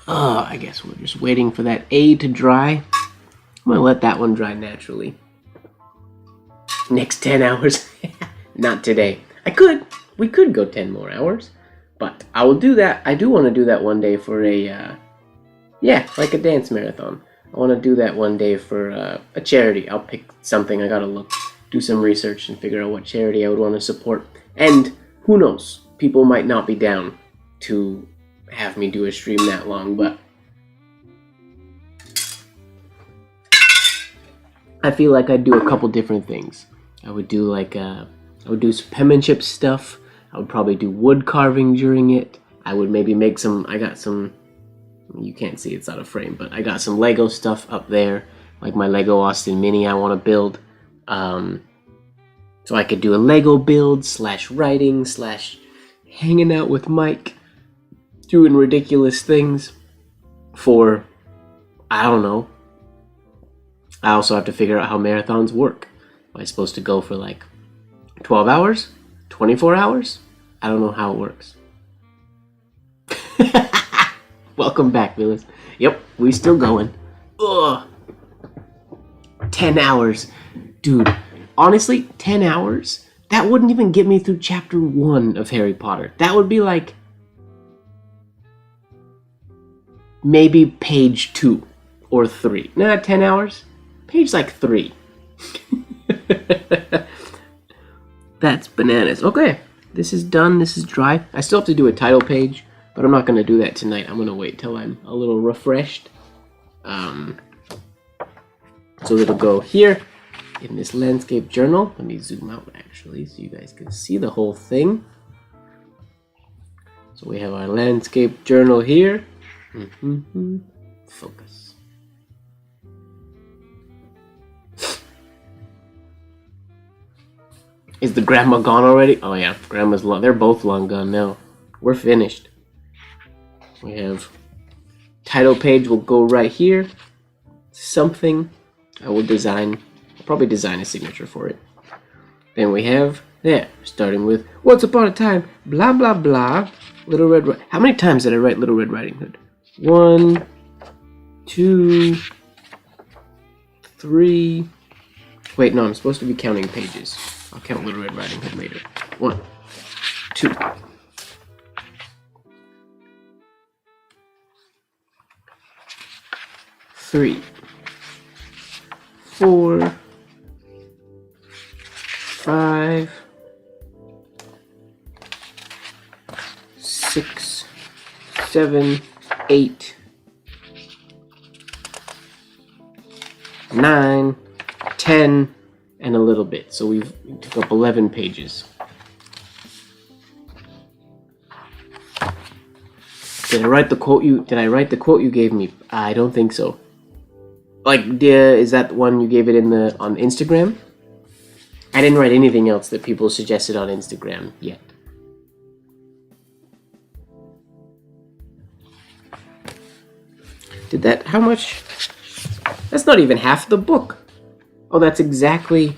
I guess we're just waiting for that A to dry. I'm gonna let that one dry naturally. Next 10 hours. Not today. We could go 10 more hours, but I will do that. I do want to do that one day for a, yeah, like a dance marathon. I want to do that one day for a charity. I'll pick something. I gotta do some research and figure out what charity I would want to support. And who knows? People might not be down to have me do a stream that long, but I feel like I'd do a couple different things. I would do like I would do some penmanship stuff. I would probably do wood carving during it. I would maybe make some. I got some. You can't see, it's out of frame, but I got some Lego stuff up there, like my Lego Austin Mini I want to build. So I could do a Lego build / writing / hanging out with Mike, doing ridiculous things for, I don't know. I also have to figure out how marathons work. Am I supposed to go for like 12 hours? 24 hours? I don't know how it works. Welcome back, Willis. Yep, we still going. Ugh. 10 hours. Dude, honestly, 10 hours? That wouldn't even get me through chapter 1 of Harry Potter. That would be like maybe page 2 or 3. Nah, 10 hours? Page like 3. That's bananas. Okay, this is done. This is dry. I still have to do a title page, but I'm not going to do that tonight. I'm going to wait till I'm a little refreshed. So it'll go here in this landscape journal. Let me zoom out actually so you guys can see the whole thing. So we have our landscape journal here. Focus. Is the grandma gone already? Oh yeah, grandma's long. They're both long gone now. We're finished. We have title page will go right here. Something I will design. I'll probably design a signature for it. Then we have there, starting with Once Upon a Time, blah blah blah. Little Red Riding. How many times did I write Little Red Riding Hood? 1, 2, 3. Wait, no, I'm supposed to be counting pages. I'll count Little Red Riding Hood later. 1, 2. 3, 4, 5, 6, 7, 8, 9, 10, and a little bit. So we took up 11 pages. Did I write the quote you gave me? I don't think so. Like, is that the one you gave it on Instagram? I didn't write anything else that people suggested on Instagram yet. Did that? How much? That's not even half the book. Oh, that's exactly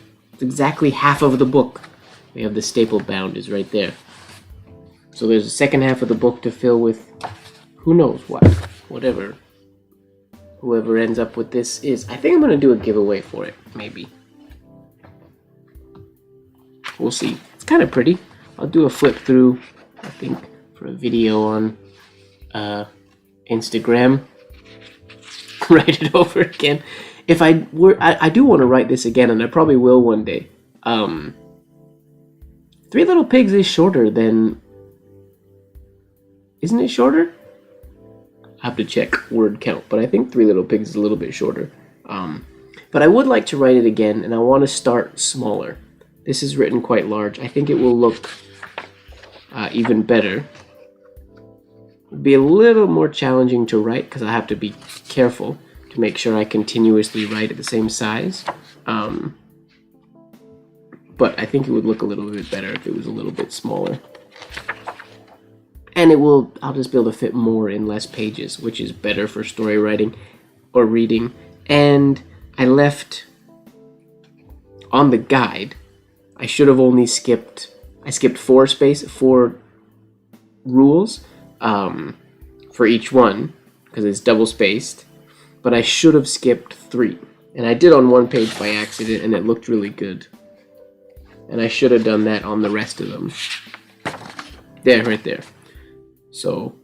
half of the book. We have the staple bound is right there. So there's a second half of the book to fill with who knows what. Whatever. Whoever ends up with this is. I think I'm going to do a giveaway for it, maybe. We'll see. It's kind of pretty. I'll do a flip through, I think, for a video on Instagram. Write it over again. If I do want to write this again, and I probably will one day. Three Little Pigs is shorter than... Isn't it shorter? I have to check word count, but I think Three Little Pigs is a little bit shorter. But I would like to write it again, and I want to start smaller. This is written quite large. I think it will look even better. It'd be a little more challenging to write because I have to be careful to make sure I continuously write at the same size. but I think it would look a little bit better if it was a little bit smaller. And I'll just be able to fit more in less pages, which is better for story writing or reading. And I left on the guide, I should have only skipped 4 rules for each one, because it's double spaced, but I should have skipped 3. And I did on one page by accident, and it looked really good. And I should have done that on the rest of them. There, right there. So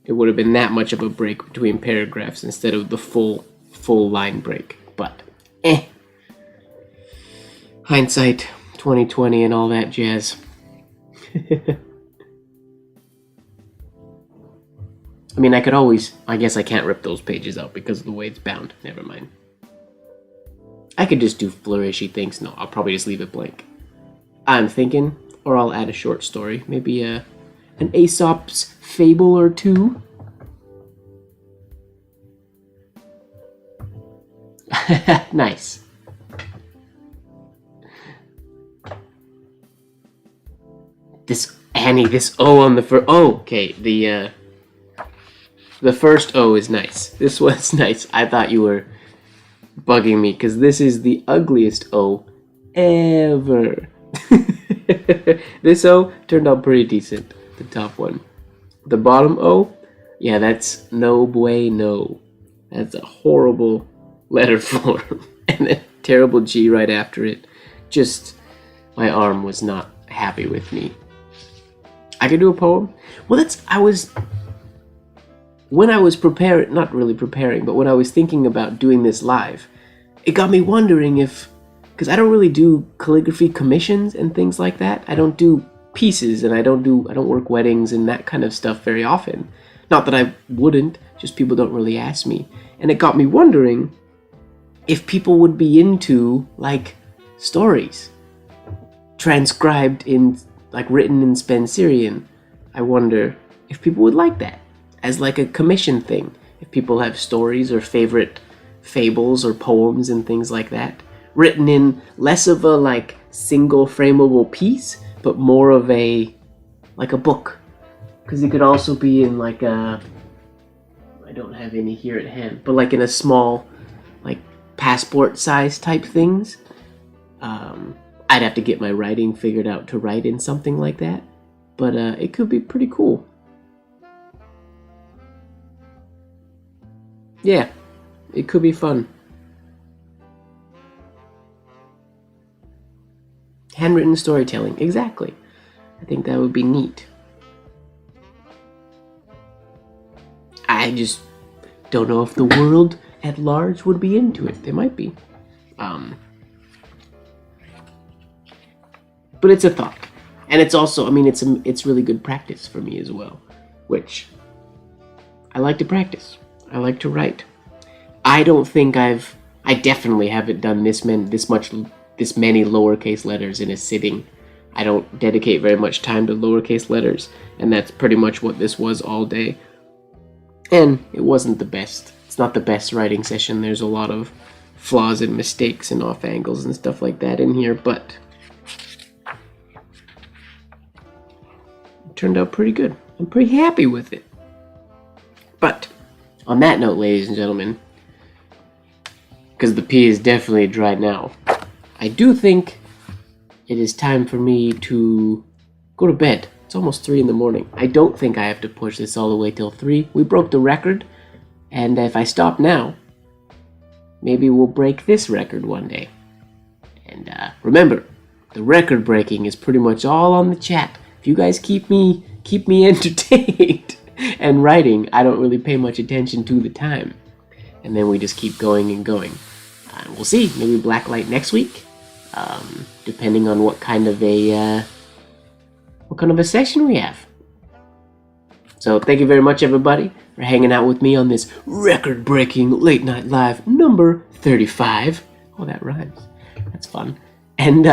it would have been that much of a break between paragraphs instead of the full line break. But hindsight, 2020 and all that jazz. I mean, I guess I can't rip those pages out because of the way it's bound. Never mind. I could just do flourishy things. No, I'll probably just leave it blank. I'm thinking, or I'll add a short story. Maybe an Aesop's fable or 2. Nice. This O on the first. Oh, okay. The first O is nice. This one's nice. I thought you were bugging me because this is the ugliest O ever. This O turned out pretty decent. The top one. The bottom O, yeah, that's no bueno. That's a horrible letter form. And a terrible G right after it. Just, my arm was not happy with me. I could do a poem? Well, when I was preparing, not really preparing, but when I was thinking about doing this live, it got me wondering because I don't really do calligraphy commissions and things like that. I don't do pieces, and I don't work weddings and that kind of stuff very often. Not that I wouldn't, just people don't really ask me. And it got me wondering if people would be into, like, stories transcribed in, like, written in Spencerian. I wonder if people would like that as, like, a commission thing. If people have stories or favorite fables or poems and things like that, written in less of a, like, single frameable piece, but more of a book. Because it could also be in, like, I don't have any here at hand, but like in a small, like, passport size type things. I'd have to get my writing figured out to write in something like that, but it could be pretty cool. Yeah, it could be fun. Handwritten storytelling, exactly. I think that would be neat. I just don't know if the world at large would be into it. They might be. But it's a thought. And it's also, I mean, it's really good practice for me as well, which I like to practice. I like to write. I don't think I definitely haven't done this many lowercase letters in a sitting. I don't dedicate very much time to lowercase letters, and that's pretty much what this was all day. And it wasn't the best. It's not the best writing session. There's a lot of flaws and mistakes and off angles and stuff like that in here, but it turned out pretty good. I'm pretty happy with it. But on that note, ladies and gentlemen, because the pee is definitely dry now, I do think it is time for me to go to bed. It's almost 3 in the morning. I don't think I have to push this all the way till 3. We broke the record, and if I stop now, maybe we'll break this record one day. And remember, the record breaking is pretty much all on the chat. If you guys keep me entertained and writing, I don't really pay much attention to the time. And then we just keep going and going. We'll see. Maybe Blacklight next week, depending on what kind of a session we have. So thank you very much, everybody, for hanging out with me on this record-breaking late night live number 35. Oh, that rhymes. That's fun. And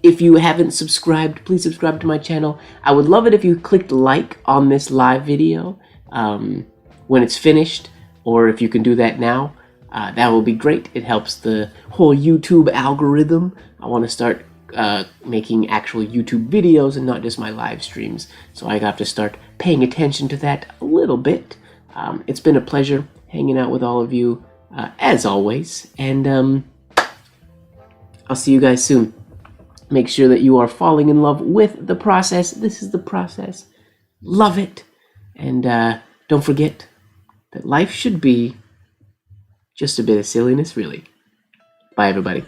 if you haven't subscribed, please subscribe to my channel. I would love it if you clicked like on this live video when it's finished, or if you can do that now. that will be great. It helps the whole YouTube algorithm. I want to start making actual YouTube videos and not just my live streams. So I have to start paying attention to that a little bit. It's been a pleasure hanging out with all of you, as always. And I'll see you guys soon. Make sure that you are falling in love with the process. This is the process. Love it. And don't forget that life should be just a bit of silliness, really. Bye, everybody.